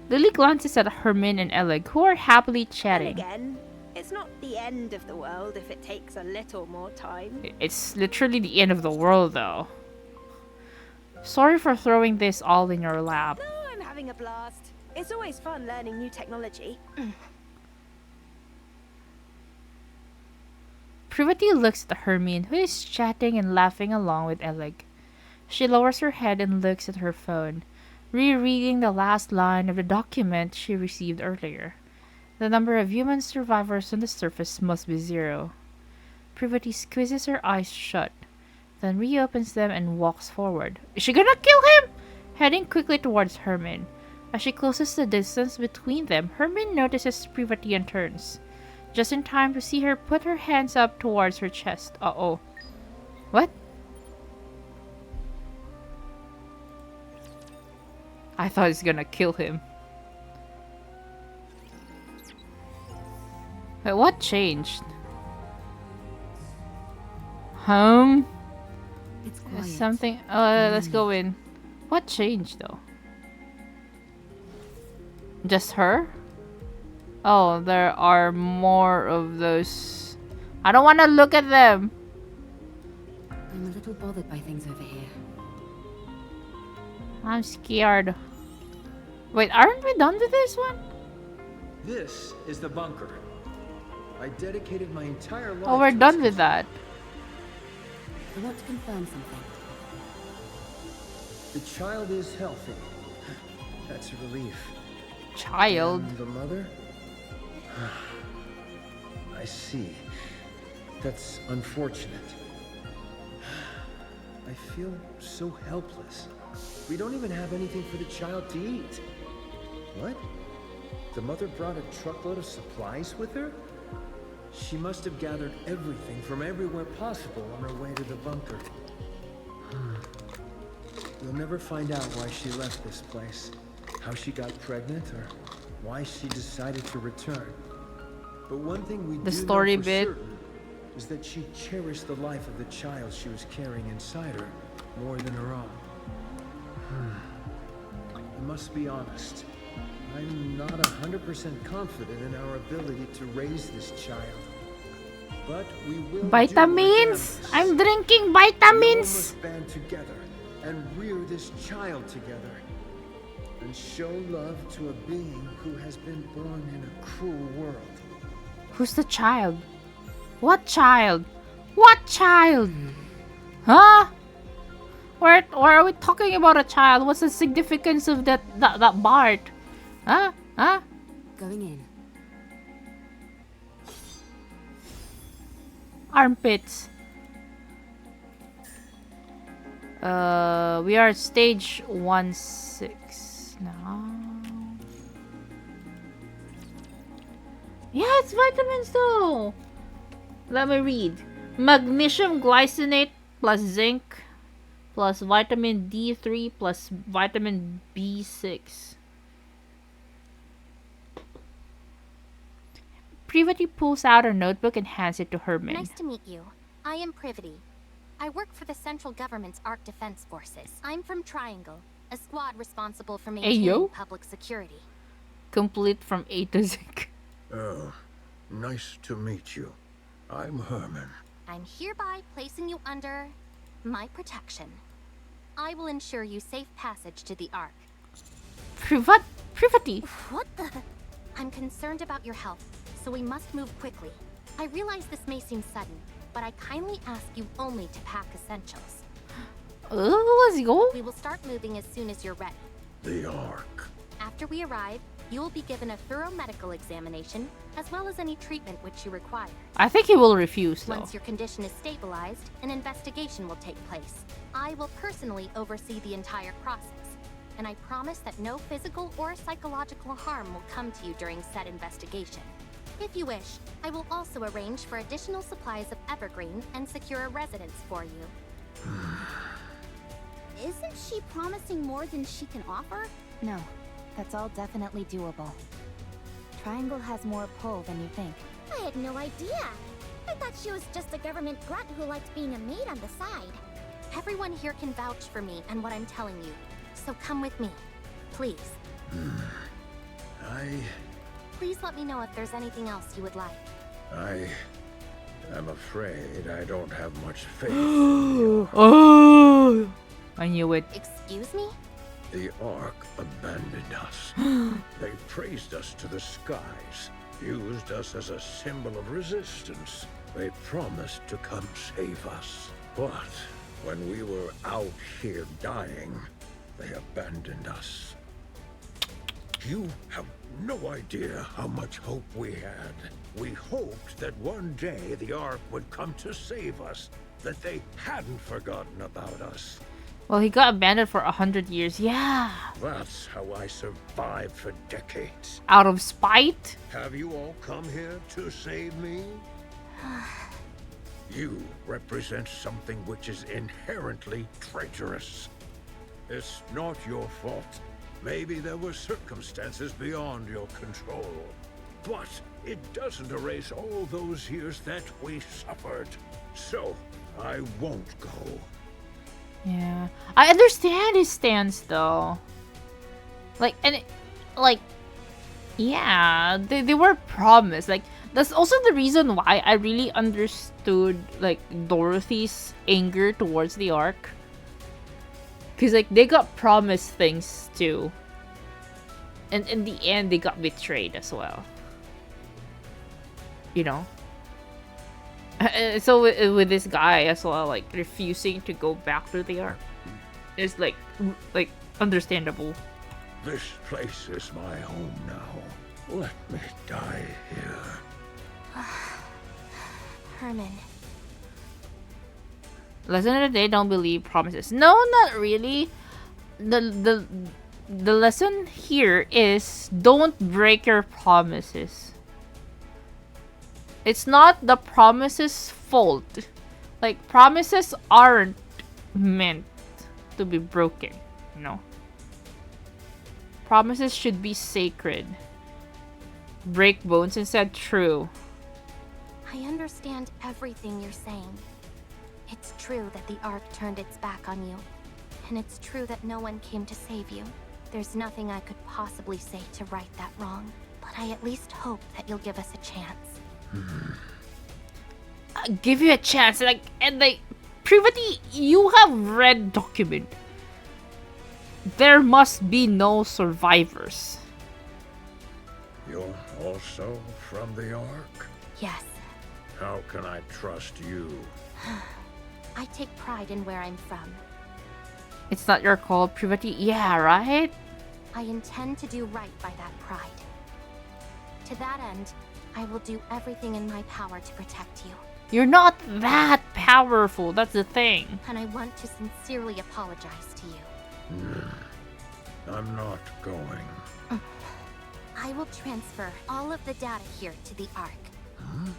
A: Lily glances at Herman and Elec, who are happily chatting.
B: And again, it's not the end of the world if it takes a little more time.
A: It's literally the end of the world, though. Sorry for throwing this all in your lap.
B: No, I'm having a blast. It's always fun learning new technology.
A: Privity looks at Hermine, who is chatting and laughing along with Elec. She lowers her head and looks at her phone, rereading the last line of the document she received earlier. The number of human survivors on the surface must be 0. Privity squeezes her eyes shut, then reopens them and walks forward. Is she gonna kill him? Heading quickly towards Hermine. As she closes the distance between them, Hermine notices Privity and turns, just in time to see her put her hands up towards her chest. Uh-oh. What? I thought it's gonna kill him. Wait, what changed?
D: It's quiet.
A: Something. Let's go in. What changed though? Just her? Oh, there are more of those. I don't want to look at them.
D: I'm a little bothered by things over here.
A: I'm scared. Wait, aren't we done with this one?
N: This is the bunker. I dedicated my entire life.
A: Oh, we're
N: to
A: done
N: its
A: with that.
D: I want to confirm something.
N: The child is healthy. That's a relief.
A: Child?
N: And the mother? I see. That's unfortunate. I feel so helpless. We don't even have anything for the child to eat. What? The mother brought a truckload of supplies with her? She must have gathered everything from everywhere possible on her way to the bunker. We'll never find out why she left this place, how she got pregnant, or why she decided to return. But one thing we
A: The
N: do
A: story
N: know for
A: bit.
N: certain is that she cherished the life of the child she was carrying inside her more than her own. I must be honest. I'm not 100% confident in our ability to raise this child. But we will
A: Vitamins!
N: do
A: I'm drinking
N: We all
A: vitamins!
N: must band together and rear this child together. and show love to a being who has been born in a cruel world.
A: Who's the child? What child? What child? Huh? Why are we talking about a child? What's the significance of that Bart? Huh? Huh?
D: Going in.
A: Armpits. We are at stage 1-6 now. Yeah, it's vitamins though. Let me read. Magnesium glycinate plus zinc plus vitamin D3 plus vitamin B6. Privity pulls out her notebook and hands it to Herman.
E: Nice to meet you. I am Privity. I work for the central government's Ark Defense Forces. I'm from Triangle, a squad responsible for maintaining public security.
A: Complete from A to Z.
M: Oh, nice to meet you. I'm Herman.
E: I'm hereby placing you under my protection. I will ensure you safe passage to the Ark.
A: Privity?
E: What the? I'm concerned about your health, so we must move quickly. I realize this may seem sudden, but I kindly ask you only to pack essentials.
A: Let's go.
E: We will start moving as soon as you're ready.
M: The Ark.
E: After we arrive, you will be given a thorough medical examination, as well as any treatment which you require.
A: I think he will refuse, though.
E: Once your condition is stabilized, an investigation will take place. I will personally oversee the entire process, and I promise that no physical or psychological harm will come to you during said investigation. If you wish, I will also arrange for additional supplies of evergreen and secure a residence for you.
P: Isn't she promising more than she can offer?
H: No, that's all definitely doable. Triangle has more pull than you think.
P: I had no idea. I thought she was just a government grunt who liked being a maid on the side.
E: Everyone here can vouch for me and what I'm telling you, so come with me, please. Please let me know if there's anything else you would like.
M: I'm afraid I don't have much faith.
A: Oh, I knew it.
E: Excuse me?
M: The Ark abandoned us. They praised us to the skies, used us as a symbol of resistance. They promised to come save us. But when we were out here dying, they abandoned us. You have no idea how much hope we had. We hoped that one day the Ark would come to save us, that they hadn't forgotten about us.
A: Well, he got abandoned for 100 years. Yeah.
M: That's how I survived for decades.
A: Out of spite?
M: Have you all come here to save me? You represent something which is inherently traitorous. It's not your fault. Maybe there were circumstances beyond your control. But it doesn't erase all those years that we suffered. So, I won't go.
A: Yeah. I understand his stance, though. Yeah, they were promised. Like, that's also the reason why I really understood, like, Dorothy's anger towards the Ark. Because, like, they got promised things, too. And in the end, they got betrayed as well. You know? So with this guy as well, like, refusing to go back to the Ark. It's, like, understandable.
M: This place is my home now. Let me die here.
E: Herman.
A: Lesson of the day, don't believe promises. No, not really. The lesson here is don't break your promises. It's not the promise's fault. Like, promises aren't meant to be broken, you know? Promises should be sacred. Break bones instead, true.
E: I understand everything you're saying. It's true that the Ark turned its back on you. And it's true that no one came to save you. There's nothing I could possibly say to right that wrong. But I at least hope that you'll give us a chance.
A: I'll give you a chance. Like, and like, Privity, you have read document. there must be no survivors.
M: You're also from the Ark?
E: Yes.
M: How can I trust you?
E: I take pride in where I'm from.
A: It's not your call, Privity. Yeah, right?
E: I intend to do right by that pride. To that end, I will do everything in my power to protect you.
A: You're not that powerful, that's the thing.
E: And I want to sincerely apologize to you.
M: I'm not going.
E: I will transfer all of the data here to the Ark.
M: Huh?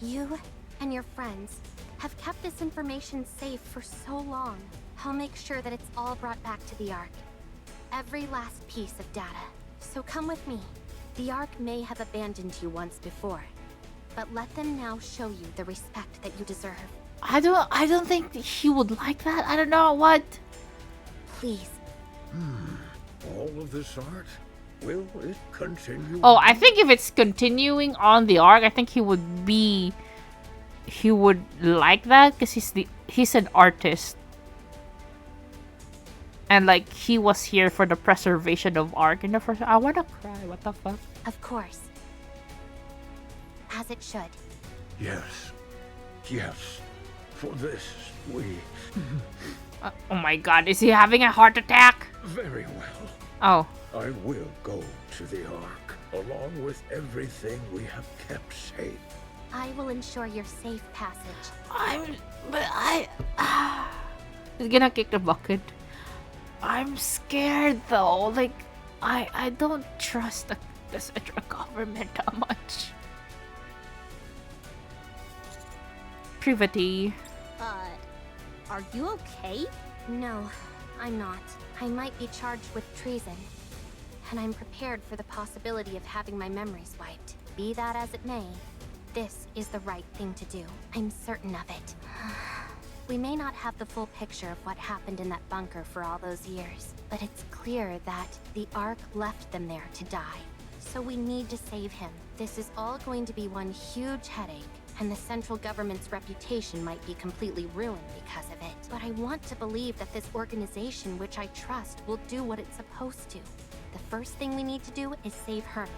E: You and your friends have kept this information safe for so long. I'll make sure that it's all brought back to the Ark. Every last piece of data. So come with me. The Ark may have abandoned you once before, but let them now show you the respect that you deserve.
A: I don't think he would like that. I don't know what.
E: Please.
M: All of this art? Will it continue?
A: Oh, I think if it's continuing on the Ark, I think he would like that because he's an artist. And like he was here for the preservation of Ark in the first. I wanna cry. What the fuck?
E: Of course. As it should.
M: Yes. Yes. For this, we...
A: Oh my god, is he having a heart attack?
M: Very well.
A: Oh.
M: I will go to the Ark, along with everything we have kept safe.
E: I will ensure your safe passage.
A: He's gonna kick the bucket. I'm scared though. Like, I don't trust the central government that much. Privity.
E: Are you okay? No, I'm not. I might be charged with treason. And I'm prepared for the possibility of having my memories wiped. Be that as it may, this is the right thing to do. I'm certain of it. We may not have the full picture of what happened in that bunker for all those years, but it's clear that the Ark left them there to die. So we need to save him. This is all going to be one huge headache, and the central government's reputation might be completely ruined because of it. But I want to believe that this organization, which I trust, will do what it's supposed to. The first thing we need to do is save Herman.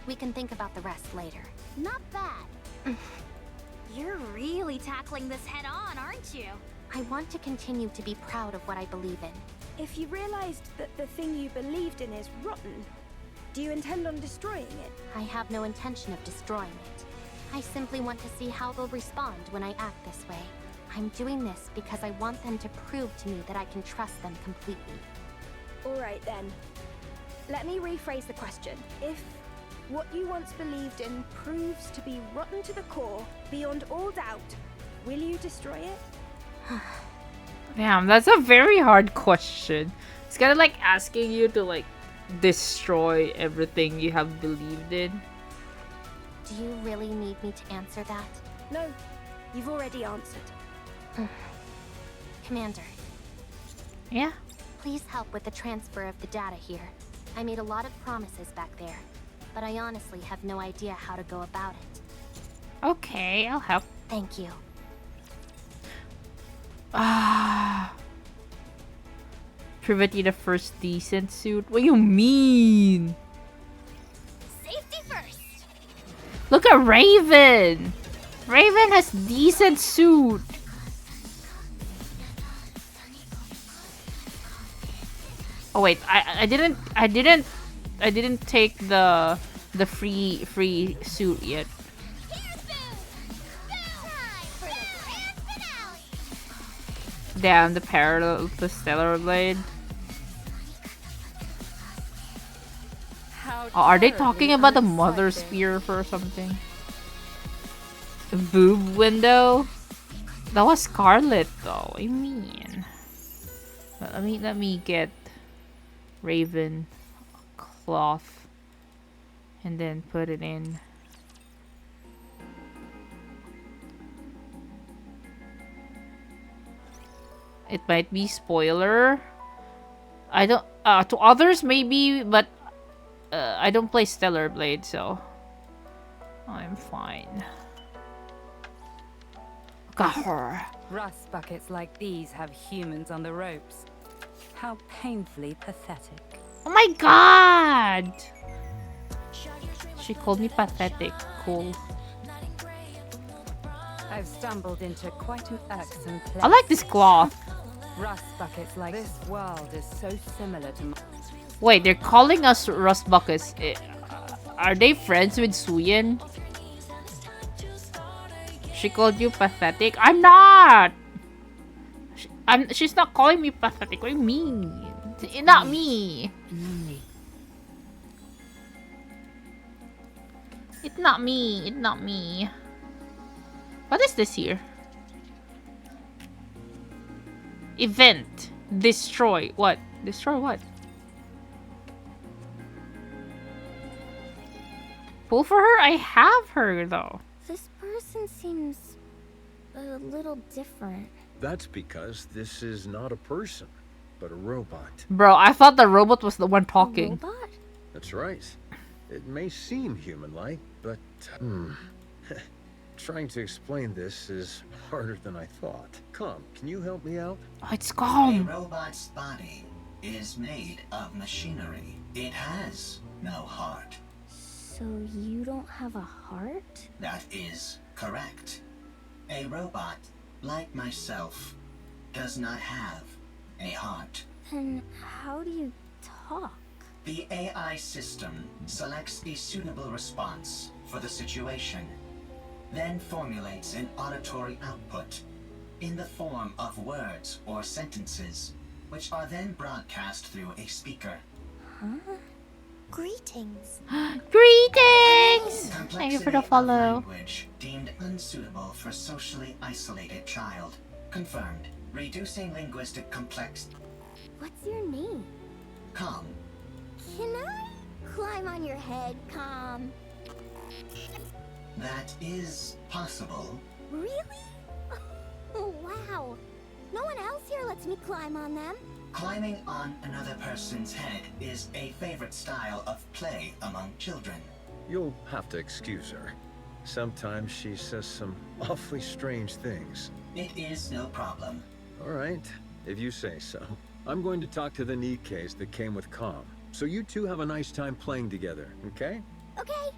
E: We can think about the rest later.
C: Not bad. You're really tackling this head on, aren't you?
E: I want to continue to be proud of what I believe in.
B: If you realized that the thing you believed in is rotten, do you intend on destroying it?
E: I have no intention of destroying it. I simply want to see how they'll respond when I act this way. I'm doing this because I want them to prove to me that I can trust them completely.
B: Alright then. Let me rephrase the question. If what you once believed in proves to be rotten to the core, beyond all doubt, will you destroy it?
A: Damn, that's a very hard question. It's kind of like asking you to like destroy everything you have believed in.
E: Do you really need me to answer that?
B: No, you've already answered.
E: Commander.
A: Yeah?
E: Please help with the transfer of the data here. I made a lot of promises back there, but I honestly have no idea how to go about it.
A: Okay, I'll help.
E: Thank you.
A: Privity the first decent suit? What do you mean?
C: Safety first.
A: Look at Raven! Raven has decent suit. Oh wait, I didn't take the free suit yet. Damn, the parallel to Stellar Blade. Oh, are they talking about the Mother Spear for something? The boob window? That was Scarlet though. I mean, let me get Raven cloth and then put it in. It might be spoiler. I don't to others maybe, but I don't play Stellar Blade, so I'm fine. Got her.
Q: Rust buckets like these have humans on the ropes. How painfully pathetic.
A: Oh my god! She called me pathetic. Cool.
Q: I've stumbled into quite an irksome place.
A: I like this cloth.
Q: Rust buckets like this world is so similar to my...
A: Wait, they're calling us rust buckets. Are they friends with Suyin? She called you pathetic? I'm not! She's not calling me pathetic. What do you mean? Not me. It's not me. It's not me. What is this here? Event. Destroy. What? Destroy what? Pull for her? I have her though.
P: This person seems a little different.
M: That's because this is not a person, but a robot.
A: Bro, I thought the robot was the one talking.
P: A robot?
M: That's right. It may seem human-like, but trying to explain this is harder than I thought. Calm, can you help me out?
A: Oh, it's calm.
F: A robot's body is made of machinery. It has no heart.
P: So you don't have a heart?
F: That is correct. A robot, like myself, does not have a heart.
P: Then how do you talk?
F: The AI system selects a suitable response for the situation, then formulates an auditory output in the form of words or sentences, which are then broadcast through a speaker.
P: Huh? Greetings.
A: Greetings! Thank you for the
F: Complexity of
A: follow.
F: language deemed unsuitable for socially isolated child. Confirmed. Reducing linguistic complexity.
P: What's your name?
F: Calm.
P: Can I climb on your head, Calm?
F: That is possible.
P: Really? Oh, wow. No one else here lets me climb on them.
F: Climbing on another person's head is a favorite style of play among children.
M: You'll have to excuse her. Sometimes she says some awfully strange things.
F: It is no problem.
M: All right, if you say so. I'm going to talk to the Nikkes that came with Com. So you two have a nice time playing together, okay?
P: Okay.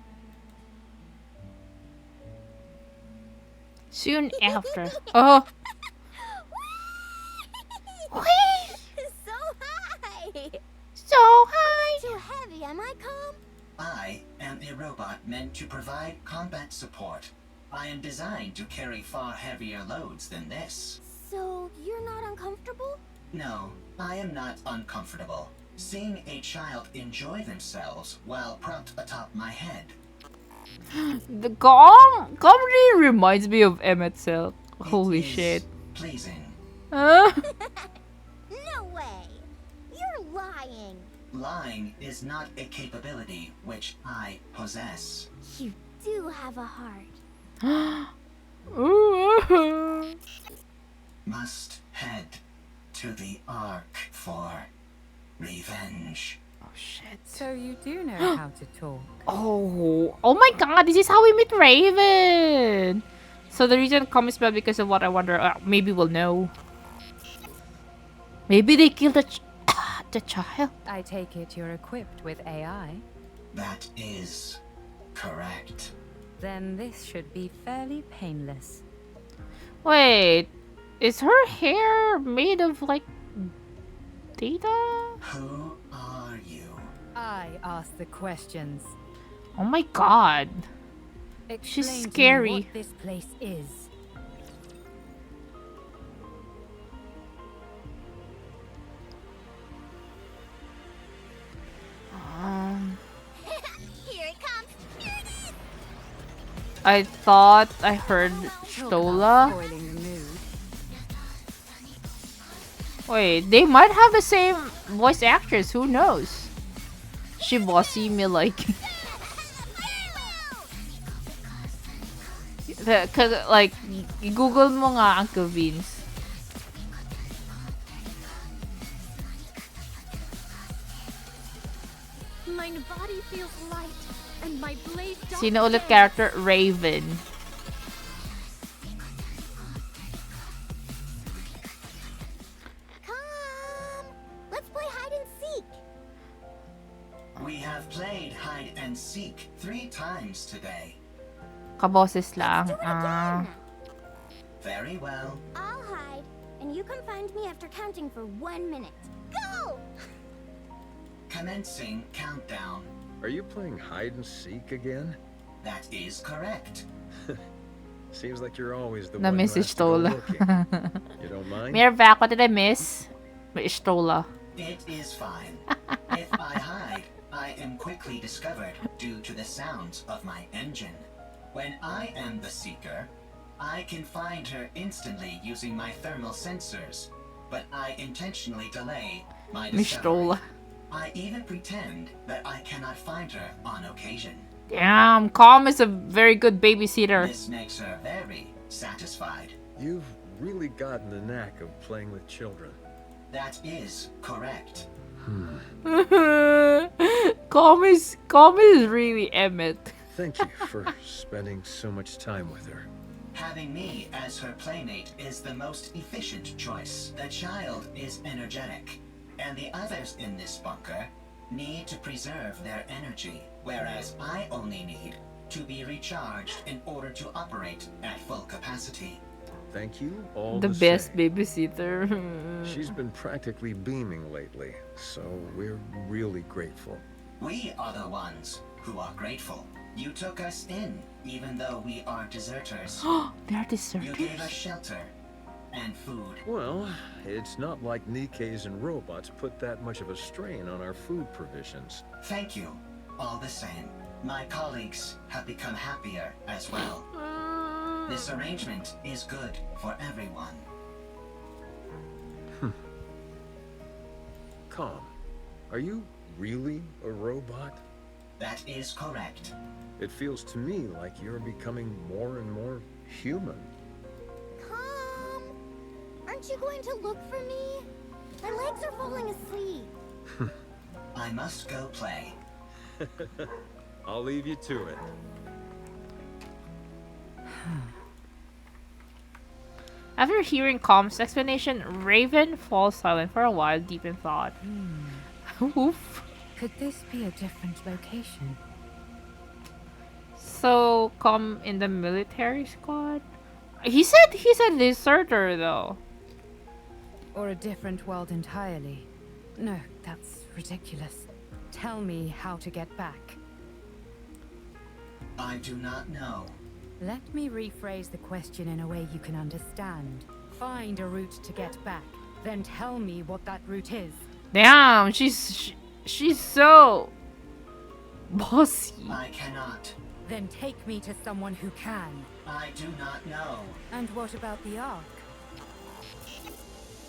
A: Soon after. Oh.
P: So high!
A: So high!
P: Too heavy, am I, Calm?
F: I am a robot meant to provide combat support. I am designed to carry far heavier loads than this.
P: So you're not uncomfortable?
F: No, I am not uncomfortable. Seeing a child enjoy themselves while propped atop my head.
A: The comedy reminds me of Emmett Cell. Holy shit.
F: Pleasing.
P: No way! You're lying!
F: Lying is not a capability which I possess.
P: You do have a heart.
F: Must head to the Ark for revenge.
A: Oh shit.
Q: So you do know how to talk.
A: Oh my god, this is how we meet Raven! So the reason Com is bad because of what I wonder, maybe we'll know. Maybe they killed the child.
Q: I take it you're equipped with AI.
F: That is correct.
Q: Then this should be fairly painless.
A: Wait, is her hair made of like data?
F: Who are you?
Q: I ask the questions.
A: Oh my god.
Q: Explain
A: She's
Q: to me
A: scary.
Q: what this place is.
P: Here it comes! Here it is!
A: I thought I heard Stola.
Q: Spoiling the mood.
A: Wait, they might have the same voice actress. Who knows? She bossy me like. Cause like Google mo nga Uncle Vince.
E: My body feels light, and my blade don't
A: Sino ulit
E: bend.
A: character? Raven.
P: Calm! Let's
F: have played hide and seek 3 times today.
A: Kaboses lang. Ah.
F: Very well.
P: I'll hide, and you can find me after counting for 1 minute. Go!
F: Commencing countdown.
M: Are you playing hide and seek again?
F: That is correct.
M: Seems like you're always the
A: Na
M: one who
A: miss
M: has to go
A: Ishtola.
M: looking. You don't mind?
A: We're back. What did I miss? May Ishtola.
F: It is fine. If I hide, I am quickly discovered due to the sounds of my engine. When I am the seeker, I can find her instantly using my thermal sensors, but I intentionally delay my discovery. I even pretend that I cannot find her on occasion.
A: Damn, Calm is a very good babysitter.
F: This makes her very satisfied.
M: You've really gotten the knack of playing with children.
F: That is correct.
A: Calm is really Emmett.
M: Thank you for spending so much time with her.
F: Having me as her playmate is the most efficient choice. The child is energetic, and the others in this bunker need to preserve their energy, whereas I only need to be recharged in order to operate at full capacity.
M: Thank you all
A: The best babysitter.
M: She's been practically beaming lately, so we're really grateful.
F: We are the ones who are grateful. You took us in, even though we are deserters.
A: They are deserters?
F: You gave us shelter and food.
M: Well, it's not like Nikke's and robots put that much of a strain on our food provisions.
F: Thank you, all the same. My colleagues have become happier as well. This arrangement is good for everyone.
M: Calm. Are you really a robot?
F: That is correct.
M: It feels to me like you're becoming more and more human.
P: Calm! Aren't you going to look for me? My legs are falling asleep.
F: I must go play.
M: I'll leave you to it.
A: After hearing Calm's explanation, Raven falls silent for a while, deep in thought. Oof.
D: Could this be a different location?
A: So, Calm in the military squad? He said he's a deserter, though.
D: Or a different world entirely? No, that's ridiculous. Tell me how to get back.
F: I do not know.
D: Let me rephrase the question in a way you can understand. Find a route to get back, then tell me what that route is.
A: Damn, she's so bossy.
F: I cannot.
D: Then take me to someone who can.
F: I do not know.
D: And what about the Ark?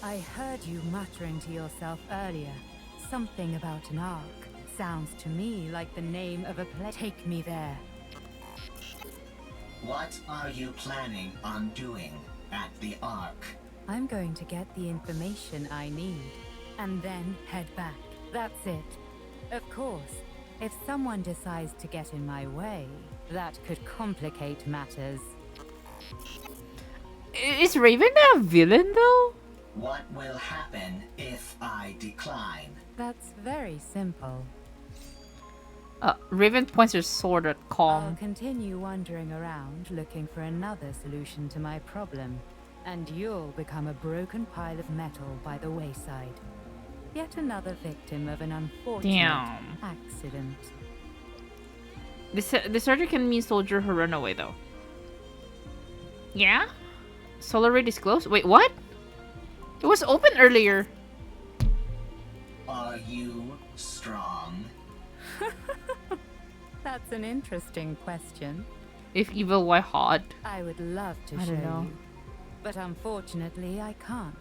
D: I heard you muttering to yourself earlier. Something about an Ark. Sounds to me like the name of a place. Take me there.
F: What are you planning on doing at the Ark?
D: I'm going to get the information I need, and then head back. That's it. Of course, if someone decides to get in my way, that could complicate matters.
A: Is Raven a villain, though?
F: What will happen if I decline?
D: That's very simple.
A: Raven points her sword at
D: I'll
A: Calm.
D: continue wandering around looking for another solution to my problem, and you'll become a broken pile of metal by the wayside. Yet another victim of an unfortunate accident.
A: Deserter can mean soldier who run away, though. Yeah? Solar raid is closed? Wait, what? It was open earlier.
F: Are you strong?
D: That's an interesting question.
A: If evil, why hot?
D: I would love to
A: I
D: show
A: don't know.
D: you, but unfortunately I can't.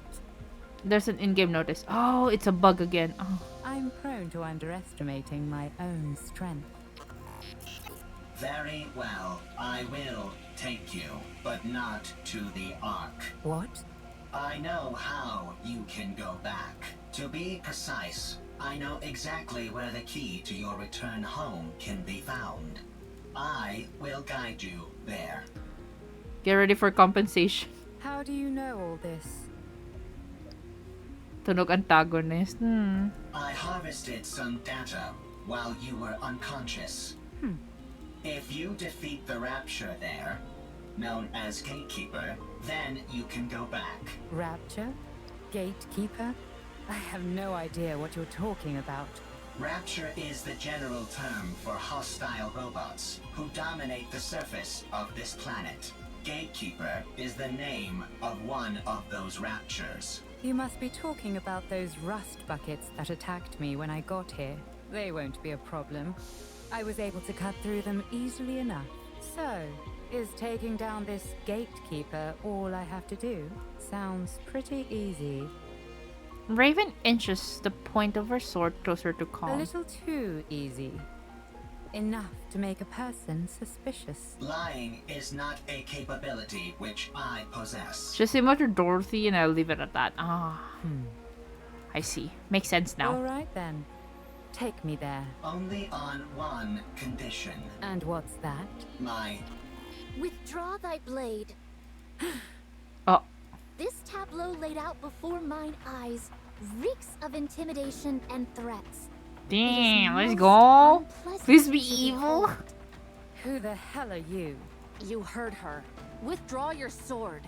A: There's an in-game notice. Oh, it's a bug again. Oh.
D: I'm prone to underestimating my own strength.
F: Very well. I will take you, but not to the Ark.
D: What?
F: I know how you can go back. To be precise, I know exactly where the key to your return home can be found. I will guide you there.
A: Get ready for compensation.
D: How do you know all this?
A: Tunog antagonist.
F: I harvested some data while you were unconscious. If you defeat the Rapture there, known as Gatekeeper, then you can go back.
Q: Rapture? Gatekeeper? I have no idea what you're talking about.
F: Rapture is the general term for hostile robots who dominate the surface of this planet. Gatekeeper is the name of one of those Raptures.
Q: You must be talking about those rust buckets that attacked me when I got here. They won't be a problem. I was able to cut through them easily enough. So, is taking down this gatekeeper all I have to do? Sounds pretty easy.
A: Raven inches the point of her sword closer to
Q: A
A: Calm.
Q: little too easy. Enough to make a person suspicious.
F: Lying is not a capability which I possess.
A: Just similar to Dorothy, and I'll leave it at that. I see. Makes sense now.
Q: Alright then. Take me there.
F: Only on one condition.
Q: And what's that?
F: My...
E: Withdraw thy blade.
A: Oh.
E: This tableau laid out before mine eyes reeks of intimidation and threats.
A: Damn, let's go. Please be evil.
Q: Who the hell are you?
J: You heard her. Withdraw your sword.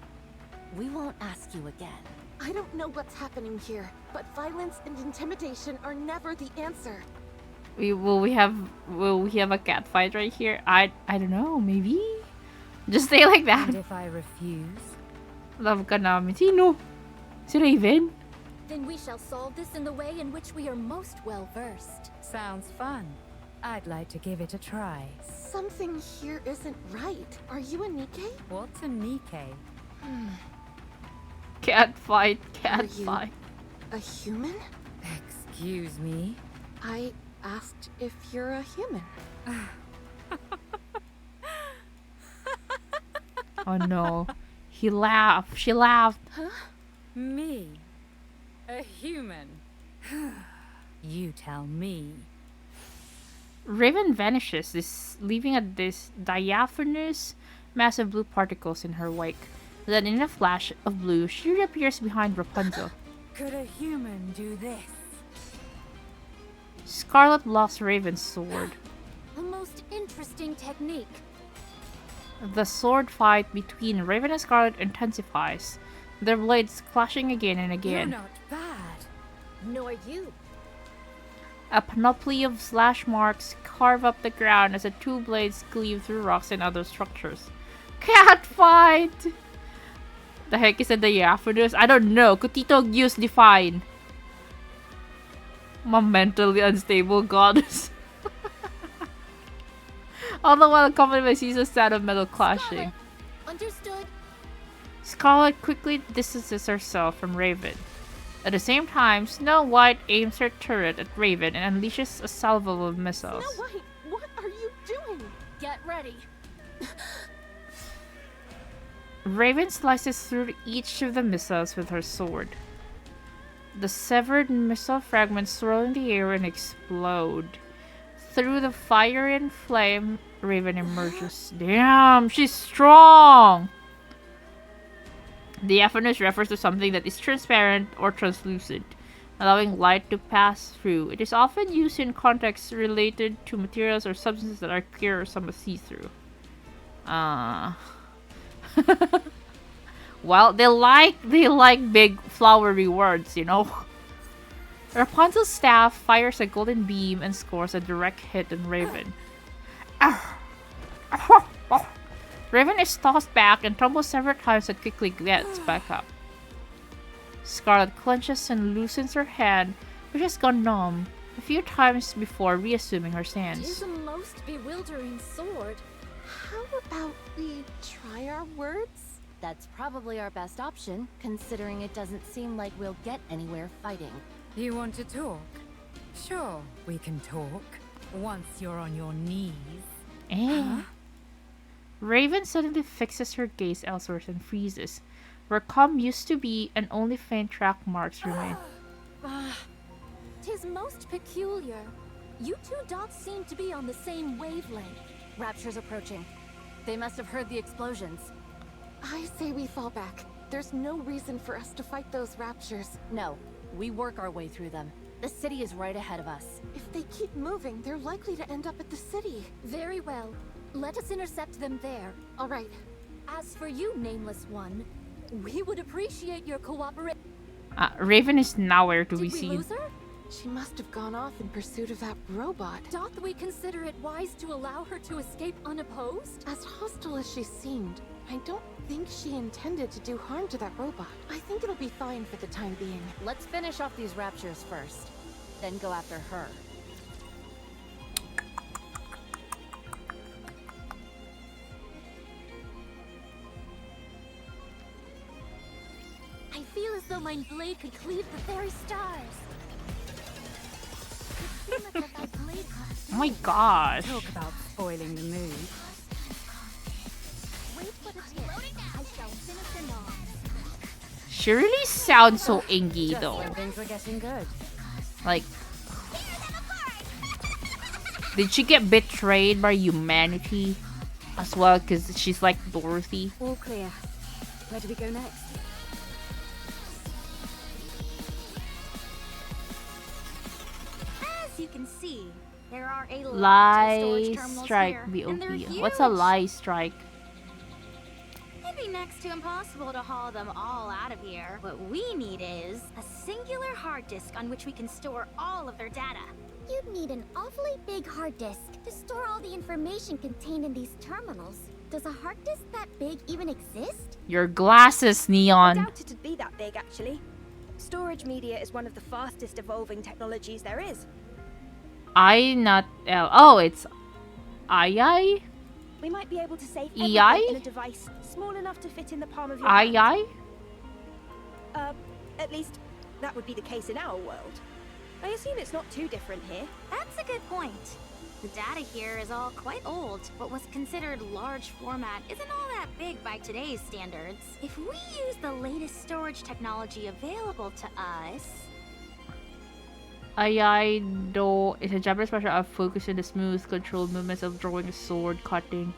J: We won't ask you again.
K: I don't know what's happening here, but violence and intimidation are never the answer.
A: Will we have a cat fight right here? I don't know, maybe? Just stay like that.
Q: And if I refuse?
A: Love ka namin. Sino? Si Raven?
E: Then we shall solve this in the way in which we are most well versed.
Q: Sounds fun. I'd like to give it a try.
K: Something here isn't right. Are you a Nikke?
Q: What's a Nikke?
A: Cat fight, cat
K: Are you
A: fight.
K: a human?
Q: Excuse me?
K: I asked if you're a human.
A: Oh no. He laughed. She laughed.
K: Huh?
Q: Me? A human? You tell me.
A: Raven vanishes, leaving this diaphanous mass of blue particles in her wake. Then in a flash of blue, she reappears behind Rapunzel.
Q: Could a human do this?
A: Scarlet blocks Raven's sword.
E: A most interesting technique.
A: The sword fight between Raven and Scarlet intensifies, their blades clashing again and again.
Q: You're not bad.
E: Nor you.
A: A panoply of slash marks carve up the ground as the two blades cleave through rocks and other structures. Cat fight! The heck is a diaphanous? I don't know. Kutito use define. My mentally unstable goddess. All the while accompanied by season's sound of metal clashing.
E: Understood.
A: Scarlet quickly distances herself from Raven. At the same time, Snow White aims her turret at Raven and unleashes a salvo of missiles.
K: Snow White, what are you doing?
E: Get ready.
A: Raven slices through each of the missiles with her sword. The severed missile fragments swirl in the air and explode. Through the fire and flame, Raven emerges. Damn, she's strong! Diaphanous refers to something that is transparent or translucent, allowing light to pass through. It is often used in contexts related to materials or substances that are clear or somewhat see-through. Well, they like big flowery words, you know. Rapunzel's staff fires a golden beam and scores a direct hit on Raven. Raven is tossed back and tumbles several times but quickly gets back up. Scarlet clenches and loosens her hand, which has gone numb, a few times before reassuming her
E: It is
A: stance.
E: a most bewildering sword.
K: How about we try our words?
J: That's probably our best option, considering it doesn't seem like we'll get anywhere fighting.
Q: You want to talk? Sure, we can talk. Once you're on your knees.
A: Eh? Raven suddenly fixes her gaze elsewhere and freezes. Where calm used to be and only faint track marks remain.
E: Tis most peculiar. You two dots seem to be on the same wavelength.
J: Rapture's approaching. They must have heard the explosions.
K: I say we fall back. There's no reason for us to fight those raptures.
J: No, we work our way through them.
E: The city is right ahead of us.
K: If they keep moving, they're likely to end up at the city.
E: Very well. Let us intercept them there.
K: All right.
E: As for you, Nameless One, we would appreciate your cooperation.
A: Raven is nowhere to be
E: Did we
A: seen.
E: lose her?
K: She must have gone off in pursuit of that robot.
E: Doth we consider it wise to allow her to escape unopposed?
K: As hostile as she seemed, I don't think she intended to do harm to that robot. I think it'll be fine for the time being.
J: Let's finish off these raptures first, then go after her.
E: I feel as though my blade could cleave the very stars.
A: Oh my gosh.
Q: Talk about spoiling the mood.
E: Wait for the tip. I shall finish them off.
A: She really sounds so ingy
J: Just
A: though.
J: when things were getting good.
A: Like, did she get betrayed by humanity as well? Because she's like Dorothy.
D: All clear. Where do we go next?
C: As you can see, there are a lot of
A: Lie
C: storage terminals
A: strike
C: here, and they're
A: BOP. What's a
C: huge.
A: lie strike?
C: It'd be next to impossible to haul them all out of here. What we need is a singular hard disk on which we can store all of their data.
P: You'd need an awfully big hard disk to store all the information contained in these terminals. Does a hard disk that big even exist?
A: Your glasses,
B: I
A: Neon.
B: doubt it'd be that big, actually. Storage media is one of the fastest evolving technologies there is.
A: I not L. Oh, it's II?
B: We might be able to save
A: EI?
B: everything in a device small enough to fit in the palm of your hand.
A: II?
B: At least, that would be the case in our world. I assume it's not too different here.
C: That's a good point. The data here is all quite old. What was considered large format isn't all that big by today's standards. If we use the latest storage technology available to us...
A: II do is a Japanese version of focusing the smooth, controlled movements of drawing a sword, cutting,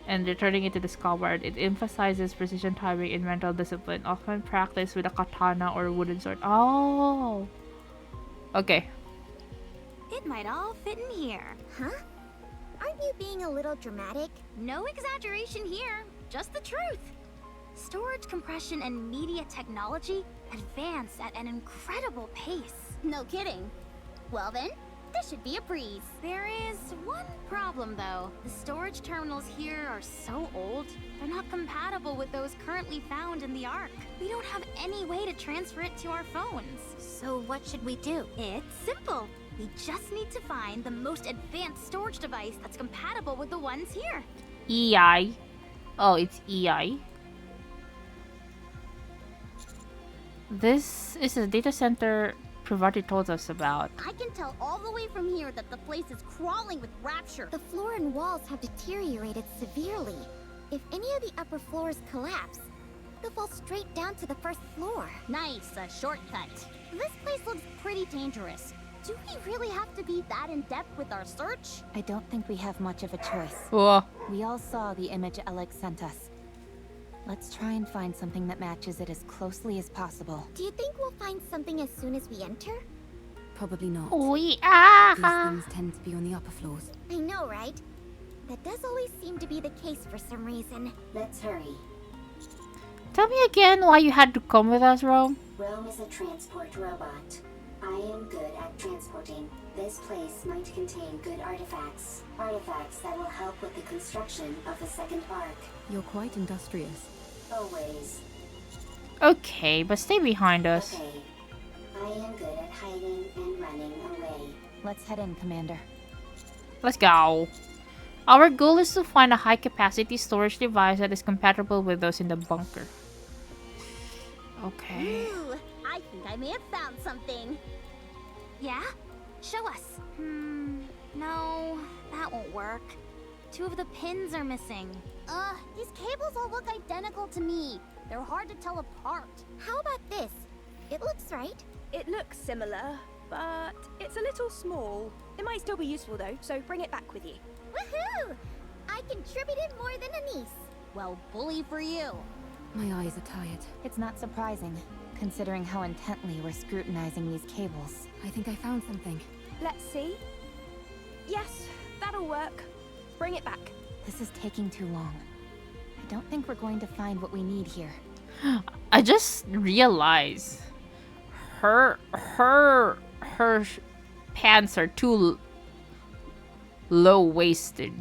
A: and returning it to the scabbard. It emphasizes precision timing and mental discipline, often practiced with a katana or a wooden sword. Oh! Okay.
C: It might all fit in here.
P: Huh? Aren't you being a little dramatic?
C: No exaggeration here, just the truth. Storage compression and media technology advance at an incredible pace.
P: No kidding. Well then, this should be a breeze.
C: There is one problem though. The storage terminals here are so old, they're not compatible with those currently found in the Ark. We don't have any way to transfer it to our phones.
P: So what should we do?
C: It's simple. We just need to find the most advanced storage device that's compatible with the ones here.
A: EI. Oh, it's EI. This is a data center Pravati told us about.
P: I can tell all the way from here that the place is crawling with rapture. The floor and walls have deteriorated severely. If any of the upper floors collapse, they'll fall straight down to the first floor.
C: Nice, a shortcut.
P: This place looks pretty dangerous. Do we really have to be that in-depth with our search?
H: I don't think we have much of a choice.
A: Whoa.
H: We all saw the image Alex sent us. Let's try and find something that matches it as closely as possible.
P: Do you think we'll find something as soon as we enter?
D: Probably not.
A: Oh,
D: These
A: yeah.
D: things tend to be on the upper floors.
P: I know, right? That does always seem to be the case for some reason.
G: Let's hurry.
A: Tell me again why you had to come with us, Rome.
G: Rome is a transport robot. I am good at transporting. This place might contain good artifacts. Artifacts that will help with the construction of the second ark.
D: You're quite industrious.
G: Always.
A: Okay, but stay behind us.
G: Okay. I am good at hiding and running away.
H: Let's head in, Commander.
A: Let's go. Our goal is to find a high-capacity storage device that is compatible with those in the bunker. Okay.
P: Ooh, I think I may have found something.
C: Yeah? Show us. No, that won't work. 2 of the pins are missing.
P: These cables all look identical to me. They're hard to tell apart. How about this? It looks right.
B: It looks similar, but it's a little small. It might still be useful though, so bring it back with you.
P: Woohoo! I contributed more than a niece. Well, bully for you.
D: My eyes are tired.
H: It's not surprising. considering how intently we're scrutinizing these cables.
D: I think I found something.
B: Let's see. Yes, that'll work. Bring it back.
H: This is taking too long. I don't think we're going to find what we need here.
A: I just realized her pants are too low-waisted.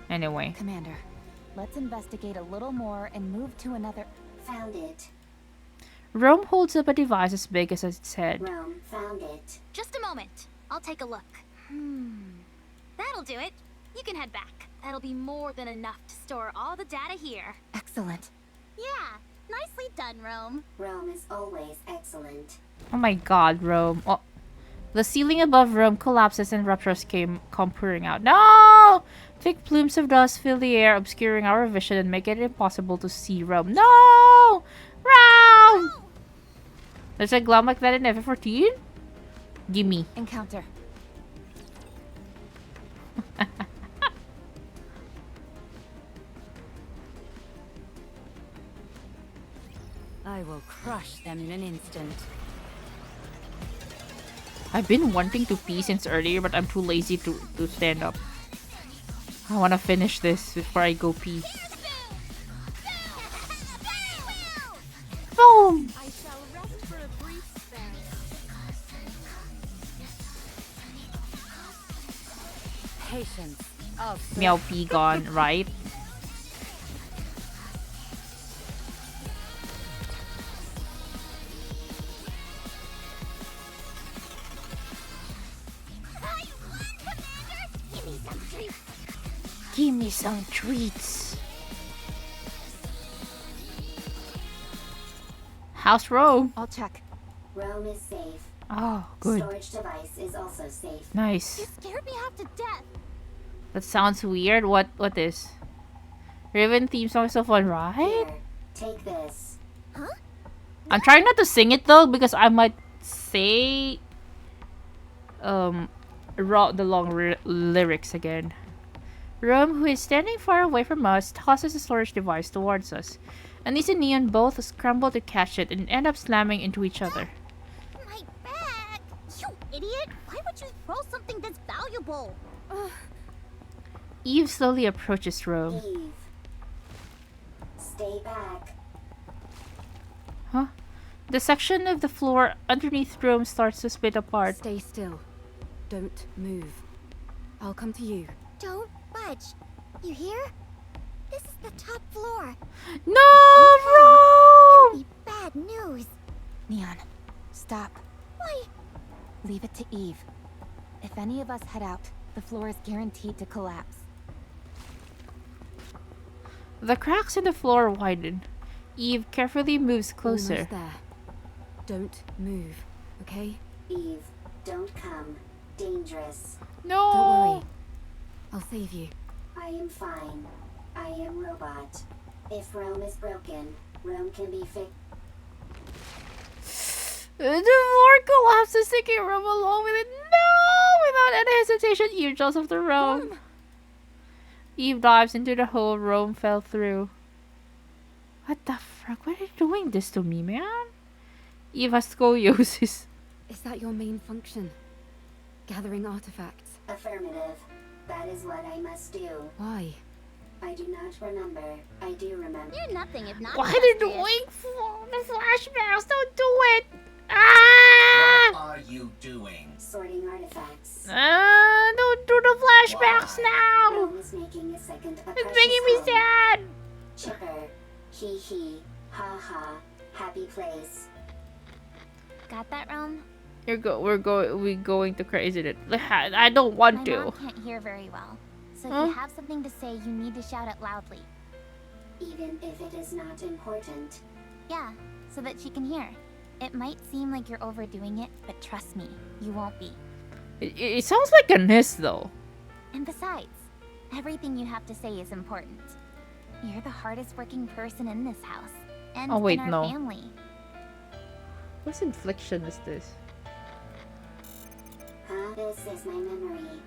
A: Anyway.
H: Commander, let's investigate a little more and move to another...
G: Found it.
A: Rome holds up a device as big as its head.
G: Rome found it.
C: Just a moment. I'll take a look. That'll do it. You can head back. That'll be more than enough to store all the data here.
H: Excellent.
P: Yeah, nicely done, Rome.
G: Rome is always excellent.
A: Oh my god, Rome. Oh. The ceiling above Rome collapses and ruptures come pouring out. No! Thick plumes of dust fill the air, obscuring our vision and make it impossible to see Rome. No! Rome! There's a glom like that in F-14? Gimme.
H: Encounter.
Q: I will crush them in an instant.
A: I've been wanting to pee since earlier, but I'm too lazy to stand up. I want to finish this before I go pee. Boom!
K: I shall rest for a brief spell.
Q: Patience.
A: Meow pee gone, right? Give me some treats. How's Rome?
H: I'll check.
G: Rome is safe.
A: Oh, good.
G: Storage device is also safe.
A: Nice.
P: You scared me half to death.
A: That sounds weird. What is? Raven theme song is so fun, right?
G: Here, take this.
P: Huh?
A: I'm trying not to sing it though because I might say the long lyrics again. Rome, who is standing far away from us, tosses a storage device towards us. Anise and Neon both scramble to catch it and end up slamming into each other.
P: My bag! You idiot! Why would you throw something this valuable?
A: Eve slowly approaches Rome.
G: Eve. Stay back.
A: Huh? The section of the floor underneath Rome starts to split apart.
D: Stay still. Don't move. I'll come to you.
P: Don't budge. You hear? This is the top floor.
A: No, Rome!
P: It'll be bad news.
H: Neon, stop.
P: Why?
H: Leave it to Eve. If any of us head out, the floor is guaranteed to collapse.
A: The cracks in the floor widen. Eve carefully moves closer.
D: Almost there. Don't move, okay?
G: Eve, don't come. Dangerous.
A: No!
D: Don't worry. I'll save you.
G: I am fine. I am robot. If Rome is broken, Rome can be fixed.
A: The floor collapses, taking Rome along with it. No! Without any hesitation, Eve jumps off the Rome. Eve dives into the hole Rome fell through. What the fuck? Why are you doing this to me, man? Eve has scoliosis.
D: Is that your main function? Gathering artifacts?
G: Affirmative. That is what I must do.
D: Why?
G: I do not remember. I do remember.
P: You're nothing if not.
A: Why are you doing the flashbacks? Don't do it! Ah!
F: What are you doing?
G: Sorting artifacts.
A: Don't do the flashbacks now!
G: Rome is making a second
A: It's making me sad!
G: Chipper. Hee hee. Ha ha. Happy place.
P: Got that, Rome?
A: We're going to crazy it. I don't want
P: My
A: to.
P: mom can't hear very well, so if
A: Huh?
P: you have something to say, you need to shout it loudly.
G: Even if it is not important.
P: Yeah, so that she can hear. It might seem like you're overdoing it, but trust me, you won't be.
A: It sounds like a NIS though.
P: And besides, everything you have to say is important. You're the hardest working person in this house, and
A: Oh, wait,
P: in our
A: no.
P: family.
A: What infliction is this?
G: Huh? This is my memory.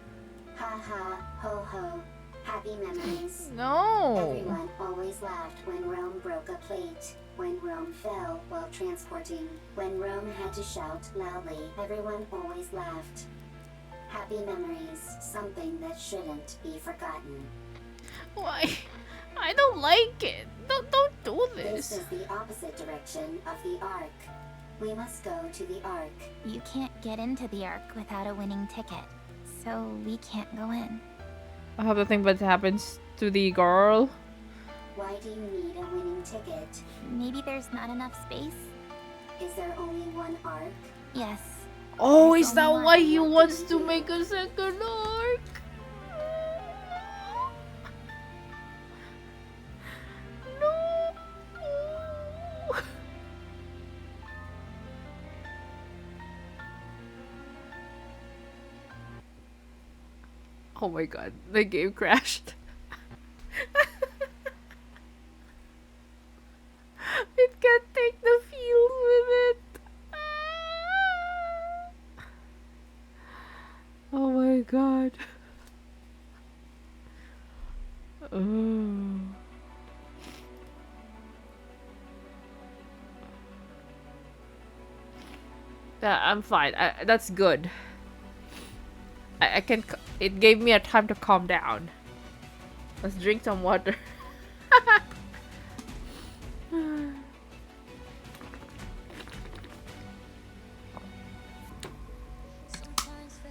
G: Ha ha. Ho ho. Happy memories.
A: No.
G: Everyone always laughed when Rome broke a plate, when Rome fell while transporting, when Rome had to shout loudly. Everyone always laughed. Happy memories, something that shouldn't be forgotten.
A: Why? I don't like it. Don't do this.
G: This is the opposite direction of the Ark. We must go to the Ark.
C: You can't get into the Ark without a winning ticket, so we can't go in.
A: I have to think what happens to the girl.
G: Why do you need a winning ticket?
C: Maybe there's not enough space?
G: Is there only one Ark?
C: Yes.
A: Oh,
C: There's
A: is that
C: only
A: why
C: one.
A: he wants to make a second arc? No. Oh my god, the game crashed. It can't take the feels with it. Oh my god. Oh. I'm fine. That's good. I can. It gave me a time to calm down. Let's drink some water.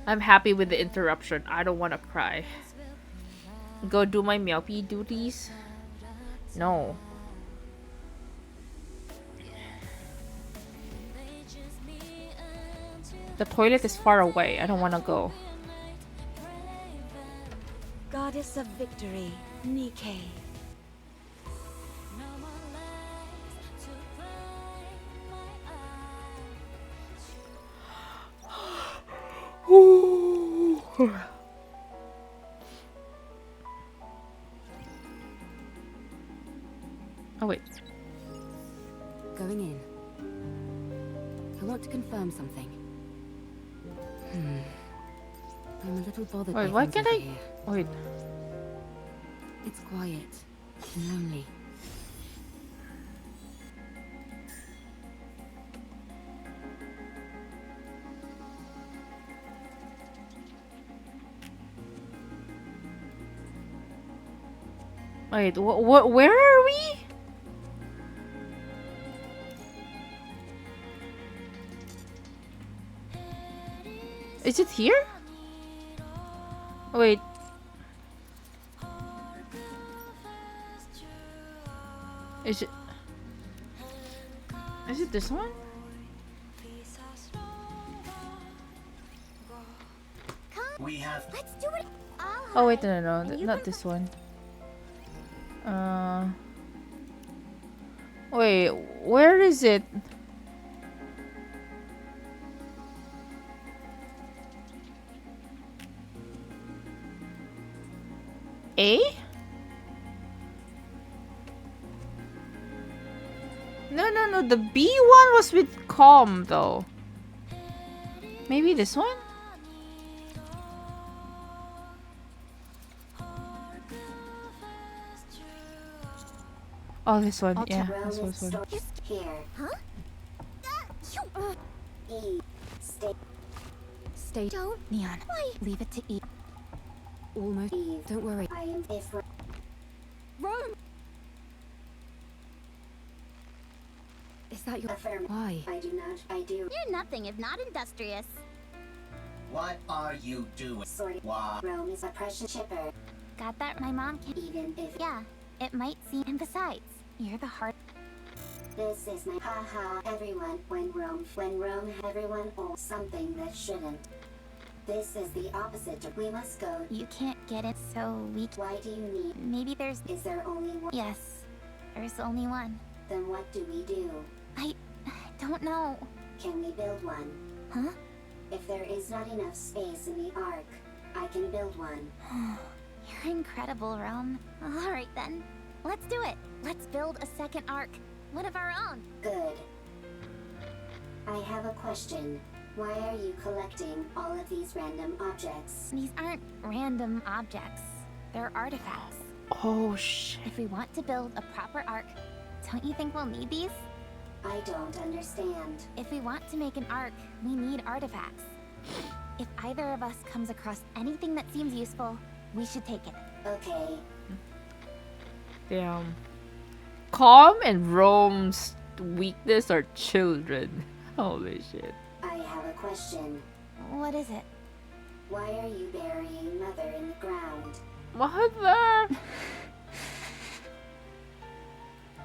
A: I'm happy with the interruption. I don't want to cry. Go do my Meowpie duties? No. The toilet is far away. I don't want to go.
R: Goddess of victory, Nikke.
A: Oh wait.
D: Going in. I want to confirm something. I'm a little bothered
A: Wait,
D: by
A: why
D: things
A: can't
D: over
A: I?
D: here.
A: Wait.
D: It's quiet and lonely.
A: Wait, where are we? Is it here? Wait. Is it this one?
F: We have.
C: Let's do it.
A: Oh wait, no, not this one. Wait, where is it? A? No, the B one was with calm though. Maybe this one? Oh, this one, yeah, this was one.
G: Here.
C: Huh?
G: E. Stay.
H: Stay.
C: Don't.
H: Neon.
C: Why?
H: Leave it to eat.
D: Almost.
G: Eve.
D: Don't worry.
G: I am different.
C: Rome.
D: Is that your...
G: Affirm.
D: Why?
G: I do not. I do.
C: You're nothing if not industrious.
F: What are you doing?
G: Sorry.
F: Why?
G: Rome is a precious chipper.
C: Got that? My mom can.
G: Even if.
C: Yeah, it might seem. And besides, you're the heart.
G: This is my haha. Everyone. When Rome, everyone owns something that shouldn't. This is the opposite. We must go.
C: You can't get it, so we.
G: Why do you need?
C: Maybe there's.
G: Is there only one?
C: Yes, there's only one.
G: Then what do we do?
C: I don't know.
G: Can we build one?
C: Huh?
G: If there is not enough space in the Ark, I can build one.
C: You're incredible, Rome. All right then, let's do it. Let's build a second Ark, one of our own.
G: Good. I have a question. Why are you collecting all of these random objects?
C: These aren't random objects. They're artifacts.
A: Oh, shit.
C: If we want to build a proper ark, don't you think we'll need these?
G: I don't understand.
C: If we want to make an ark, we need artifacts. If either of us comes across anything that seems useful, we should take it.
G: Okay.
A: Damn. Calm and Rome's weakness are children. Holy shit.
G: I have a question.
C: What is it?
G: Why are you burying Mother in the ground?
A: Mother!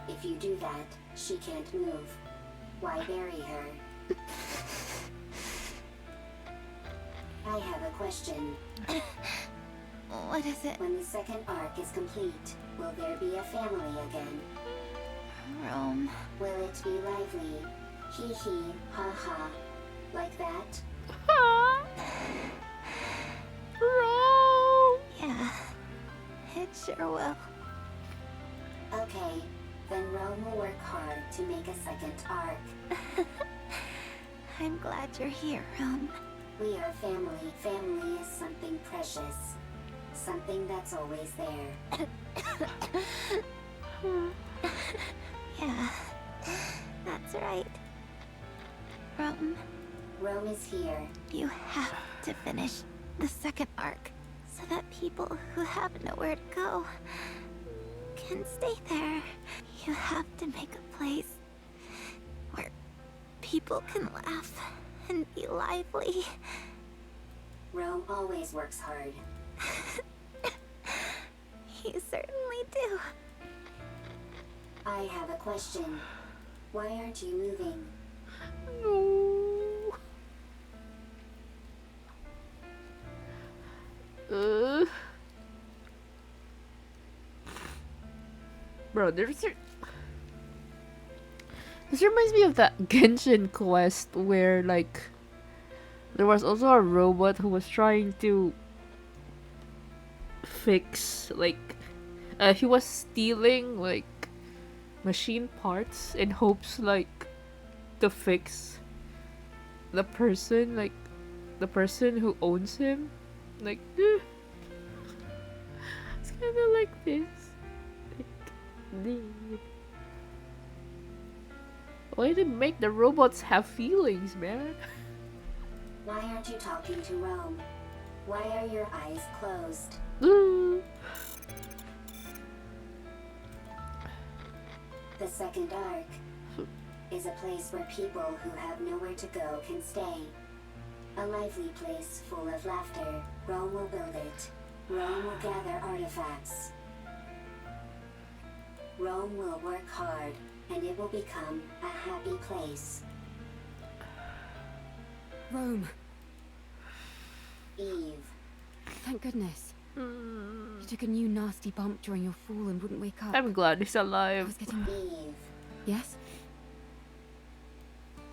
G: If you do that, she can't move. Why bury her? I have a question.
C: What is it?
G: When the second arc is complete, will there be a family again?
C: Rome.
G: Will it be lively? Hee hee, ha ha. Like that?
A: Rome!
C: Yeah. It sure will.
G: Okay, then Rome will work hard to make a second arc.
C: I'm glad you're here, Rome.
G: We are family. Family is something precious. Something that's always there.
C: Yeah, that's right. Rome.
G: Rome is here.
C: You have to finish the second arc so that people who have nowhere to go can stay there. You have to make a place where people can laugh and be lively.
G: Rome always works hard.
C: You certainly do.
G: I have a question. Why aren't you moving?
A: No. Bro, this reminds me of that Genshin quest where, like, there was also a robot who was trying to fix, like, he was stealing, like, machine parts in hopes, like, to fix the person, like, the person who owns him. Like, it's kind of like this. Like, why did they make the robots have feelings, man?
G: Why aren't you talking to Rome? Why are your eyes closed? The second arc is a place where people who have nowhere to go can stay. A lively place full of laughter. Rome will build it. Rome will gather artifacts. Rome will work hard, and it will become a happy place.
D: Rome.
G: Eve.
D: Thank goodness. You took a new nasty bump during your fall and wouldn't wake up.
A: I'm glad he's
D: I
A: alive.
D: was getting...
G: Eve.
D: Yes?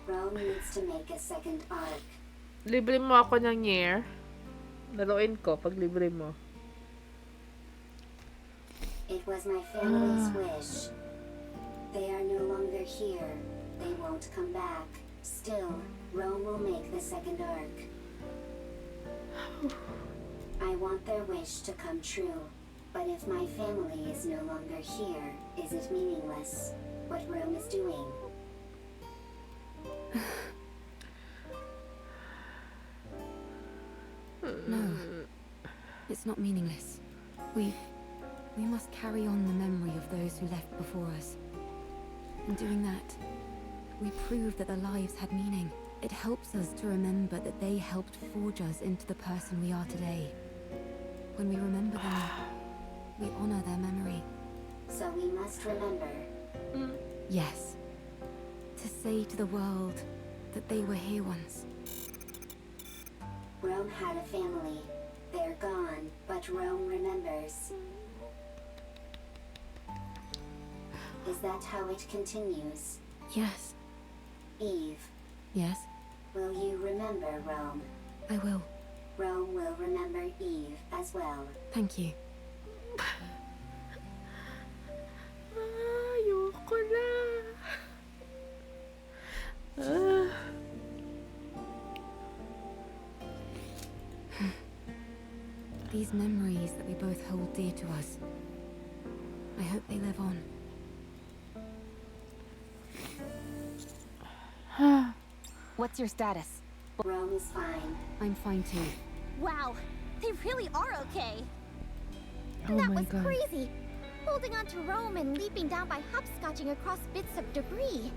G: Rome needs to make a second arc.
A: Libre mo ako ng year. Laruin ko pag libre mo.
G: It was my family's wish. They are no longer here. They won't come back. Still, Rome will make the second arc. I want their wish to come true. But if my family is no longer here, is it meaningless? What Rome is doing?
D: No. It's not meaningless. We must carry on the memory of those who left before us. In doing that, we prove that their lives had meaning. It helps us to remember that they helped forge us into the person we are today. When we remember them, we honor their memory.
G: So we must remember.
D: Yes. To say to the world that they were here once.
G: Rome had a family. They're gone, but Rome remembers. Is that how it continues?
D: Yes.
G: Eve,
D: Yes,
G: will you remember Rome?
D: I will.
G: Rome will remember Eve as well.
D: Thank you.
A: Ayoko na.
D: These memories that we both hold dear to us. I hope they live on.
H: What's your status?
G: Rome is fine.
D: I'm fine too.
P: Wow, they really are okay.
A: Oh
P: That
A: my
P: was
A: God.
P: crazy. Holding on to Rome and leaping down by hopscotching across bits of debris.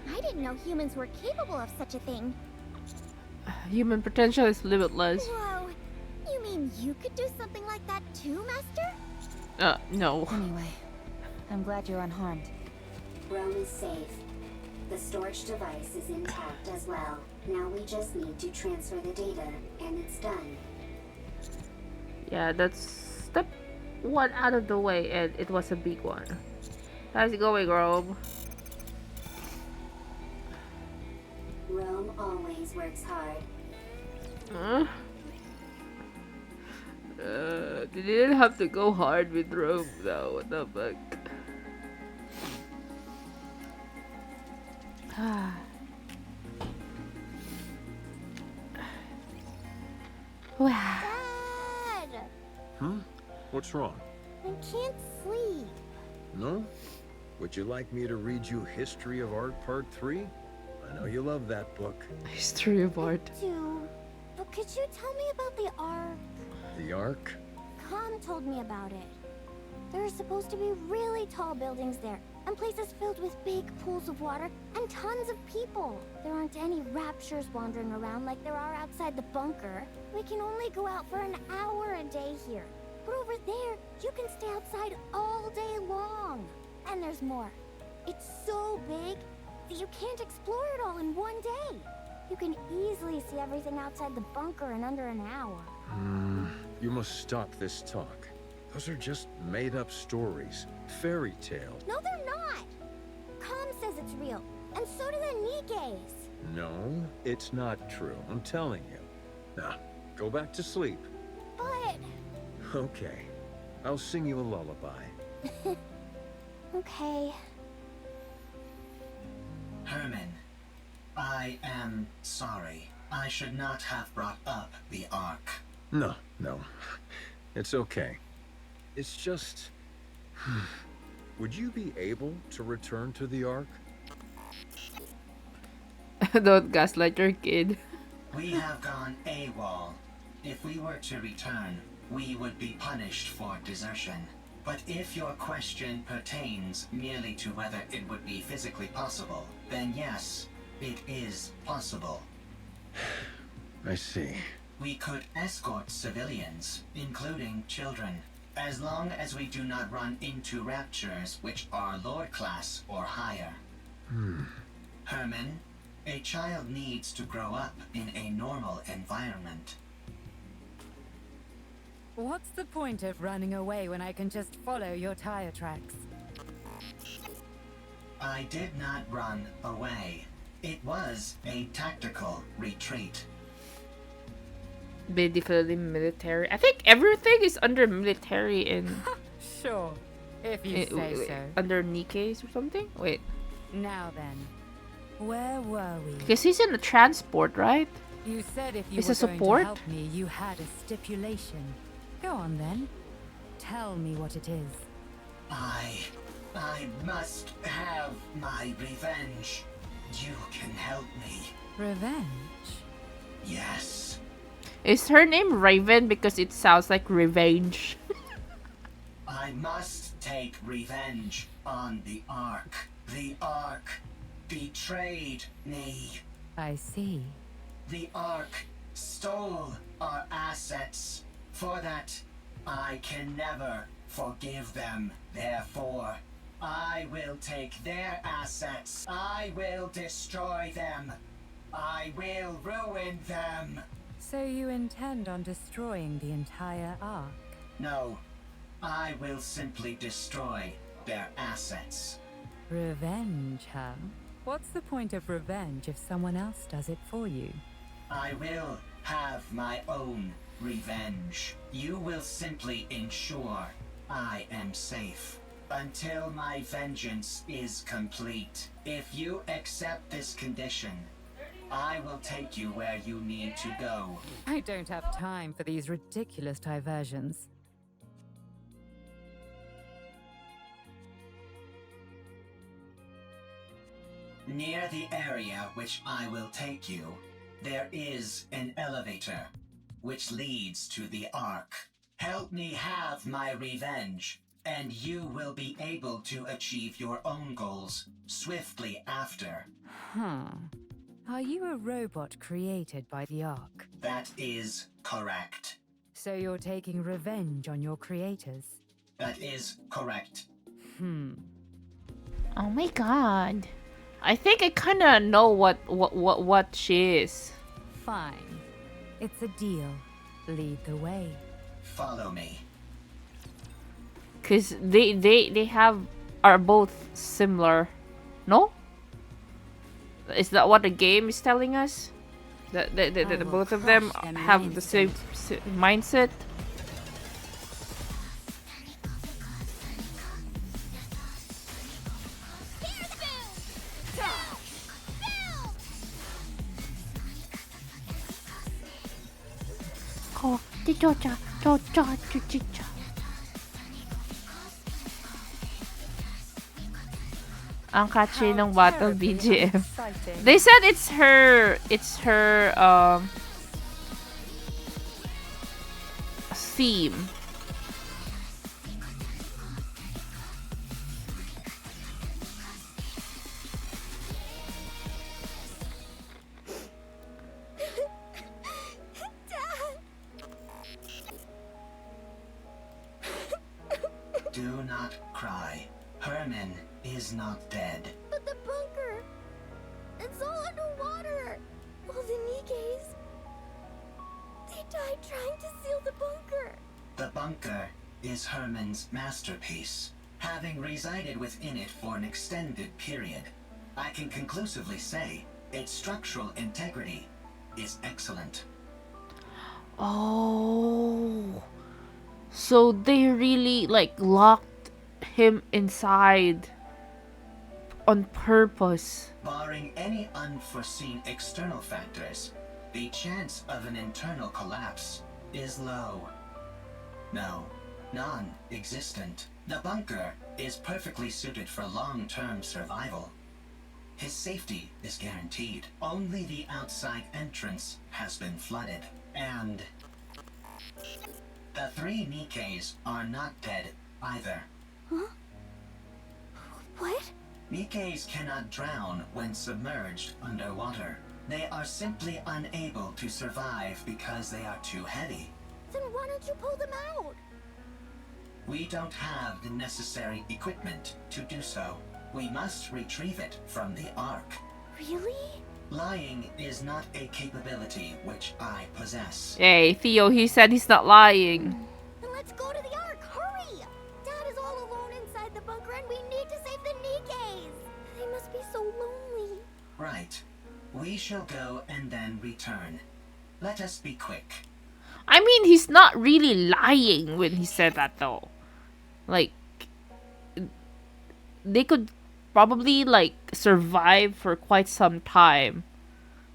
P: I didn't know humans were capable of such a thing.
A: Human potential is limitless.
P: Whoa, you mean you could do something like that too, Master?
A: No.
H: Anyway, I'm glad you're unharmed.
G: Rome is safe. The storage device is intact as well. Now we just need to transfer the data, and it's done.
A: Yeah, that's step one out of the way, and it was a big one. How's it going, Rome?
G: Rome always works hard.
A: They didn't have to go hard with Rome though, what the fuck? Wow.
P: Dad!
M: What's wrong?
P: I can't sleep.
M: No? Would you like me to read you History of Art Part 3? I know you love that book.
A: History of art.
P: But could you tell me about the Ark?
M: The Ark?
P: Com told me about it. There are supposed to be really tall buildings there, and places filled with big pools of water, and tons of people. There aren't any raptures wandering around like there are outside the bunker. We can only go out for an hour a day here. But over there, you can stay outside all day long. And there's more. It's so big that you can't explore it all in one day. You can easily see everything outside the bunker in under an hour.
M: You must stop this talk. Those are just made-up stories. Fairy tales.
P: No, they're not! Com says it's real, and so do the Nikkes.
M: No, it's not true. I'm telling you. Now, go back to sleep.
P: But...
M: Okay. I'll sing you a lullaby.
P: Okay.
F: Herman, I am sorry. I should not have brought up the Ark.
M: No. It's okay. It's just... Would you be able to return to the Ark?
A: Don't gaslight your kid.
F: We have gone AWOL. If we were to return, we would be punished for desertion. But if your question pertains merely to whether it would be physically possible, then yes, it is possible.
M: I see.
F: We could escort civilians, including children, as long as we do not run into raptures which are Lord class or higher. Herman, a child needs to grow up in a normal environment.
Q: What's the point of running away when I can just follow your tire tracks?
F: I did not run away. It was a tactical retreat.
A: Basically military. I think everything is under military in...
Q: Sure, if you say so.
A: Under Nikke's or something? Wait.
Q: Now then, where were we?
A: Because he's in the transport, right?
Q: You said if you
A: Is
Q: were
A: a
Q: going
A: support?
Q: to help me, you had a stipulation. Go on then. Tell me what it is.
F: I must have my revenge. You can help me.
Q: Revenge?
F: Yes.
A: Is her name Raven because it sounds like revenge?
F: I must take revenge on the Ark. The Ark betrayed me.
Q: I see.
F: The Ark stole our assets. For that, I can never forgive them. Therefore, I will take their assets. I will destroy them. I will ruin them.
Q: So you intend on destroying the entire Ark?
F: No, I will simply destroy their assets.
Q: Revenge, huh? What's the point of revenge if someone else does it for you?
F: I will have my own revenge. You will simply ensure I am safe until my vengeance is complete. If you accept this condition, I will take you where you need to go.
Q: I don't have time for these ridiculous diversions.
F: Near the area which I will take you, there is an elevator, which leads to the Ark. Help me have my revenge, and you will be able to achieve your own goals swiftly after.
Q: Are you a robot created by the Ark?
F: That is correct.
Q: So you're taking revenge on your creators?
F: That is correct.
A: Oh my god. I think I kind of know what she is.
Q: Fine. It's a deal. Lead the way.
F: Follow me.
A: Cause they are both similar. No? Is that what the game is telling us? That both of them have the same mindset? Ang catchy ng battle BGM. They said it's her theme.
F: Do not cry. Herman is not dead.
P: But the bunker! It's all underwater! All the Nikkes... They died trying to seal the bunker!
F: The bunker is Herman's masterpiece. Having resided within it for an extended period, I can conclusively say its structural integrity is excellent.
A: Oh. So they really like locked him inside on purpose.
F: Barring any unforeseen external factors, the chance of an internal collapse is low. No, non-existent. The bunker is perfectly suited for long-term survival. His safety is guaranteed. Only the outside entrance has been flooded. And the 3 Nikkes are not dead either.
P: Huh? What?
F: Nikkes cannot drown when submerged underwater. They are simply unable to survive because they are too heavy.
P: Then why don't you pull them out?
F: We don't have the necessary equipment to do so. We must retrieve it from the Ark.
P: Really?
F: Lying is not a capability which I possess.
A: Hey, Theo, he said he's not lying.
P: Then let's go to the Ark, hurry! Dad is all alone inside the bunker and we need to save the Nikkes! They must be so lonely.
F: Right. We shall go and then return. Let us be quick.
A: I mean, he's not really lying when he said that though. Like, they could probably like survive for quite some time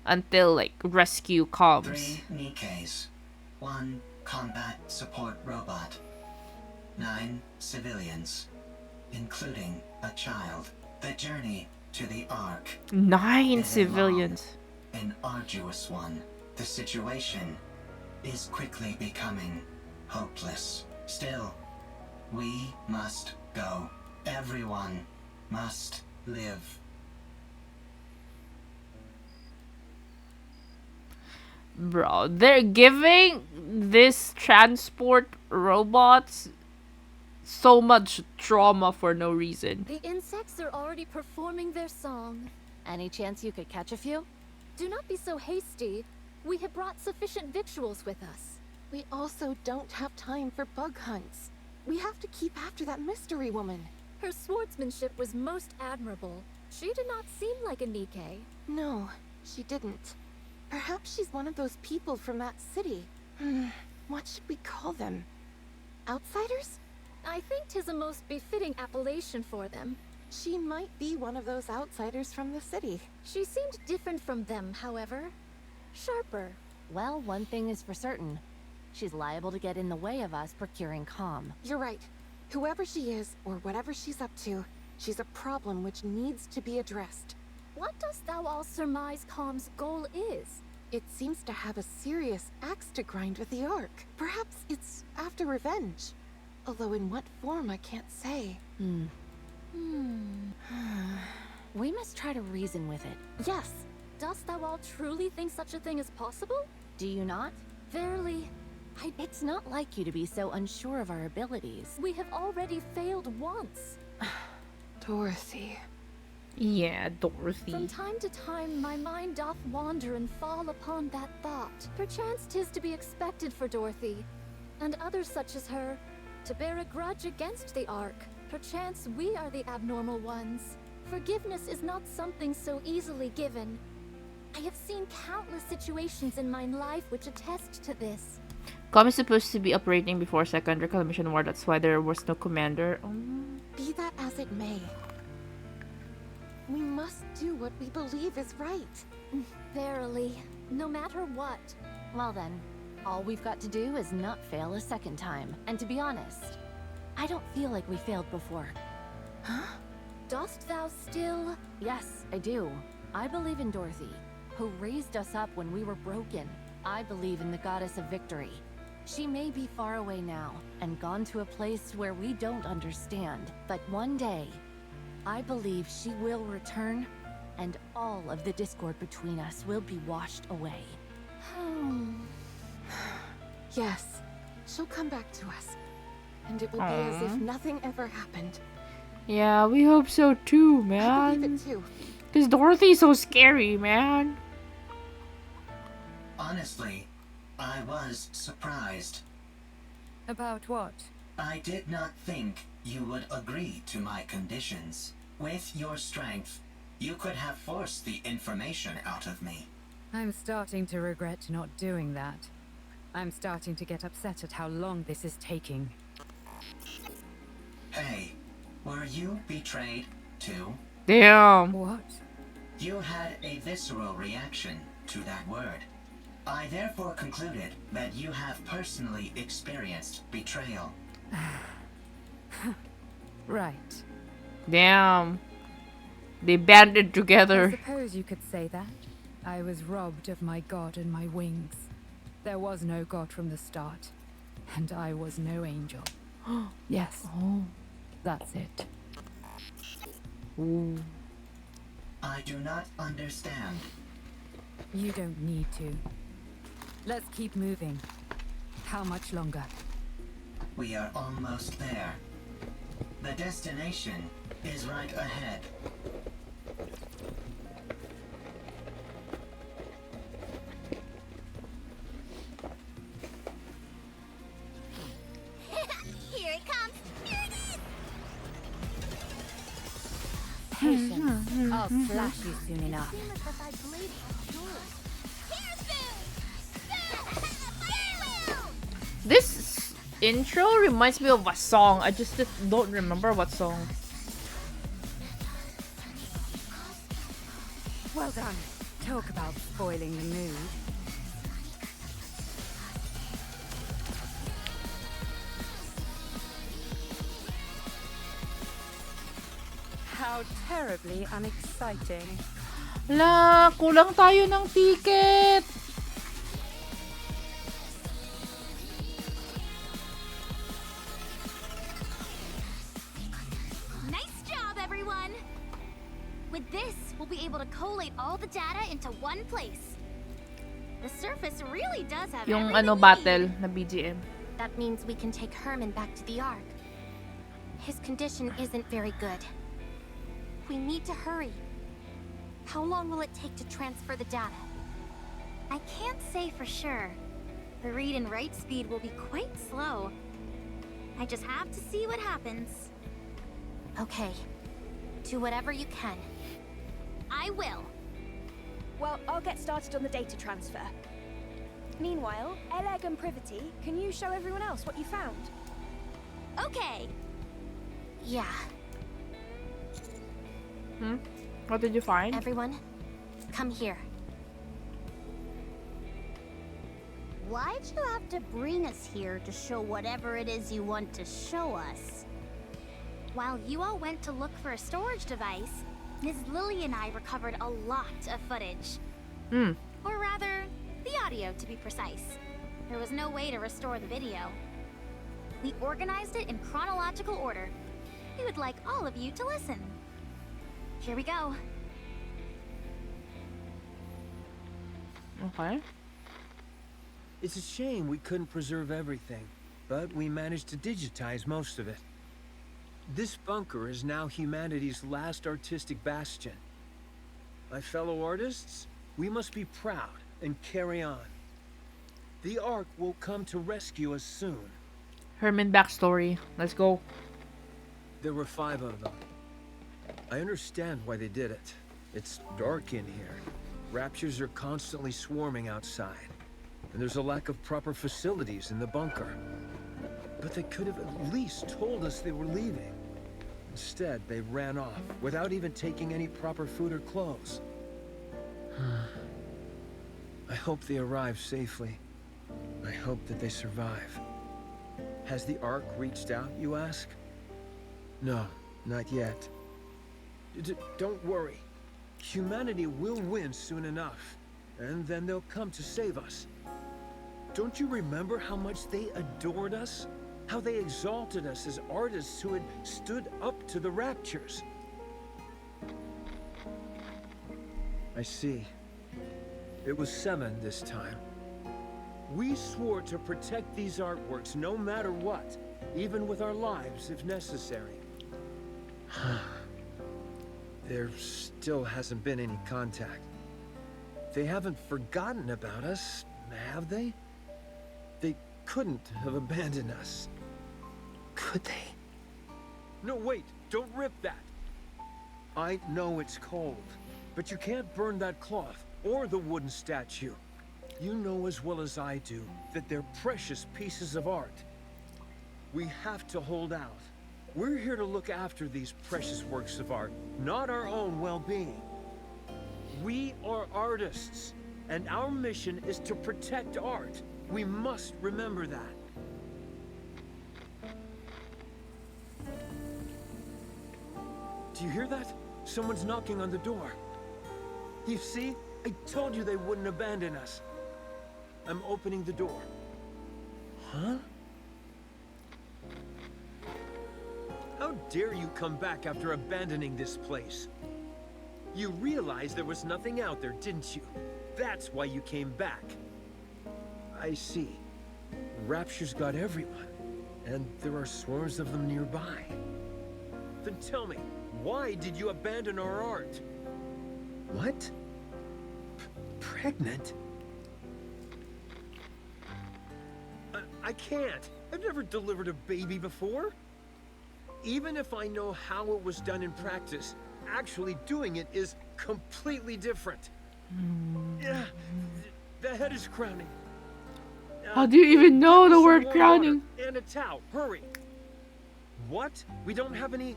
A: until like rescue comes.
F: 3 Nikkes, 1 combat support robot, 9 civilians, including a child. The journey to the Ark
A: 9
F: is
A: civilians.
F: a long, an arduous one. The situation is quickly becoming hopeless. Still, we must go. Everyone must live.
A: Bro, they're giving this transport robots so much trauma for no reason.
J: The insects are already performing their song. Any chance you could catch a few? Do not be so hasty. We have brought sufficient victuals with us.
K: We also don't have time for bug hunts. We have to keep after that mystery woman.
J: Her swordsmanship was most admirable. She did not seem like a Nikke.
K: No, she didn't. Perhaps she's one of those people from that city. What should we call them? Outsiders?
J: I think 'tis a most befitting appellation for them.
K: She might be one of those outsiders from the city.
E: She seemed different from them, however. Sharper.
H: Well, one thing is for certain. She's liable to get in the way of us procuring comm.
K: You're right. Whoever she is, or whatever she's up to, she's a problem which needs to be addressed.
E: What dost thou all surmise Comm's goal is?
K: It seems to have a serious axe to grind with the Ark. Perhaps it's after revenge. Although in what form, I can't say.
H: We must try to reason with it.
E: Yes. Dost thou all truly think such a thing is possible?
H: Do you not?
E: Verily.
H: It's not like you to be so unsure of our abilities.
E: We have already failed once.
K: Dorothy.
A: Yeah, Dorothy.
E: From time to time, my mind doth wander and fall upon that thought. Perchance 'tis to be expected for Dorothy, and others such as her, to bear a grudge against the Ark. Perchance we are the abnormal ones. Forgiveness is not something so easily given. I have seen countless situations in my life which attest to this.
A: Com is supposed to be operating before Second Reclamation War, that's why there was no commander.
K: Be that as it may, we must do what we believe is right.
E: Verily, no matter what.
H: Well then, all we've got to do is not fail a second time. And to be honest, I don't feel like we failed before.
E: Huh? Dost thou still?
H: Yes, I do. I believe in Dorothy, who raised us up when we were broken. I believe in the goddess of victory. She may be far away now, and gone to a place where we don't understand. But one day, I believe she will return, and all of the discord between us will be washed away.
K: Yes, she'll come back to us. And it will be as if nothing ever happened.
A: Yeah, we hope so too, man.
K: I believe it too.
A: Because Dorothy's so scary, man.
F: Honestly, I was surprised.
Q: About what?
F: I did not think you would agree to my conditions. With your strength, you could have forced the information out of me.
Q: I'm starting to regret not doing that. I'm starting to get upset at how long this is taking.
F: Hey, were you betrayed too?
A: Damn.
Q: What?
F: You had a visceral reaction to that word. I therefore concluded that you have personally experienced betrayal.
Q: Right.
A: Damn. They banded together.
Q: I suppose you could say that. I was robbed of my god and my wings. There was no god from the start, and I was no angel. Yes.
A: Oh.
Q: That's it.
A: Ooh.
F: I do not understand.
Q: You don't need to. Let's keep moving. How much longer?
F: We are almost there. The destination is right ahead.
C: Here it comes! Here it is!
Q: Patience. I'll flash you soon enough.
A: This intro reminds me of a song. I just don't remember what song.
Q: Well done. Talk about spoiling the mood. How terribly unexciting.
A: La, kulang tayo ng ticket.
C: Nice job, everyone! With this, we'll be able to collate all the data into one place. The surface really does have
A: Yung
C: everything
A: ano
C: we
A: battle
C: need.
A: na BGM.
B: That means we can take Herman back to the Ark. His condition isn't very good. We need to hurry. How long will it take to transfer the data?
C: I can't say for sure. The read and write speed will be quite slow. I just have to see what happens.
B: Okay. Do whatever you can.
C: I will.
S: Well, I'll get started on the data transfer. Meanwhile, Eleg and Privity, can you show everyone else what you found?
C: Okay.
B: Yeah.
A: Hmm? What did you find?
E: Everyone, come here.
P: Why'd you have to bring us here to show whatever it is you want to show us?
C: While you all went to look for a storage device, Ms. Lily and I recovered a lot of footage.
A: Hmm.
C: Or rather, the audio to be precise. There was no way to restore the video. We organized it in chronological order. We would like all of you to listen. Here we go.
A: Okay.
N: It's a shame we couldn't preserve everything, but we managed to digitize most of it. This bunker is now humanity's last artistic bastion. My fellow artists, we must be proud and carry on. The Ark will come to rescue us soon.
A: Herman backstory. Let's go.
N: There were 5 of them. I understand why they did it. It's dark in here. Raptures are constantly swarming outside. And there's a lack of proper facilities in the bunker. But they could have at least told us they were leaving. Instead, they ran off without even taking any proper food or clothes. I hope they arrive safely. I hope that they survive. Has the Ark reached out, you ask? No, not yet. Don't worry. Humanity will win soon enough, and then they'll come to save us. Don't you remember how much they adored us? How they exalted us as artists who had stood up to the Raptures? I see. It was 7 this time. We swore to protect these artworks no matter what, even with our lives if necessary. There still hasn't been any contact. They haven't forgotten about us, have they? They couldn't have abandoned us. Could they? No, wait, don't rip that. I know it's cold, but you can't burn that cloth or the wooden statue. You know as well as I do that they're precious pieces of art. We have to hold out. We're here to look after these precious works of art, not our own well-being. We are artists, and our mission is to protect art. We must remember that. Do you hear that? Someone's knocking on the door. You see? I told you they wouldn't abandon us. I'm opening the door. Huh? How dare you come back after abandoning this place? You realized there was nothing out there, didn't you? That's why you came back. I see. Rapture's got everyone, and there are swarms of them nearby. Then tell me, why did you abandon our art? What? Pregnant? I can't. I've never delivered a baby before. Even if I know how it was done in practice, actually doing it is completely different. Yeah, the head is crowning.
A: How do you even know the word
N: Some
A: crowning?
N: water and a towel, hurry. What? We don't have any...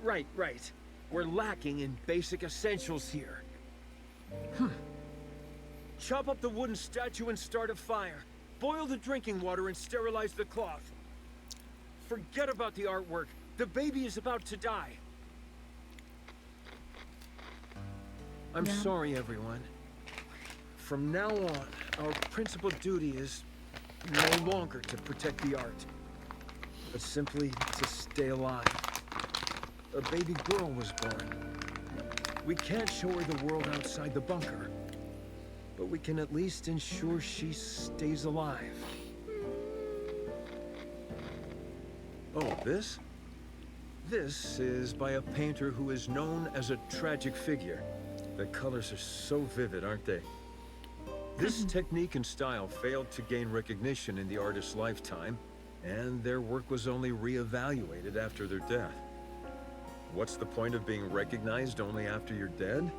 N: Right. We're lacking in basic essentials here. Chop up the wooden statue and start a fire. Boil the drinking water and sterilize the cloth. Forget about the artwork. The baby is about to die. I'm sorry, everyone. From now on, our principal duty is no longer to protect the art, but simply to stay alive. A baby girl was born. We can't show her the world outside the bunker, but we can at least ensure she stays alive. Oh, this? This is by a painter who is known as a tragic figure. The colors are so vivid, aren't they? This technique and style failed to gain recognition in the artist's lifetime, and their work was only re-evaluated after their death. What's the point of being recognized only after you're dead?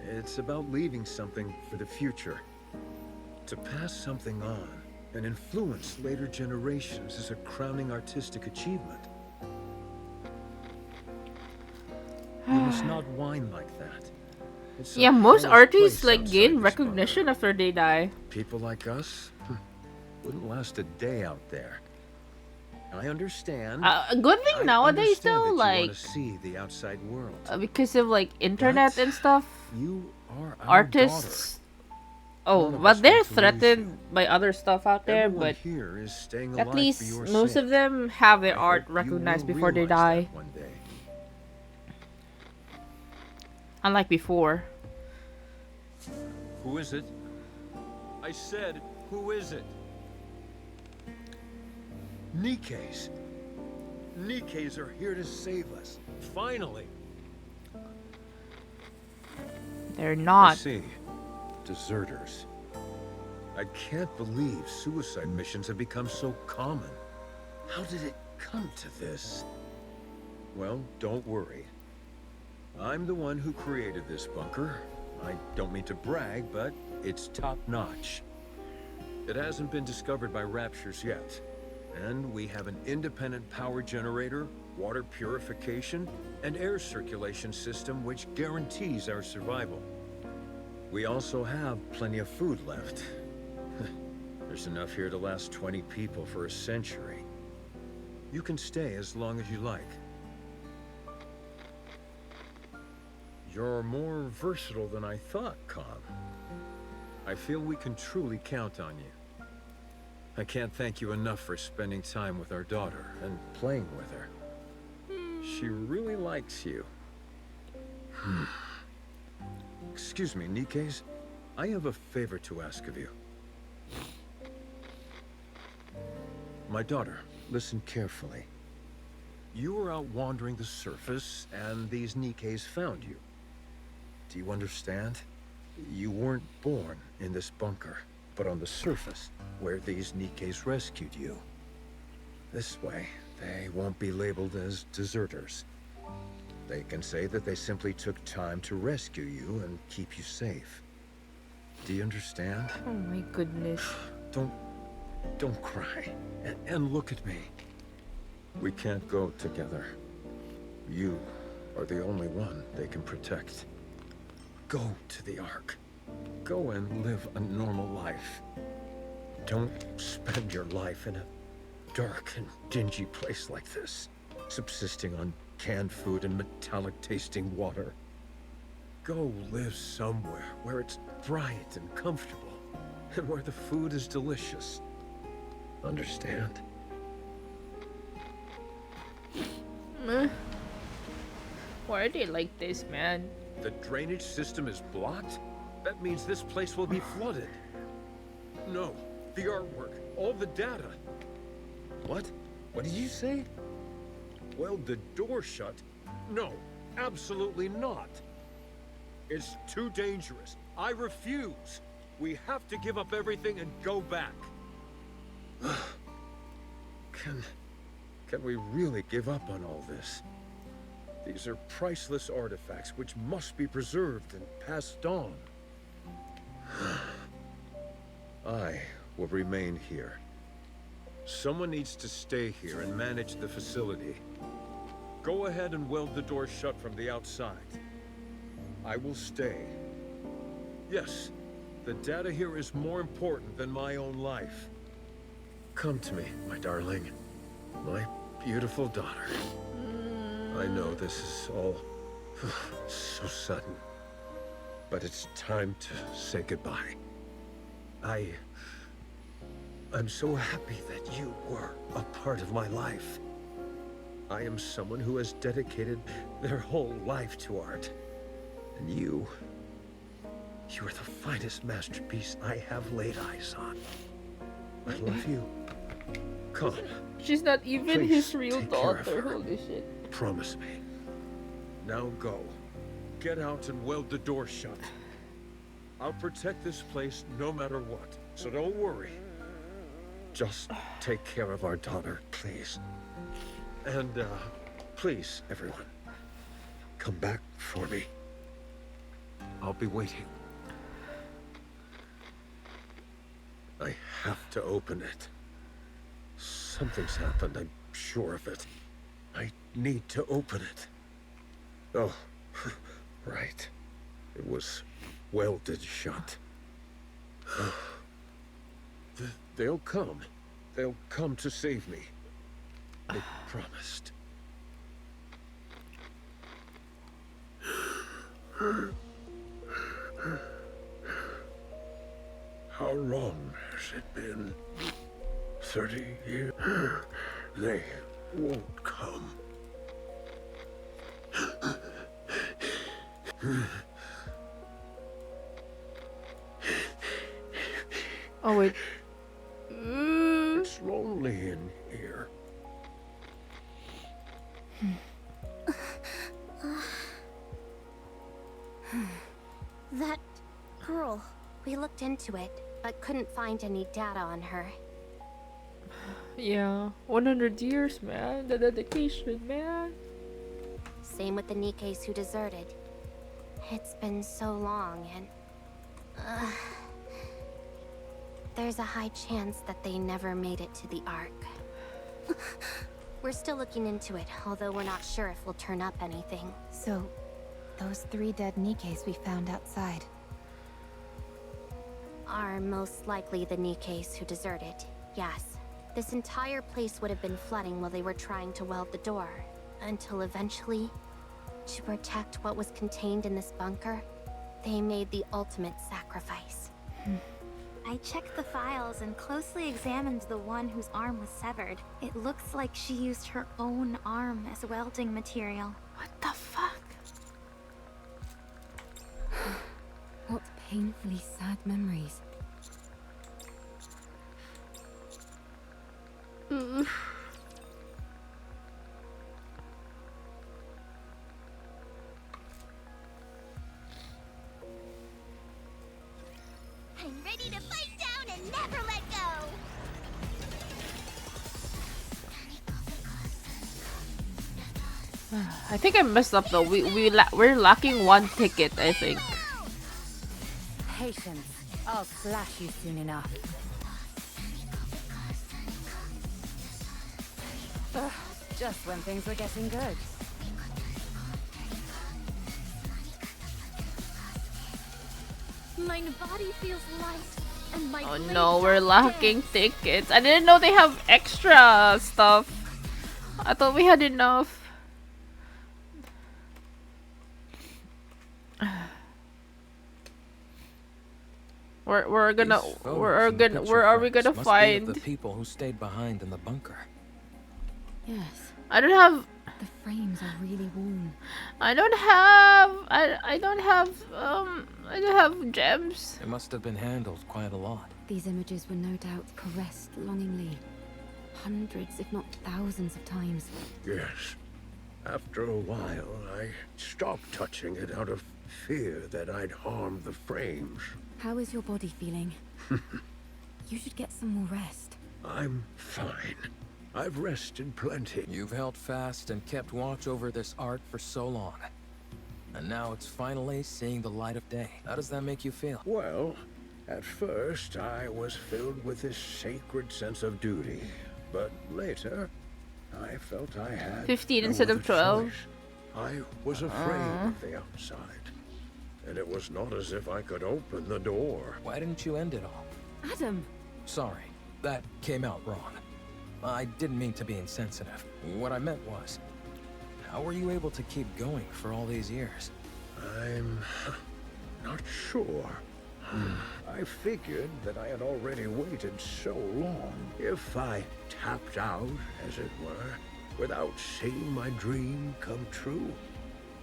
N: It's about leaving something for the future. To pass something on and influence later generations is a crowning artistic achievement. You must not whine like that. It's a
A: Yeah, most
N: hellish
A: artists
N: place
A: like
N: outside
A: gain
N: this
A: recognition after they die.
N: People like us wouldn't last a day out there. I understand.
A: A good thing nowadays though,
N: you
A: like
N: want to see the outside world.
A: because of like internet and stuff,
N: You are our
A: artists.
N: None
A: Oh,
N: of
A: but
N: us
A: they're
N: want to lose
A: threatened by other stuff out there.
N: Everyone
A: But
N: here is staying
A: at
N: alive
A: least
N: for your
A: most
N: sake.
A: of them have their
N: I
A: art
N: hope you
A: recognized
N: will
A: before they
N: realize
A: die,
N: that one day.
A: unlike before.
N: Who is it? I said, who is it? Nikke's. Nikke's are here to save us. Finally.
A: They're
N: I
A: not.
N: see. Deserters. I can't believe suicide missions have become so common. How did it come to this? Well, don't worry. I'm the one who created this bunker. I don't mean to brag, but it's top-notch. It hasn't been discovered by Raptures yet. And we have an independent power generator, water purification, and air circulation system which guarantees our survival. We also have plenty of food left. There's enough here to last 20 people for a century. You can stay as long as you like. You're more versatile than I thought, Com. I feel we can truly count on you. I can't thank you enough for spending time with our daughter and playing with her. She really likes you. Excuse me, Nikke's. I have a favor to ask of you. My daughter, listen carefully. You were out wandering the surface, and these Nikke's found you. Do you understand? You weren't born in this bunker, but on the surface, where these Nikke's rescued you. This way, they won't be labeled as deserters. They can say that they simply took time to rescue you and keep you safe. Do you understand?
A: Oh my goodness.
N: Don't cry. And look at me. We can't go together. You are the only one they can protect. Go to the Ark. Go and live a normal life. Don't spend your life in a dark and dingy place like this, subsisting on canned food and metallic-tasting water. Go live somewhere where it's bright and comfortable, and where the food is delicious. Understand?
A: Why are they like this, man?
N: The drainage system is blocked? That means this place will be flooded. No, the artwork, all the data. What? What did you say? Weld the door shut? No, absolutely not. It's too dangerous. I refuse. We have to give up everything and go back. Can we really give up on all this? These are priceless artifacts which must be preserved and passed on. I will remain here. Someone needs to stay here and manage the facility. Go ahead and weld the door shut from the outside. I will stay. Yes, the data here is more important than my own life. Come to me, my darling. My beautiful daughter. I know this is all so sudden, but it's time to say goodbye. I'm so happy that you were a part of my life. I am someone who has dedicated their whole life to art. And you're the finest masterpiece I have laid eyes on. I love you. Come.
A: She's not even
N: Please
A: his real
N: take care of
A: daughter.
N: her.
A: Holy shit.
N: Promise me. Now go. Get out and weld the door shut. I'll protect this place no matter what, so don't worry. Just take care of our daughter, please. And, please, everyone, come back for me. I'll be waiting. I have to open it. Something's happened, I'm sure of it. I need to open it. Oh,
M: Right. It was welded shut. They'll come. They'll come to save me. They promised. How long has it been? 30 years? They won't come.
A: Oh wait.
M: It's lonely in here.
E: That girl, we looked into it, but couldn't find any data on her.
A: Yeah, 100 years, man. The dedication, man.
E: Same with the Nikkes who deserted. It's been so long, and there's a high chance that they never made it to the Ark. We're still looking into it, although we're not sure if we'll turn up anything.
D: So, those 3 dead Nikkes we found outside
E: are most likely the Nikkes who deserted, yes. This entire place would have been flooding while they were trying to weld the door, until eventually, to protect what was contained in this bunker, they made the ultimate sacrifice.
C: I checked the files and closely examined the one whose arm was severed. It looks like she used her own arm as welding material.
A: What the fuck?
D: What painfully sad memories.
C: I'm ready to fight down and never let go!
A: I think I messed up though. We're lacking 1 ticket, I think.
Q: Patience. I'll slash you soon enough. Ugh, just when things were getting good.
E: My body feels light, and my
A: Oh no, we're lacking tickets. I didn't know they have extra stuff. I thought we had enough. Where are we gonna find
I: the people who stayed behind in the bunker?
D: Yes.
A: I don't have.
D: The frames are really worn.
A: I don't have gems.
I: It must have been handled quite a lot.
D: These images were no doubt caressed longingly. Hundreds, if not thousands of times.
M: Yes. After a while, I stopped touching it out of fear that I'd harm the frames.
D: How is your body feeling? You should get some more rest.
M: I'm fine. I've rested plenty.
I: You've held fast and kept watch over this art for so long. And now it's finally seeing the light of day. How does that make you feel?
M: Well, at first I was filled with this sacred sense of duty. But later, I felt I had
A: 15
M: no
A: instead of
M: other
A: 12.
M: choice. I was afraid of the outside. And it was not as if I could open the door.
I: Why didn't you end it all?
D: Adam!
I: Sorry, that came out wrong. I didn't mean to be insensitive. What I meant was, how were you able to keep going for all these years?
M: I'm not sure. I figured that I had already waited so long. If I tapped out, as it were, without seeing my dream come true,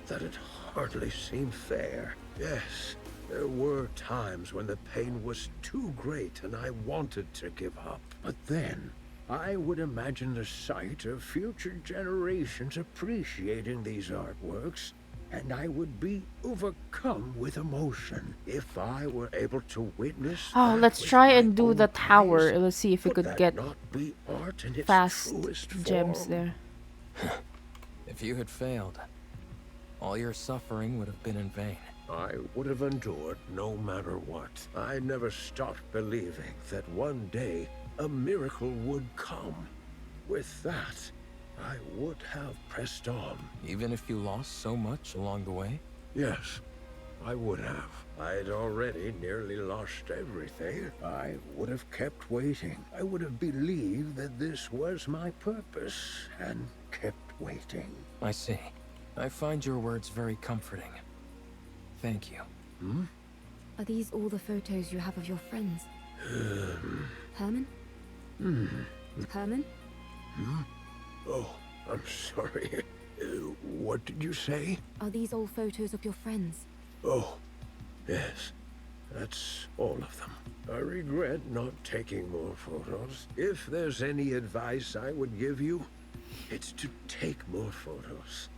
M: that it hardly seemed fair. Yes, there were times when the pain was too great and I wanted to give up. But then, I would imagine the sight of future generations appreciating these artworks, and I would be overcome with emotion if I were able to witness.
A: Oh, let's try and do the tower. Let's see if we could get
M: be art in its
A: fast
M: truest
A: gems
M: form?
A: there.
I: If you had failed, all your suffering would have been in vain.
M: I would have endured no matter what. I never stopped believing that one day a miracle would come. With that, I would have pressed on.
I: Even if you lost so much along the way?
M: Yes, I would have. I'd already nearly lost everything. I would have kept waiting. I would have believed that this was my purpose and kept waiting.
I: I see. I find your words very comforting. Thank you.
M: Hmm?
D: Are these all the photos you have of your friends? Herman? Herman?
M: Hmm? Oh, I'm sorry. What did you say?
D: Are these all photos of your friends?
M: Oh, yes. That's all of them. I regret not taking more photos. If there's any advice I would give you, it's to take more photos.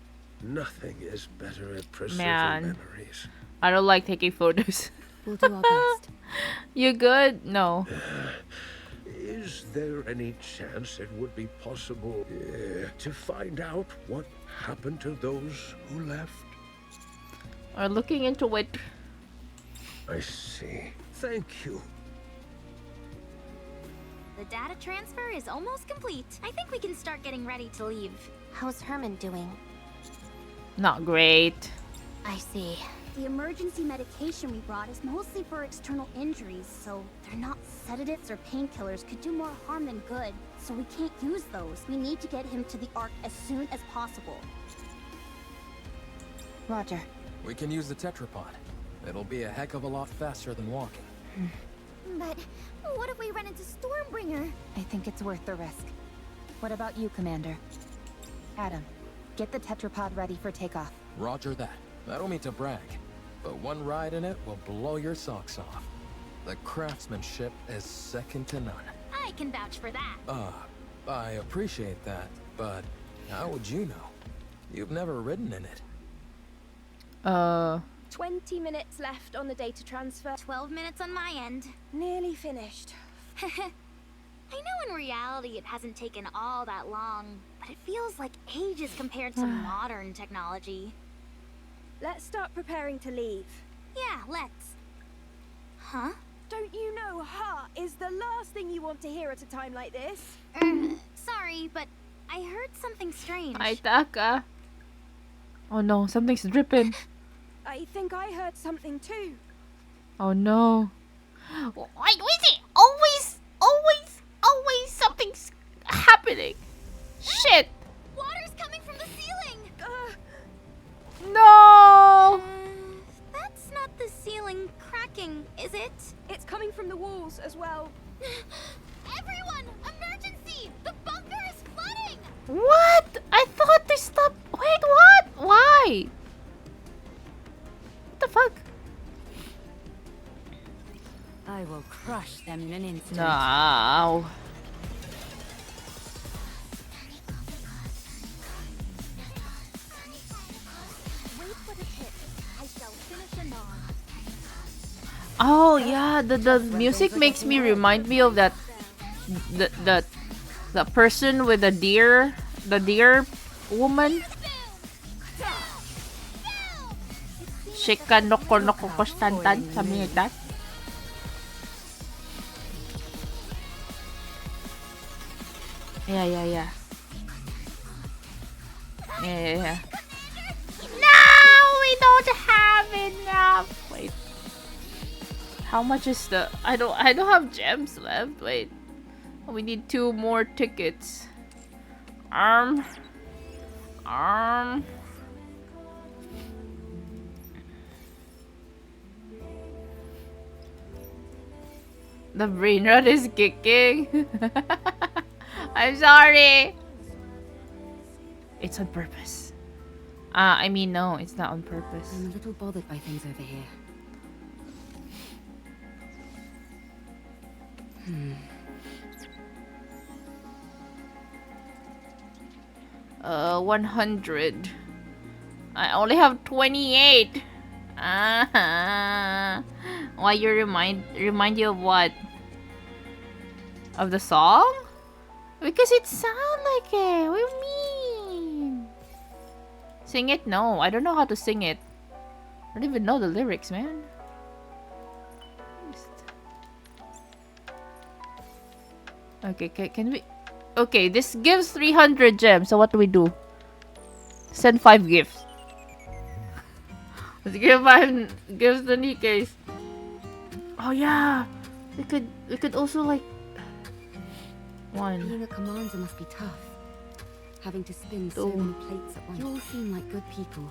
M: Nothing is better at preserving memories.
A: I don't like taking photos.
D: We'll do our best.
A: You good? No.
M: Is there any chance it would be possible to find out what happened to those who left?
A: We're looking into it.
M: I see. Thank you.
C: The data transfer is almost complete. I think we can start getting ready to leave.
E: How's Herman doing?
A: Not great.
P: I see. The emergency medication we brought is mostly for external injuries, so they're not sedatives or painkillers, could do more harm than good. So we can't use those. We need to get him to the Ark as soon as possible.
E: Roger.
I: We can use the tetrapod. It'll be a heck of a lot faster than walking.
C: But what if we run into Stormbringer?
E: I think it's worth the risk. What about you, Commander? Adam, get the tetrapod ready for takeoff.
I: Roger that. I don't mean to brag, but one ride in it will blow your socks off. The craftsmanship is second to none.
C: I can vouch for that.
I: I appreciate that, but how would you know? You've never ridden in it.
S: 20 minutes left on the data transfer.
C: 12 minutes on my end.
S: Nearly finished.
C: I know in reality it hasn't taken all that long, but it feels like ages compared to modern technology.
S: Let's start preparing to leave.
C: Yeah, let's. Huh?
S: Don't you know ha is the last thing you want to hear at a time like this?
C: Sorry, but I heard something strange.
A: Ay, taka. Oh no, something's dripping.
S: I think I heard something too.
A: Oh no. Why is it always something's happening? Shit.
C: Water's coming from the ceiling.
A: No.
C: That's not the ceiling cracking, is it?
S: It's coming from the walls as well.
C: Everyone, emergency! The bunker is flooding.
A: What? I thought they stopped. Wait, what? Why? What the fuck?
Q: I will crush them in an instant.
A: No.
P: Wait for the tip. I shall finish anon.
A: Oh yeah, the music makes me remind me of that the person with the deer woman. Shika noko noko kostantan, something like that. Yeah. No, we don't have enough. Wait. How much is the I don't have gems left. Wait. We need 2 more tickets. Arm. The brain rot is kicking. I'm sorry. It's on purpose. I mean, no, it's not on purpose.
D: I'm a little bothered by things over here.
A: 100. I only have 28. Why you remind you of what? Of the song? Because it sounds like it. What do you mean? Sing it? No, I don't know how to sing it. I don't even know the lyrics, man. Okay, can we? Okay, this gives 300 gems. So what do we do? Send 5 gifts. Let's give 5 gifts to Nikke's. Oh yeah, we could also like one.
D: Being a commander must be tough. Having to spin so many plates at once. You all seem like good people.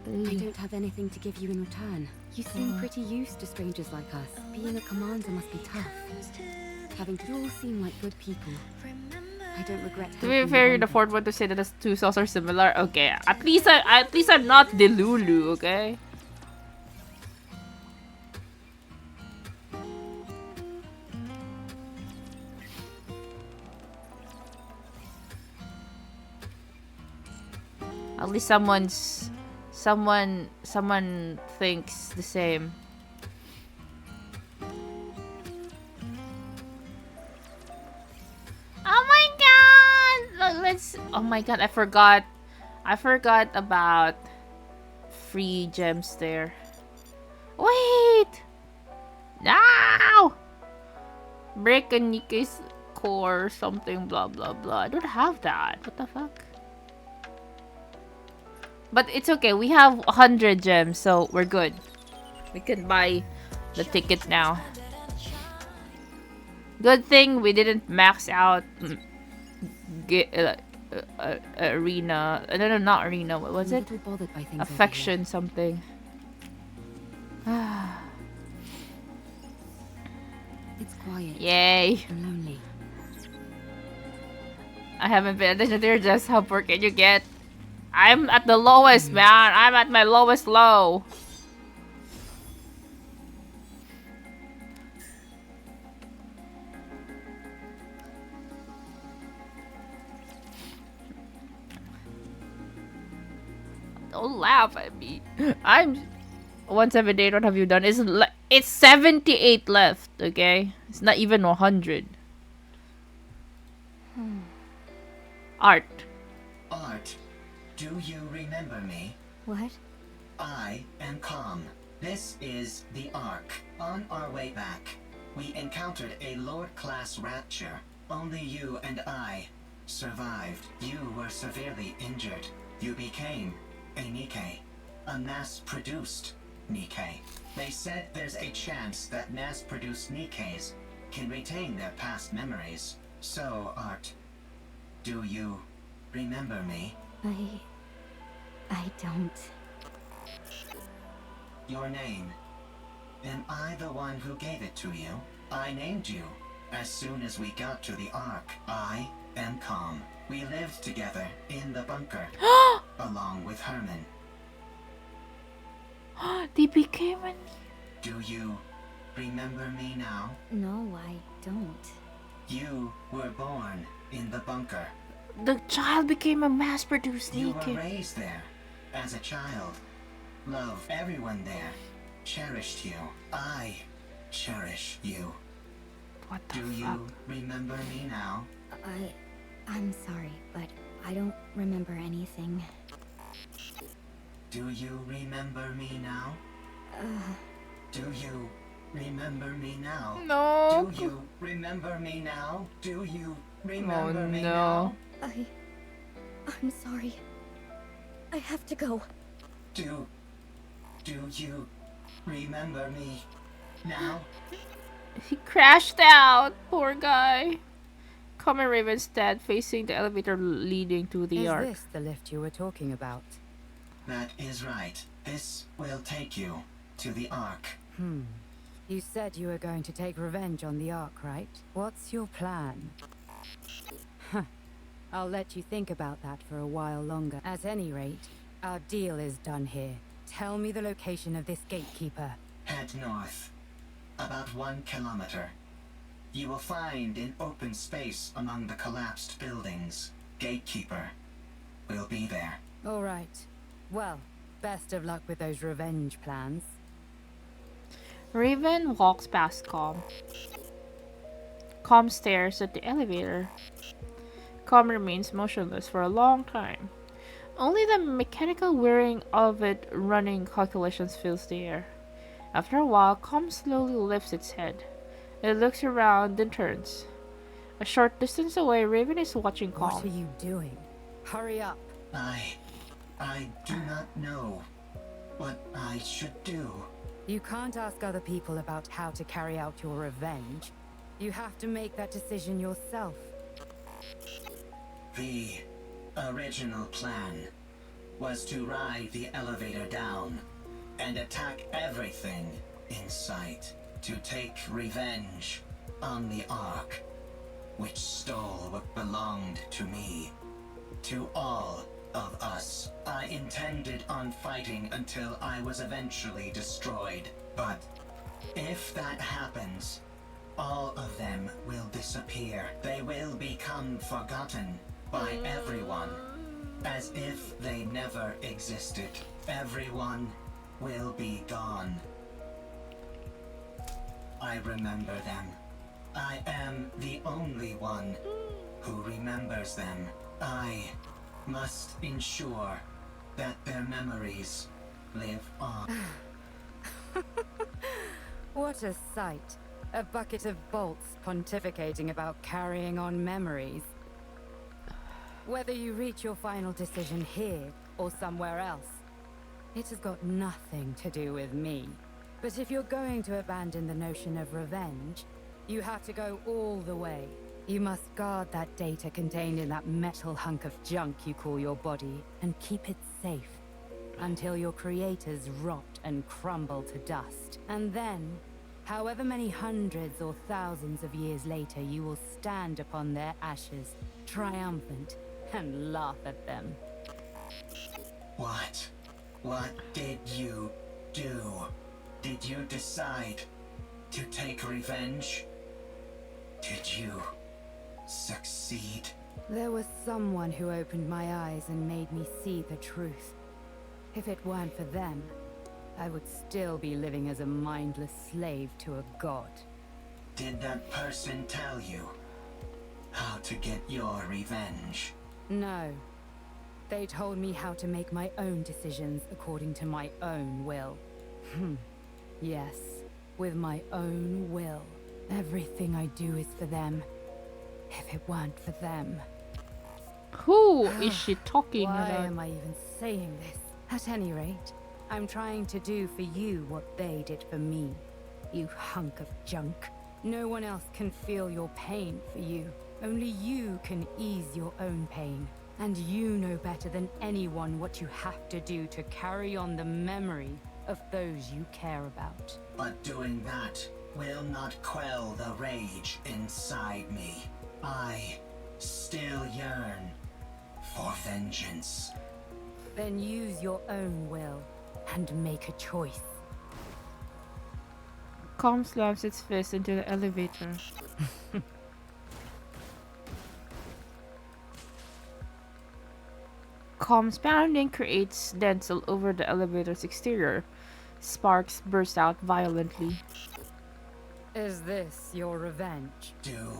D: I don't have anything to give you in return. You seem pretty used to strangers like us. Being a commander must be tough. You all seem like good people. I don't regret.
A: To be fair, you're the fourth one to say that the two songs are similar. Okay, at least I'm not Delulu. Okay. At least someone thinks the same. Oh my god! Let's. Oh my god! I forgot about free gems there. Wait! Now! Break a Nikke's core, something, blah blah blah. I don't have that. What the fuck? But it's okay. We have 100 gems, so we're good. We can buy the ticket now. Good thing we didn't max out arena. No, not arena. What was it? Affection something.
D: It's quiet.
A: Yay!
D: And lonely.
A: I haven't paid attention to your just how poor can you get? I'm at the lowest, man. I'm at my lowest low. Don't laugh at me. I'm 178. What have you done? It's 78 left. Okay, it's not even 100. Art.
F: Art. Do you remember me?
D: What?
F: I am Calm. This is the Ark. On our way back, we encountered a Lord-class rapture. Only you and I survived. You were severely injured. You became a Nikke. A mass-produced Nikke. They said there's a chance that mass-produced Nikkes can retain their past memories. So, Art, do you remember me?
D: I don't.
F: Your name. Am I the one who gave it to you? I named you. As soon as we got to the Ark, I am Calm. We lived together in the bunker, along with Herman.
A: They became a...
F: Do you remember me now?
D: No, I don't.
F: You were born in the bunker.
A: The child became a mass-produced
F: You were
A: Nikke.
F: raised there as a child. Loved everyone there. Cherished you. I cherish you.
A: What the
F: Do
A: fuck?
F: you remember me now?
D: I'm sorry, but I don't remember anything.
F: Do you remember me now? Do you remember me now?
A: No.
F: Do you remember me now? Do you remember me
A: no.
F: now?
D: I'm sorry. I have to go.
F: Do you remember me now?
A: He crashed out. Poor guy. Common Raven's dead, facing the elevator leading to the Ark.
Q: Is this the lift you were talking about?
F: That is right. This will take you to the Ark.
Q: You said you were going to take revenge on the Ark, right? What's your plan? I'll let you think about that for a while longer. At any rate, our deal is done here. Tell me the location of this gatekeeper.
F: Head north. About 1 kilometer. You will find an open space among the collapsed buildings. Gatekeeper will be there.
Q: All right. Well, best of luck with those revenge plans.
A: Raven walks past Calm. Calm stares at the elevator. Calm remains motionless for a long time. Only the mechanical whirring of it running calculations fills the air. After a while, Calm slowly lifts its head. It looks around, then turns. A short distance away, Raven is watching Calm.
Q: What are you doing? Hurry up.
F: I do not know what I should do.
Q: You can't ask other people about how to carry out your revenge. You have to make that decision yourself.
F: The original plan was to ride the elevator down and attack everything in sight to take revenge on the Ark, which stole what belonged to me, to all of us. I intended on fighting until I was eventually destroyed, but if that happens, all of them will disappear. They will become forgotten by everyone, as if they never existed. Everyone will be gone. I remember them. I am the only one who remembers them. I must ensure that their memories live on.
Q: What a sight. A bucket of bolts pontificating about carrying on memories. Whether you reach your final decision here or somewhere else, it has got nothing to do with me. But if you're going to abandon the notion of revenge, you have to go all the way. You must guard that data contained in that metal hunk of junk you call your body, and keep it safe until your creators rot and crumble to dust. And then, however many hundreds or thousands of years later, you will stand upon their ashes, triumphant, and laugh at them.
F: What did you do? Did you decide to take revenge? Did you succeed?
Q: There was someone who opened my eyes and made me see the truth. If it weren't for them, I would still be living as a mindless slave to a god.
F: Did that person tell you how to get your revenge?
Q: No. They told me how to make my own decisions according to my own will. Yes, with my own will. Everything I do is for them. If it weren't for them...
A: Who is she talking
Q: Why
A: about?
Q: am I even saying this? At any rate, I'm trying to do for you what they did for me. You hunk of junk. No one else can feel your pain for you. Only you can ease your own pain. And you know better than anyone what you have to do to carry on the memory of those you care about.
F: But doing that will not quell the rage inside me. I still yearn for vengeance.
Q: Then use your own will and make a choice.
A: Calm slams its fist into the elevator. Calm's pounding creates dents all over the elevator's exterior. Sparks burst out violently.
Q: Is this your revenge?
F: Do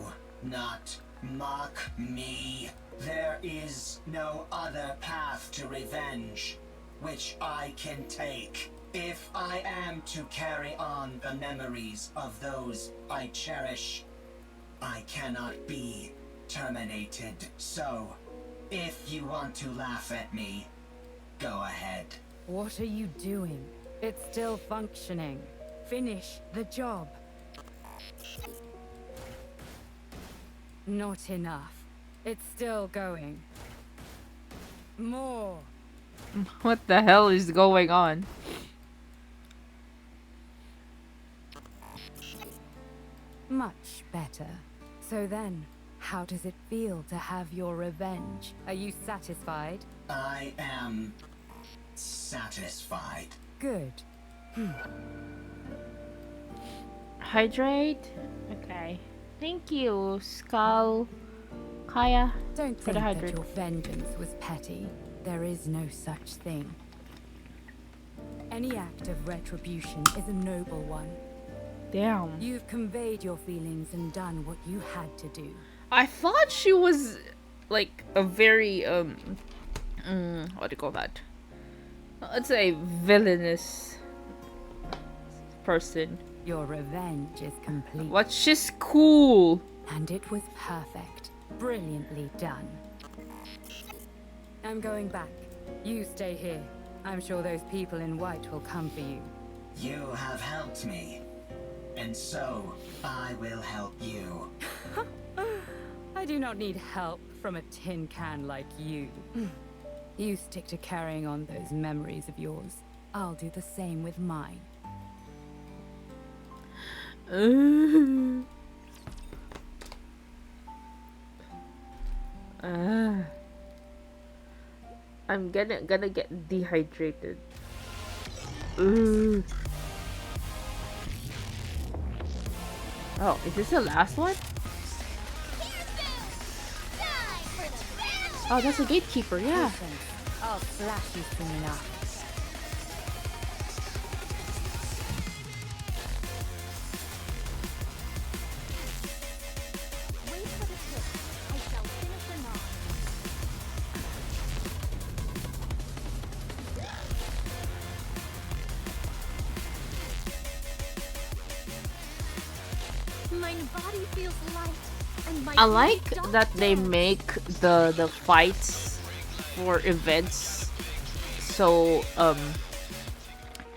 F: not mock me. There is no other path to revenge which I can take. If I am to carry on the memories of those I cherish, I cannot be terminated. So, if you want to laugh at me, go ahead.
Q: What are you doing? It's still functioning. Finish the job. Not enough. It's still going. More.
A: What the hell is going on?
Q: Much better. So then, how does it feel to have your revenge? Are you satisfied?
F: I am satisfied.
Q: Good.
A: Hydrate? Okay. Thank you, Skull. Kaya,
Q: Don't
A: for
Q: think
A: the
Q: that
A: hydrate.
Q: your vengeance was petty. There is no such thing. Any act of retribution is a noble one.
A: Damn.
Q: You've conveyed your feelings and done what you had to do.
A: I thought she was like a very what do you call that? Let's say villainous person.
Q: Your revenge is complete.
A: But she's cool.
Q: And it was perfect. Brilliantly done. I'm going back. You stay here. I'm sure those people in white will come for you.
F: You have helped me, and so I will help you.
Q: I do not need help from a tin can like you. You stick to carrying on those memories of yours. I'll do the same with mine.
A: I'm gonna get dehydrated. Oh, is this the last one? Oh, that's a gatekeeper, yeah.
Q: I'll flash you soon enough.
E: Wait for the trick. I shall finish them off. My body feels light, and my
A: I like
E: brain
A: that they
E: dance.
A: make the fights for events so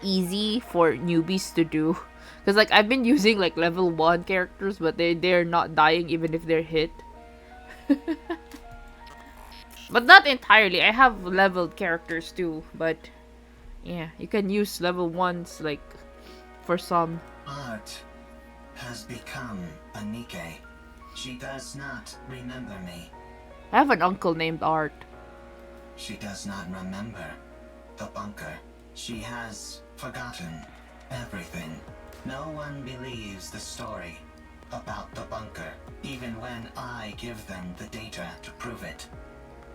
A: easy for newbies to do. Cause like I've been using like level 1 characters, but they're not dying even if they're hit. But not entirely. I have leveled characters too, but yeah, you can use level 1s like for some.
F: Art has become a Nikke. She does not remember me.
A: I have an uncle named Art.
F: She does not remember the bunker. She has forgotten everything. No one believes the story about the bunker, even when I give them the data to prove it.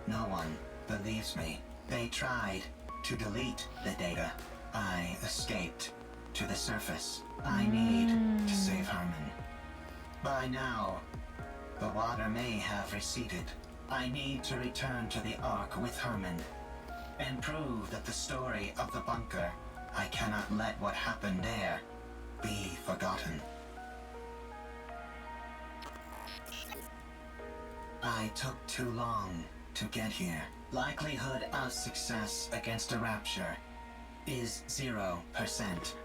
F: No one believes me. They tried to delete the data. I escaped to the surface. I need to save Herman. By now, the water may have receded. I need to return to the Ark with Herman and prove that the story of the bunker, I cannot let what happened there be forgotten. I took too long to get here. Likelihood of success against a rapture is 0%.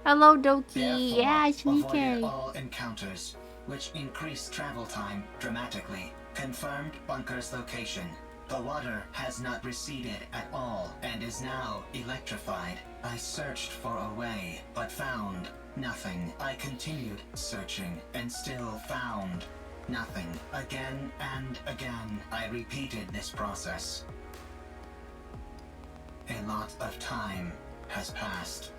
A: Hello, Doki.
F: Therefore,
A: Yeah, it's
F: avoided
A: Nikke.
F: all encounters, which increased travel time dramatically. Confirmed bunker's location. The water has not receded at all and is now electrified. I searched for a way, but found nothing. I continued searching and still found nothing. Again and again, I repeated this process. A lot of time has passed.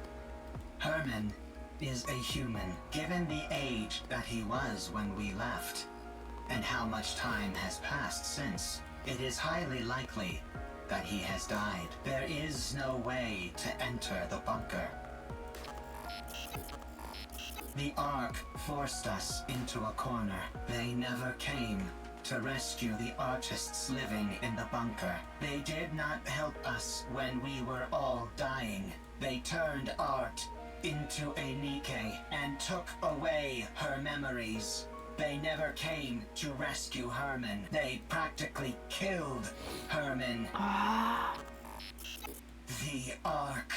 F: Herman is a human, given the age that he was when we left, and how much time has passed since. It is highly likely that he has died. There is no way to enter the bunker. The Ark forced us into a corner. They never came to rescue the artists living in the bunker. They did not help us when we were all dying. They turned art into a Nikke and took away her memories. They never came to rescue Herman. They practically killed Herman. The Ark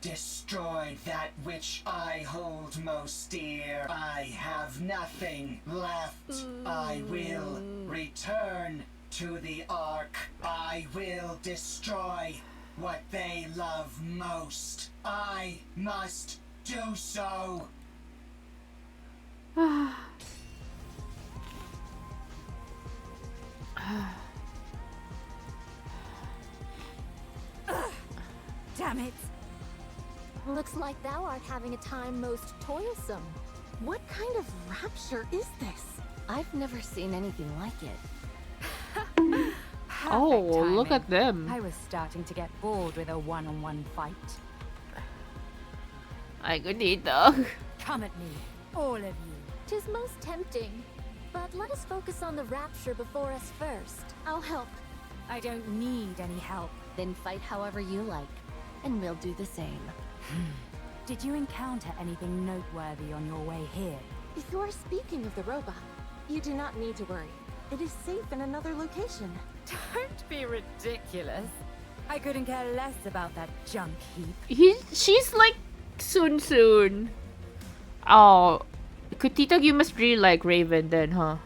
F: destroyed that which I hold most dear. I have nothing left. I will return to the Ark. I will destroy what they love most. I must do so.
E: Damn it! Looks like thou art having a time most toilsome.
K: What kind of rapture is this?
H: I've never seen anything like it.
A: Oh,
Q: Perfect
A: look
Q: timing.
A: at them.
Q: I was starting to get bored with a one-on-one fight.
A: I could eat dog.
Q: Come at me, all of you.
E: Tis most tempting, but let us focus on the rapture before us first. I'll help.
Q: I don't need any help.
H: Then fight however you like, and we'll do the same.
Q: Did you encounter anything noteworthy on your way here?
K: If you are speaking of the robot, You do not need to worry. It is safe in another location.
Q: Don't be ridiculous. I couldn't care less about that junk heap.
A: She's like soon. Oh, Kutita, you must really like Raven then, huh?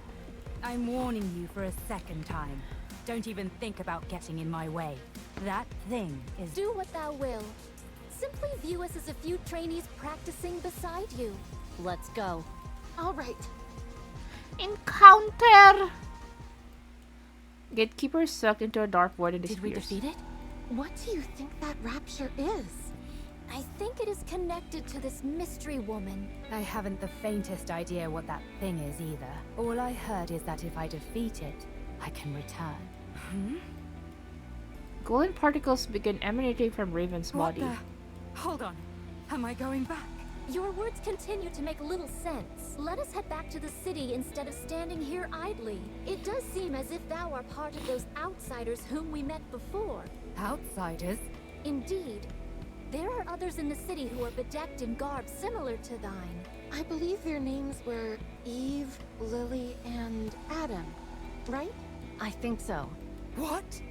Q: I'm warning you for a second time. Don't even think about getting in my way. That thing is...
E: Do what thou will. Simply view us as a few trainees practicing beside you.
H: Let's go.
K: All right.
A: Encounter! Gatekeeper sucked into a dark void and
K: Did we
A: disappears.
K: defeat it? What do you think that rapture is?
E: I think it is connected to this mystery woman.
Q: I haven't the faintest idea what that thing is either. All I heard is that if I defeat it, I can return.
A: Golden particles begin emanating from Raven's body.
Q: What the? Hold on. Am I going back?
E: Your words continue to make little sense. Let us head back to the city instead of standing here idly. It does seem as if thou are part of those outsiders whom we met before.
Q: Outsiders?
E: Indeed. There are others in the city who are bedecked in garb similar to thine.
K: I believe their names were Eve, Lily, and Adam, right?
H: I think so.
Q: What?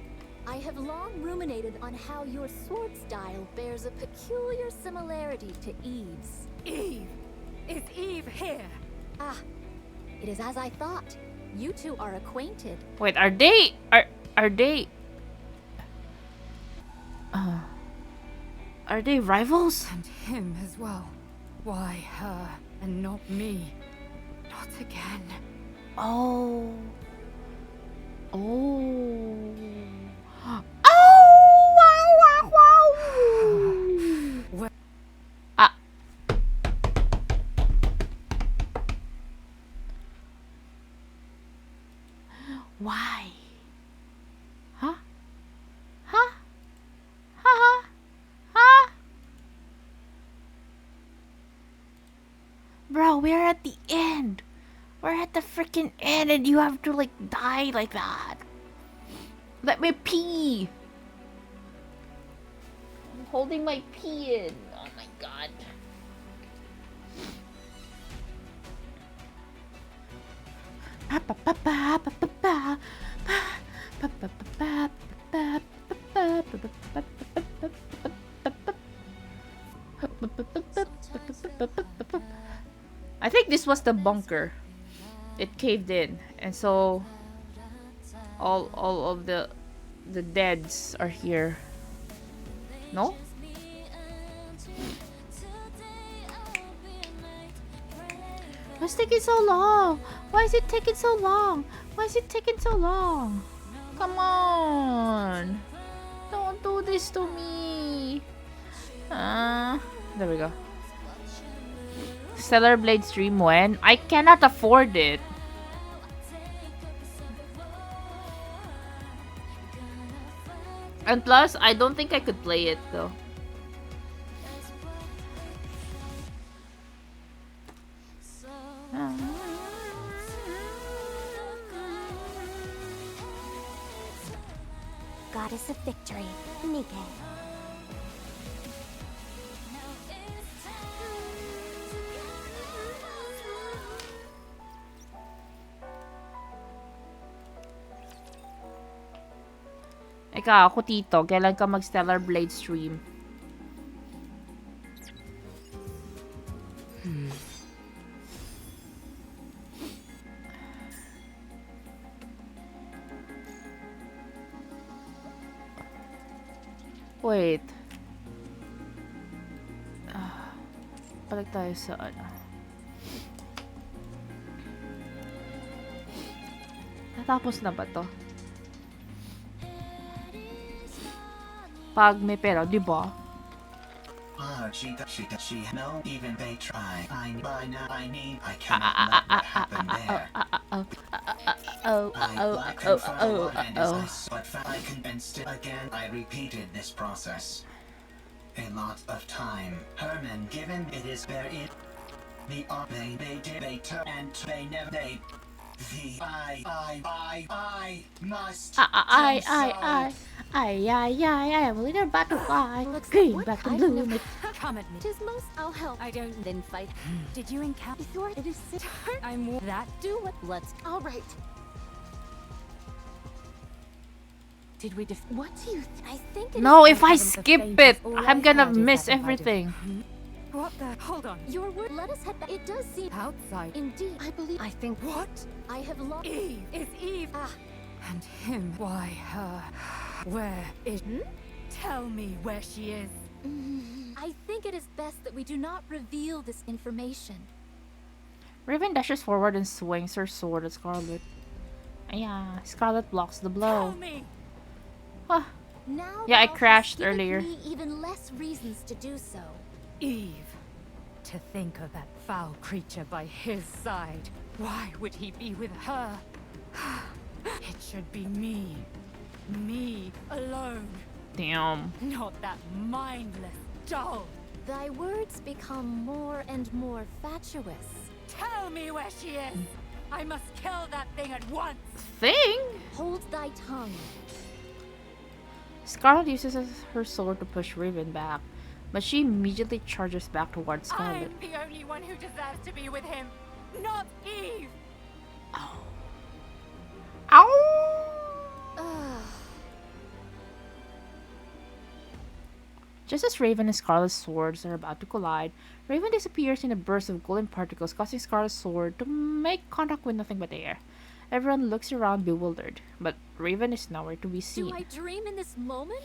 E: I have long ruminated on how your sword style bears a peculiar similarity to Eve's.
Q: Eve! Is Eve here?
E: Ah, it is as I thought. You two are acquainted.
A: Wait, are they... Are they rivals?
Q: And him as well. Why her and not me? Not again.
A: Oh. Wow. Ah. Why? Huh? Bro, we're at the end. We're at the freaking end and you have to like die like that. Let me pee. I'm holding my pee in. Oh my god. I think this was the bunker. It caved in, and so all of the deads are here. No? What's taking so long? Why is it taking so long? Why is it taking so long? Come on. Don't do this to me. There we go. Stellar Blade stream when? I cannot afford it. And plus, I don't think I could play it though.
P: Goddess of Victory, Nikke.
A: Eka, ako tito, kailan ka mag-Stellar Blade stream? Wait. Balik tayo sa ano. Natapos na ba to? Pag may pera, di ba?
F: She no, even they try. I cannot let what happened there. I confirm what but I convinced it again. I repeated this process a lot of time. Herman, given it is there, it the they did they turn and they never they. I must
A: I am a little butterfly. Green back to blue.
H: Come at me.
K: Tis most I'll help.
H: I don't then fight. Did you encounter?
K: It is
H: I'm that.
K: Do what? Let's. All right.
H: Did we
K: What do you
C: I think it
A: No,
C: is
A: if I skip it, I'm gonna miss everything.
H: What the? Hold on.
K: Your word. Let us head back. It does seem
H: Outside.
K: Indeed, I believe.
H: I think. What?
K: I have lost.
H: Eve. It's Eve.
K: Ah.
H: And him. Why her? Where is? Tell me where she is.
E: I think it is best that we do not reveal this information.
A: Raven dashes forward and swings her sword at Scarlet. Yeah, Scarlet blocks the blow.
H: Tell me.
A: Huh.
E: Now
A: Yeah, I
E: thou hast
A: crashed
E: given
A: earlier.
E: me even less reasons to do so.
H: Eve. To think of that foul creature by his side. Why would he be with her? It should be me. Me alone.
A: Damn.
H: Not that mindless doll.
E: Thy words become more and more fatuous.
H: Tell me where she is. I must kill that thing at once.
A: Thing?
E: Hold thy tongue.
A: Scarlet uses her sword to push Raven back, but she immediately charges back towards Scarlet.
H: I'm the only one who deserves to be with him, not Eve.
A: Ow! Just as Raven and Scarlet's swords are about to collide, Raven disappears in a burst of golden particles, causing Scarlet's sword to make contact with nothing but air. Everyone looks around bewildered, but Raven is nowhere to be seen.
E: Do I dream in this moment?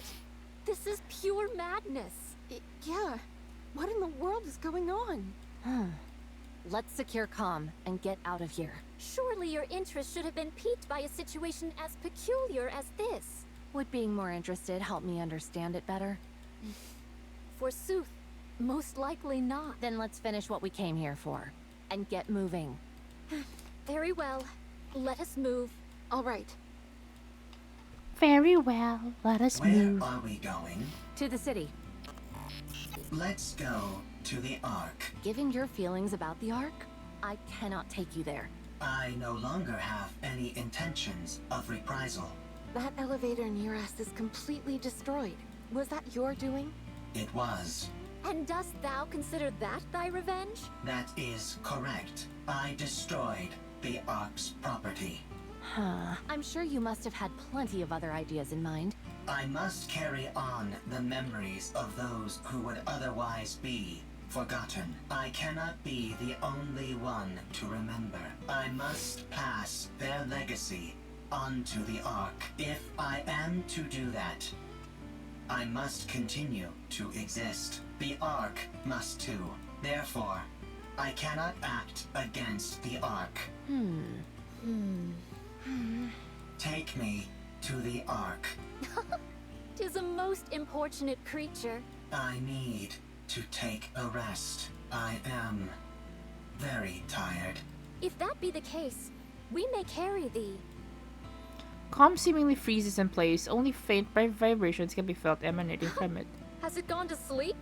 E: This is pure madness.
K: Yeah. What in the world is going on?
H: Let's secure comm and get out of here.
E: Surely your interest should have been piqued by a situation as peculiar as this.
H: Would being more interested help me understand it better?
E: Forsooth, most likely not.
H: Then let's finish what we came here for and get moving.
E: Very well. Let us move.
K: All right.
A: Very well. Let us move.
F: Where are we going?
H: To the city.
F: Let's go to the Ark.
H: Given your feelings about the Ark, I cannot take you there.
F: I no longer have any intentions of reprisal.
K: That elevator near us is completely destroyed. Was that your doing?
F: It was.
E: And dost thou consider that thy revenge?
F: That is correct. I destroyed the Ark's property.
H: I'm sure you must have had plenty of other ideas in mind.
F: I must carry on the memories of those who would otherwise be forgotten. I cannot be the only one to remember. I must pass their legacy onto the Ark. If I am to do that, I must continue to exist. The Ark must too. Therefore, I cannot act against the Ark. Take me to the Ark.
E: 'Tis a most importunate creature.
F: I need to take a rest. I am very tired.
E: If that be the case, we may carry thee.
A: Calm seemingly freezes in place. Only faint vibrations can be felt emanating from it.
E: Has it gone to sleep?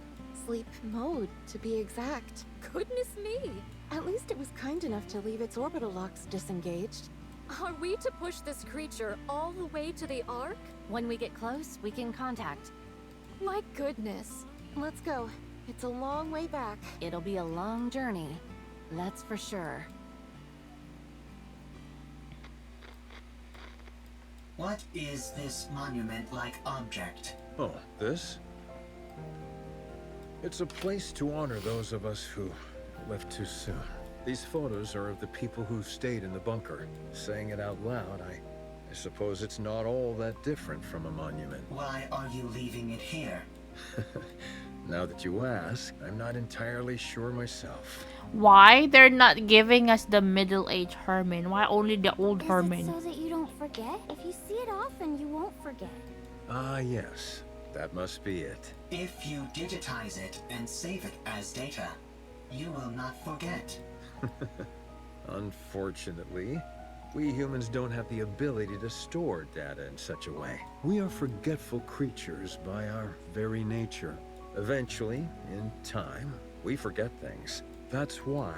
K: Sleep mode, to be exact.
E: Goodness me!
K: At least it was kind enough to leave its orbital locks disengaged.
E: Are we to push this creature all the way to the Ark?
H: When we get close, we can contact.
E: My goodness.
K: Let's go. It's a long way back.
H: It'll be a long journey, that's for sure.
F: What is this monument-like object?
M: Oh, this? It's a place to honor those of us who left too soon. These photos are of the people who've stayed in the bunker. Saying it out loud, I suppose it's not all that different from a monument.
F: Why are you leaving it here?
M: Now that you ask, I'm not entirely sure myself.
A: Why they're not giving us the middle-aged Herman? Why only the old Herman?
P: So that you don't forget? If you see it often, you won't forget.
M: Ah, yes. That must be it.
F: If you digitize it and save it as data, you will not forget.
M: Unfortunately, we humans don't have the ability to store data in such a way. We are forgetful creatures by our very nature. Eventually, in time, we forget things.
N: That's why,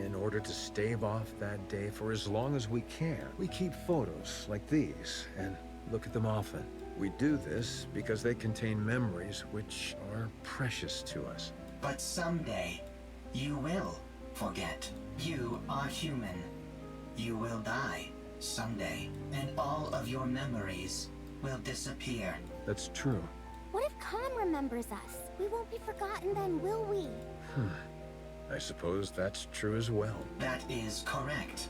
N: in order to stave off that day for as long as we can, we keep photos like these and look at them often. We do this because they contain memories which are precious to us.
F: But someday, you will forget. You are human. You will die someday, and all of your memories will disappear.
N: That's true.
P: What if Khan remembers us? We won't be forgotten then, will we?
N: I suppose that's true as well.
F: That is correct.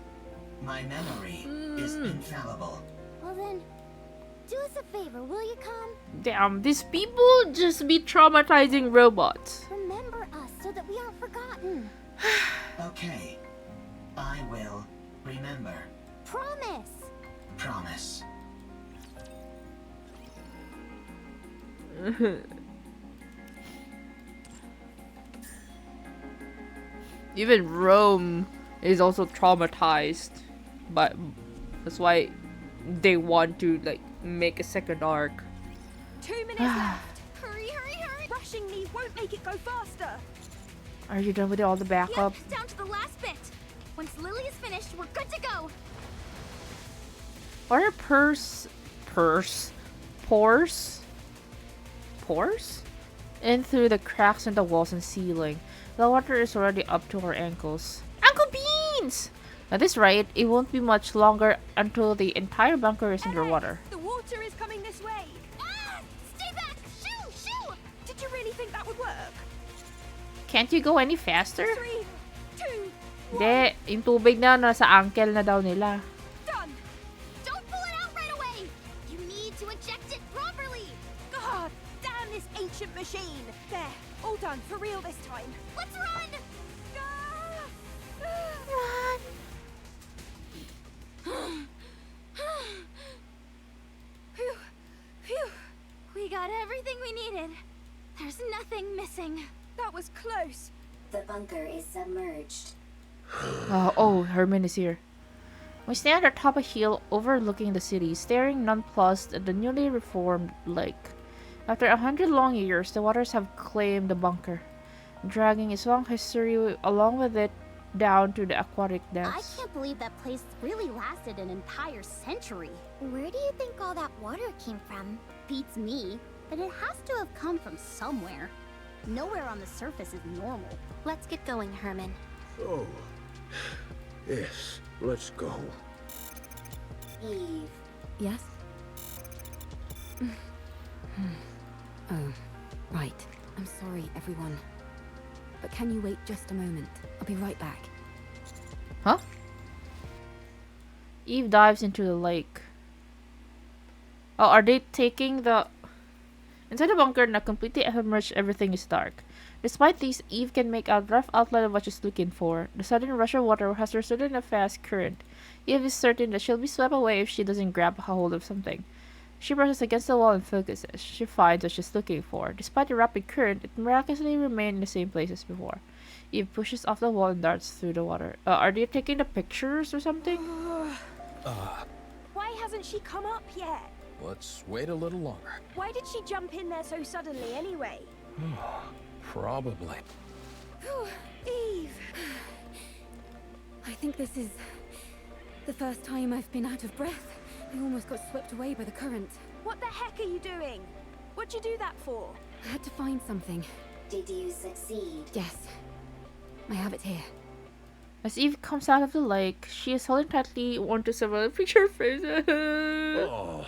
F: My memory is infallible.
P: Well then, do us a favor, will you, Khan?
A: Damn, these people just be traumatizing robots.
P: Remember us so that we aren't forgotten.
F: Okay. I will remember.
P: Promise!
F: Promise.
A: Even Rome is also traumatized, but that's why they want to like make a second arc.
S: 2 minutes left. Hurry, hurry, hurry! Rushing me won't make it go faster.
A: Are you done with all the backup?
C: Yep, down to the last bit. Once Lily is finished, we're good to go.
A: What are pores in through the cracks in the walls and ceiling? The water is already up to our ankles. Uncle Beans! At this rate, it won't be much longer until the entire bunker is underwater.
S: The water is coming this way.
C: Ah! Stay back! Shoo! Shoo!
S: Did you really think that would work?
A: Can't you go any faster?
S: 3, 2, 1.
A: Hindi, yung tubig na nasa ankle na daw nila.
S: Done.
C: Don't pull it out right away. You need to eject it properly.
S: God damn this ancient machine. There, all done for real this time.
C: Let's run.
S: Run.
C: Phew. Phew. We got everything we needed. There's nothing missing.
S: That was close.
G: The bunker is submerged.
A: Oh, Herman is here. We stand at the top of a hill overlooking the city, staring nonplussed at the newly reformed lake. After 100 long years, the waters have claimed the bunker, dragging its long history along with it down to the aquatic
P: I
A: depths.
P: can't believe that place really lasted an entire century. Where do you think all that water came from? Beats me, but it has to have come from somewhere. Nowhere on the surface is normal.
E: Let's get going, Herman.
M: Oh, yes, let's go.
G: Eve.
D: Yes? Oh, right. I'm sorry, everyone. But can you wait just a moment? I'll be right back.
A: Huh? Eve dives into the lake. Oh, are they taking the... Inside the bunker, now completely submerged, everything is dark. Despite these, Eve can make out rough outline of what she's looking for. The sudden rush of water has resulted in a fast current. Eve is certain that she'll be swept away if she doesn't grab a hold of something. She brushes against the wall and focuses. She finds what she's looking for. Despite the rapid current, it miraculously remained in the same place as before. Eve pushes off the wall and darts through the water. Are they taking the pictures or something?
S: Why hasn't she come up yet?
I: Let's wait a little longer.
S: Why did she jump in there so suddenly anyway?
I: Probably.
S: Eve!
D: I think this is the first time I've been out of breath. I almost got swept away by the current.
S: What the heck are you doing? What'd you do that for?
D: I had to find something.
G: Did you succeed?
D: Yes. I have it here.
A: As Eve comes out of the lake, she is holding tightly onto several picture frames.
M: Oh.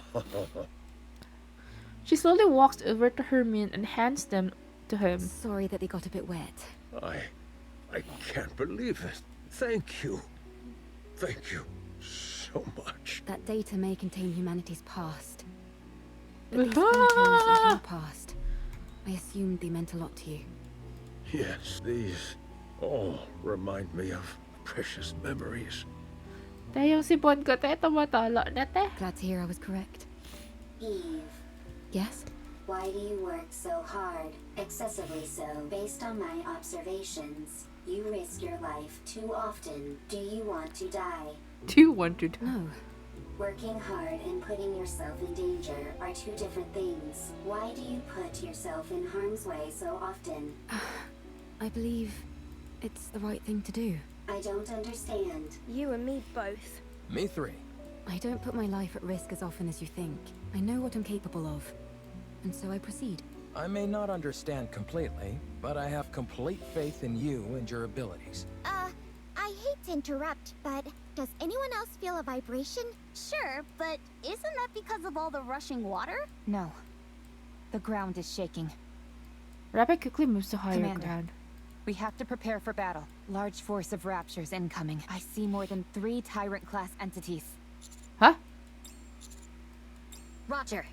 A: She slowly walks over to Herman and hands them to him.
D: Sorry that they got a bit wet.
M: I can't believe it. Thank you. Thank you so much.
D: That data may contain humanity's past. But these photos of your past, I assumed they meant a lot to you.
M: Yes, these all remind me of precious memories.
A: Dahil si Bon ko te, tumatala na te.
D: Glad to hear I was correct.
G: Eve.
D: Yes?
G: Why do you work so hard? Excessively so. Based on my observations, you risk your life too often. Do you want to die?
A: Do you want to die?
D: No.
G: Working hard and putting yourself in danger are two different things. Why do you put yourself in harm's way so often?
D: I believe it's the right thing to do.
G: I don't understand.
S: You and me both.
I: Me three.
D: I don't put my life at risk as often as you think. I know what I'm capable of. And so I proceed.
I: I may not understand completely, but I have complete faith in you and your abilities.
P: I hate to interrupt, but does anyone else feel a vibration? Sure, but isn't that because of all the rushing water?
T: No. The ground is shaking.
A: Rapid quickly moves to higher
T: Commander,
A: ground.
T: we have to prepare for battle. Large force of raptures incoming. I see more than 3 Tyrant-class entities.
A: Huh?
T: Roger.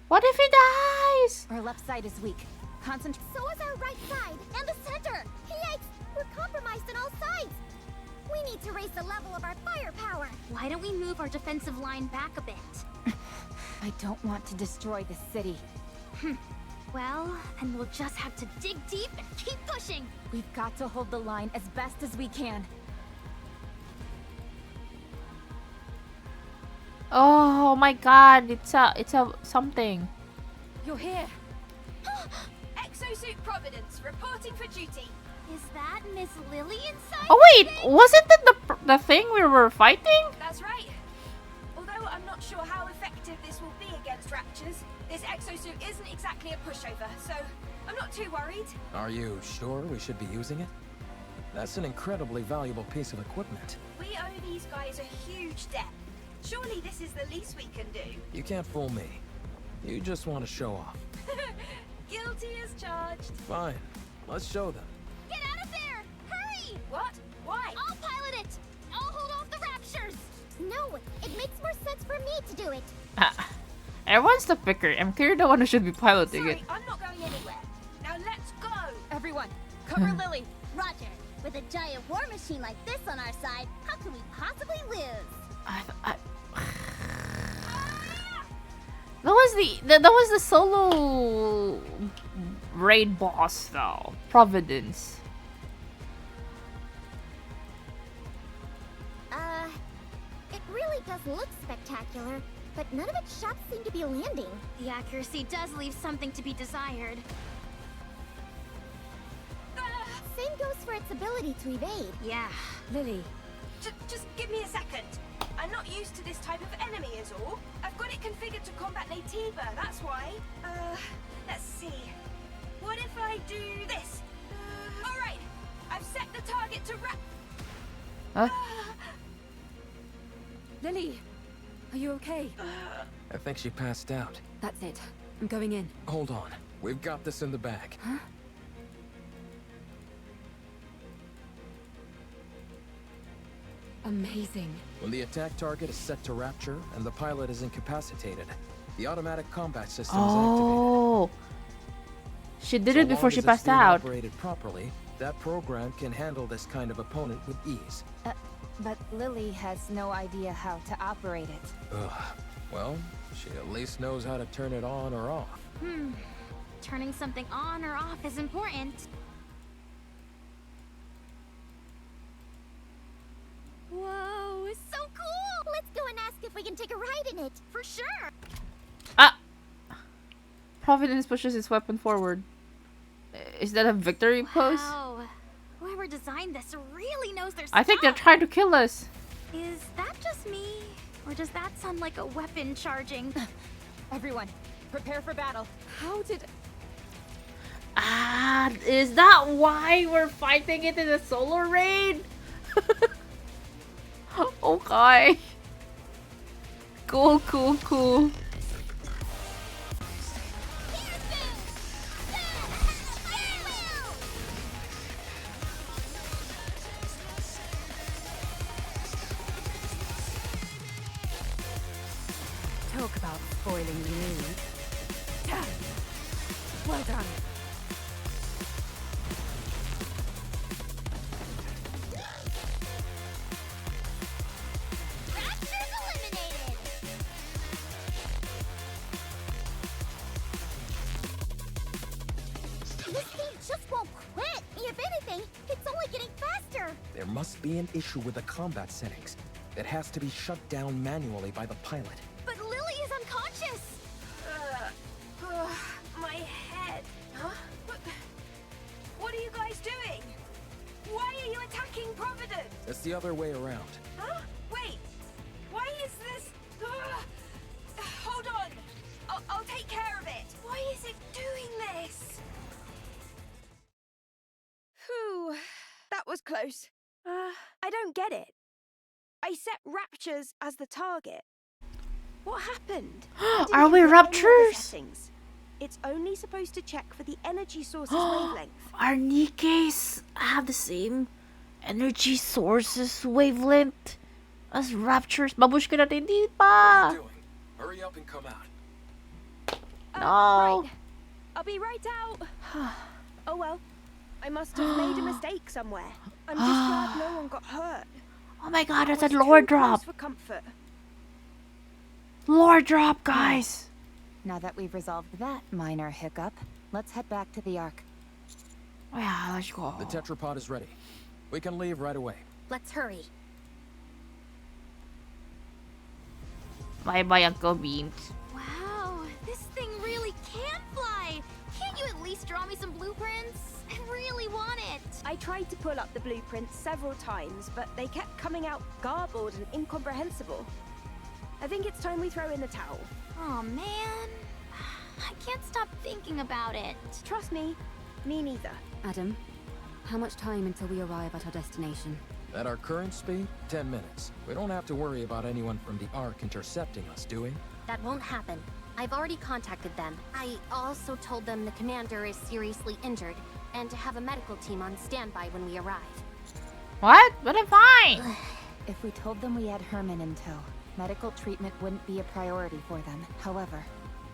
A: What if he dies?
T: Our left side is weak. Concentrate.
P: So is our right side, and the center! Yikes! We're compromised on all sides! We need to raise the level of our firepower!
C: Why don't we move our defensive line back a bit?
T: I don't want to destroy this city.
C: Well, then we'll just have to dig deep and keep pushing.
T: We've got to hold the line as best as we can.
A: Oh my god, it's a something.
T: You're here.
B: Exosuit Providence, reporting for duty.
C: Is that Miss Lily inside?
A: Oh wait, wasn't that the thing we were fighting?
B: That's right. Although I'm not sure how effective this will be against raptures, this exosuit isn't exactly a pushover, so I'm not too worried.
I: Are you sure we should be using it? That's an incredibly valuable piece of equipment.
B: We owe these guys a huge debt. Surely this is the least we can do.
I: You can't fool me. You just want to show off.
B: Guilty as charged.
I: Fine. Let's show them.
C: Get out of there! Hurry!
B: What? Why?
C: I'll pilot it! I'll hold off the raptures!
P: No, it makes more sense for me to do it.
A: Everyone's the picker. I'm clearly the one who should be piloting
B: Sorry,
A: it.
B: I'm not going anywhere. Now let's go!
T: Everyone, cover Lily!
P: Roger. With a giant war machine like this on our side, how can we possibly lose?
A: That was the solo raid boss though. Providence.
P: It really does look spectacular, but none of its shots seem to be landing.
C: The accuracy does leave something to be desired.
P: Same goes for its ability to evade.
C: Yeah.
T: Lily.
B: Just give me a second. I'm not used to this type of enemy is all. I've got it configured to combat Nativa, that's why. Let's see. What if I do this? Alright, I've set the target to
A: Huh?
D: Lily, are you okay?
I: I think she passed out.
D: That's it. I'm going in.
I: Hold on. We've got this in the bag.
D: Huh? Amazing.
I: When the attack target is set to rapture and the pilot is incapacitated, the automatic combat system is
A: Oh. She did it before she passed
I: activated.
A: out.
I: Operated properly, that program can handle this kind of opponent with ease.
T: But Lily has no idea how to operate it.
I: Ugh. Well, she at least knows how to turn it on or off.
C: Turning something on or off is important.
P: Whoa, so cool! Let's go and ask if we can take a ride in it. For sure!
A: Providence pushes his weapon forward. Is that a victory pose?
C: Wow. Whoever designed this really knows their
A: I think they're
C: stuff.
A: trying to kill us.
C: Is that just me? Or does that sound like a weapon charging?
T: Everyone, prepare for battle.
D: How did...
A: Is that why we're fighting it in a solo raid? Okay. Cool.
D: Talk about spoiling the mood. Well done.
P: Raptures eliminated! This thing just won't quit! If anything, it's only getting faster!
I: There must be an issue with the combat settings. It has to be shut down manually by the pilot.
C: But Lily is unconscious!
B: my head. Huh? What are you guys doing?
I: It's the other way around.
B: Huh? Wait! Why is this... Hold on! I'll take care of it! Why is it doing this? Whew. That was close. I don't get it. I set Raptures as the target. What happened? I didn't
A: Are we
B: even put any other
A: Raptures?
B: settings. It's only supposed to check for the energy source's wavelength.
A: Our Nikkes have the same energy sources wavelength as Raptures. Babush ka natin, di
I: What are
A: pa.
I: you doing? Hurry up and come out.
A: No.
B: Right. I'll be right out. Oh well. I must have made a mistake somewhere. I'm just glad no one got hurt.
A: Oh my god, that's a
B: Was
A: lore
B: too
A: drop.
B: close for comfort.
A: Lore drop, guys.
T: Now that we've resolved that minor hiccup, let's head back to the Ark.
A: Yeah, let's go.
I: The tetrapod is ready. We can leave right away.
E: Let's hurry.
A: Bye-bye, Uncle Beans.
C: Wow, this thing really can fly! Can't you at least draw me some blueprints? I really want it!
B: I tried to pull up the blueprints several times, but they kept coming out garbled and incomprehensible. I think it's time we throw in the towel.
C: Oh man, I can't stop thinking about it.
B: Trust me, me neither.
D: Adam, how much time until we arrive at our destination?
I: At our current speed, 10 minutes. We don't have to worry about anyone from the Ark intercepting us, do we?
E: That won't happen. I've already contacted them. I also told them the commander is seriously injured and to have a medical team on standby when we arrive.
A: What? But I'm fine.
T: If we told them we had Herman in tow, medical treatment wouldn't be a priority for them. However,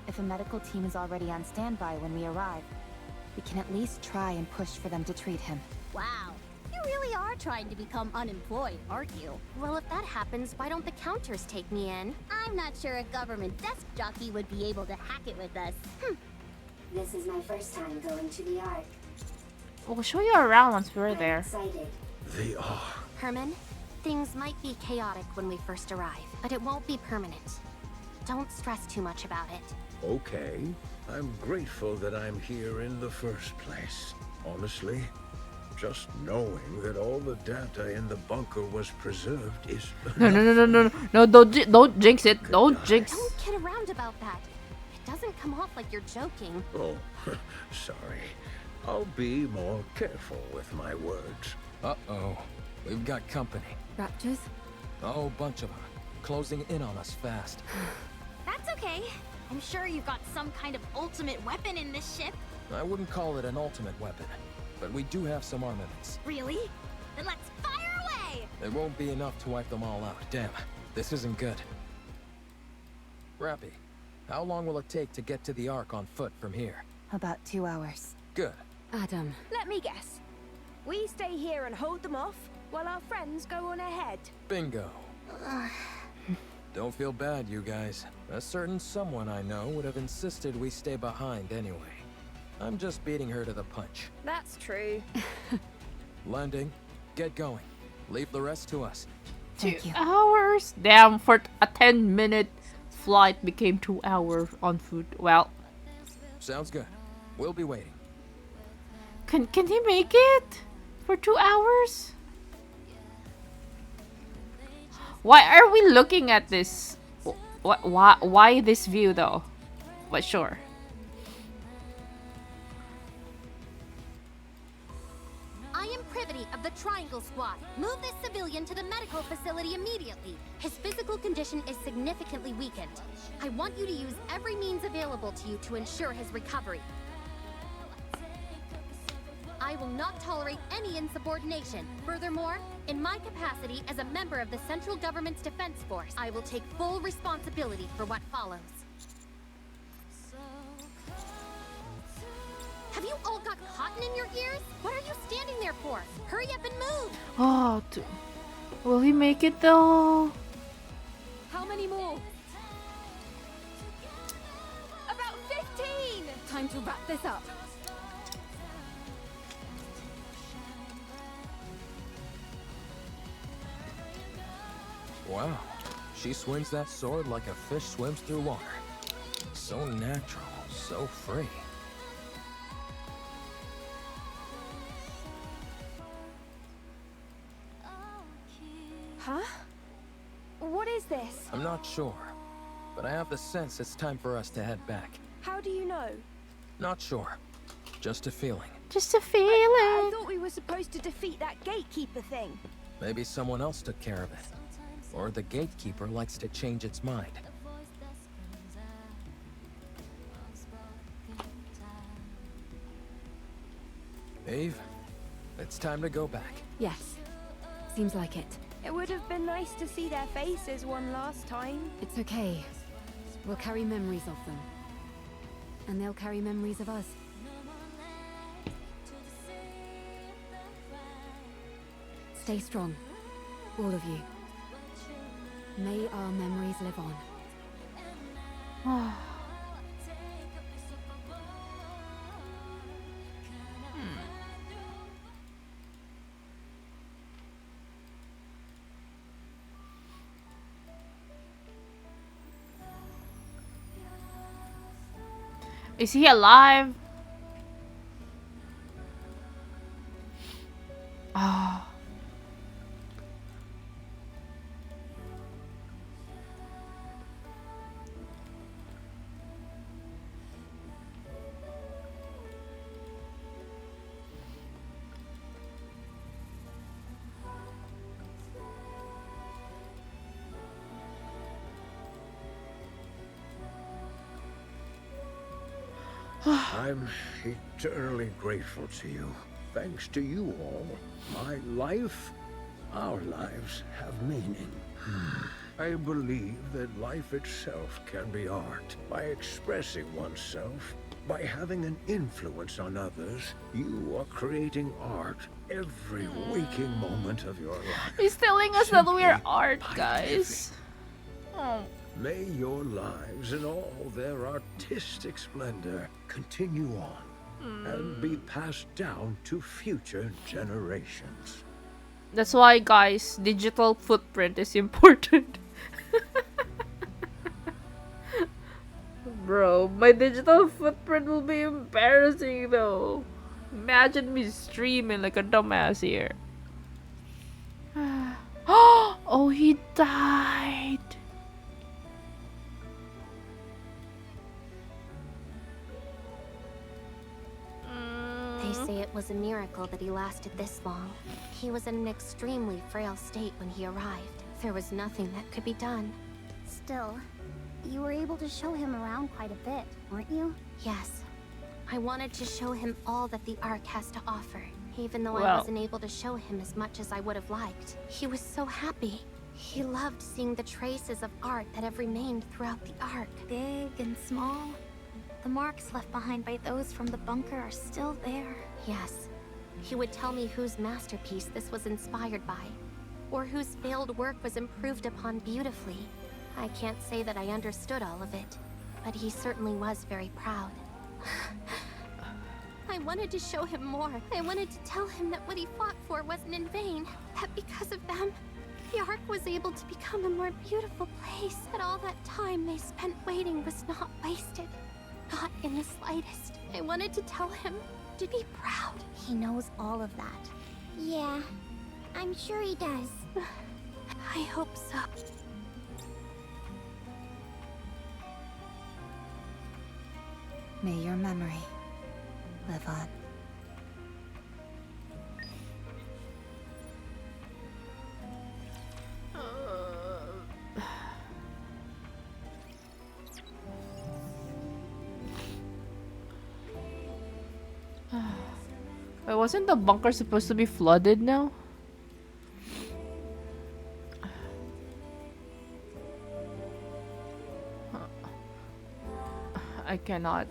T: if a medical team is already on standby when we arrive, we can at least try and push for them to treat him.
P: Wow. You really are trying to become unemployed, aren't you?
E: Well, if that happens, why don't the counters take me in?
P: I'm not sure a government desk jockey would be able to hack it with us.
G: This is my first time going to the Ark.
A: We'll show you around once we're
G: I'm
A: there.
G: excited.
M: The Ark.
E: Herman, things might be chaotic when we first arrive, but it won't be permanent. Don't stress too much about it.
M: Okay. I'm grateful that I'm here in the first place. Honestly, just knowing that all the data in the bunker was preserved is
A: No, don't jinx it. Don't jinx.
E: Don't kid around about that. It doesn't come off like you're joking.
M: Oh, sorry. I'll be more careful with my words.
I: Uh-oh. We've got company.
D: Raptures?
I: A whole bunch of them. Closing in on us fast.
C: That's okay. I'm sure you've got some kind of ultimate weapon in this ship.
I: I wouldn't call it an ultimate weapon, but we do have some armaments.
C: Really? Then let's fire away!
I: It won't be enough to wipe them all out. Damn, this isn't good. Rappy, how long will it take to get to the Ark on foot from here?
T: About 2 hours.
I: Good.
D: Adam.
B: Let me guess. We stay here and hold them off, while our friends go on ahead.
I: Bingo. Don't feel bad, you guys. A certain someone I know would have insisted we stay behind anyway. I'm just beating her to the punch.
B: That's true.
I: Landing. Get going. Leave the rest to us.
A: 2 hours? Damn, for a 10-minute flight became 2 hours on foot. Well,
I: Sounds good. We'll be waiting.
A: can he make it for 2 hours? Why are we looking at this? Why this view though? But sure.
C: I am Privity of the Triangle Squad. Move this civilian to the medical facility immediately. His physical condition is significantly weakened. I want you to use every means available to you to ensure his recovery. I will not tolerate any insubordination. Furthermore, in my capacity as a member of the central government's defense force, I will take full responsibility for what follows. Have you all got cotton in your ears? What are you standing there for? Hurry up and move!
A: Oh, will he make it though?
J: How many more?
B: About 15!
J: Time to wrap this up.
I: Wow. She swings that sword like a fish swims through water. So natural, so free. not sure, but I have the sense it's time for us to head back.
S: How do you know?
I: Not sure. Just a feeling.
A: Just a feeling.
S: I thought we were supposed to defeat that gatekeeper thing.
I: Maybe someone else took care of it. Or the gatekeeper likes to change its mind. Eve, it's time to go back.
D: Yes. Seems like it.
S: It would have been nice to see their faces one last time.
D: It's okay. We'll carry memories of them. And they'll carry memories of us. Stay strong. All of you. May our memories live on.
A: Is he alive? Oh.
M: I'm eternally grateful to you. Thanks to you all, my life, our lives have meaning. I believe that life itself can be art. By expressing oneself, by having an influence on others, you are creating art every waking moment of your life.
A: He's telling us that we're art, guys. Oh.
M: May your lives in all their artistic splendor continue on and be passed down to future generations.
A: That's why, guys, digital footprint is important. Bro, my digital footprint will be embarrassing though. Imagine me streaming like a dumbass here. Oh, he died.
E: They say it was a miracle that he lasted this long. He was in an extremely frail state when he arrived. There was nothing that could be done.
P: Still, you were able to show him around quite a bit, weren't you?
E: Yes. I wanted to show him all that the Ark has to offer, even though I
A: Well.
E: wasn't able to show him as much as I would have liked. He was so happy. He loved seeing the traces of art that have remained throughout the Ark. Big and small. The marks left behind by those from the bunker are still there. Yes. He would tell me whose masterpiece this was inspired by, or whose failed work was improved upon beautifully. I can't say that I understood all of it, but he certainly was very proud. I wanted to show him more. I wanted to tell him that what he fought for wasn't in vain, that because of them, the Ark was able to become a more beautiful place, that all that time they spent waiting was not wasted. Not in the slightest. I wanted to tell him to be proud.
P: He knows all of that. Yeah, I'm sure he does.
E: I hope so.
T: May your memory live on.
A: Wait, wasn't the bunker supposed to be flooded now? I cannot.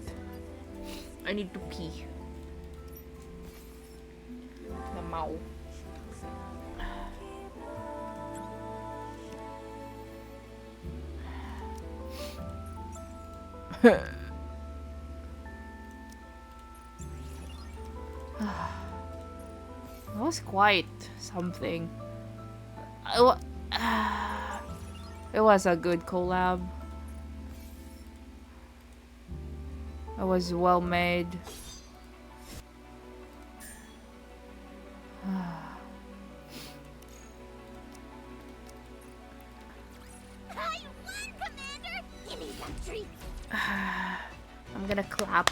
A: I need to pee. Mamaw. That was quite something. It was a good collab. It was well made.
P: I
A: I'm gonna clap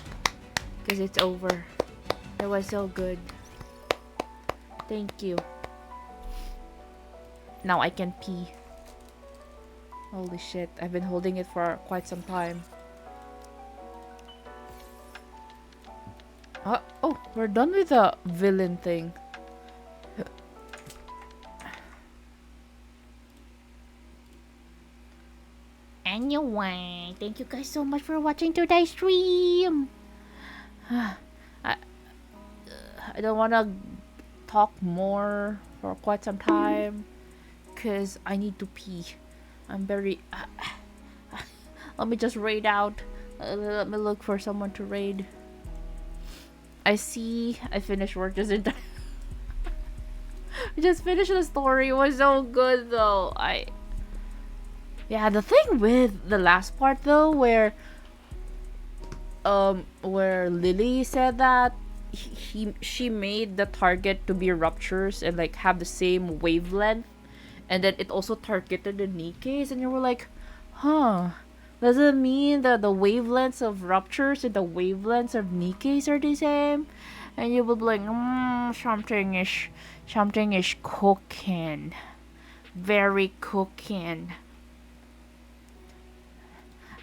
A: because it's over. It was so good. Thank you. Now I can pee. Holy shit, I've been holding it for quite some time. Oh, we're done with the villain thing. Anyway, thank you guys so much for watching today's stream. I don't want to talk more for quite some time because I need to pee. I'm very... let me just raid out. Let me look for someone to raid. I see. I finished work just in time. I just finished the story. It was so good though. Yeah, the thing with the last part though, where Lily said that she made the target to be ruptures and like have the same wavelength, and then it also targeted the Nikkes, and you were like, huh, does it mean that the wavelengths of ruptures and the wavelengths of Nikkes are the same? And you would be like, something is cooking, very cooking.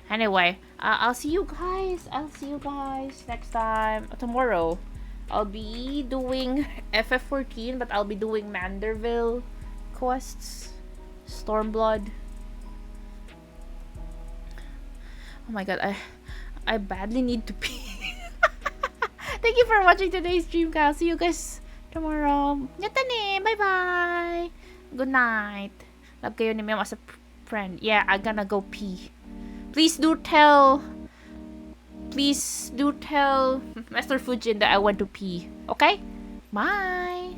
A: Anyway, I'll see you guys next time. Tomorrow I'll be doing FF14, but I'll be doing Manderville quests, Stormblood. Oh my god, I badly need to pee. Thank you for watching today's stream, guys. See you guys tomorrow. Bye bye. Good night. Love kayo ni Mem as a friend. Yeah, I'm gonna go pee. Please do tell Master Fujin that I went to pee. Okay? Bye.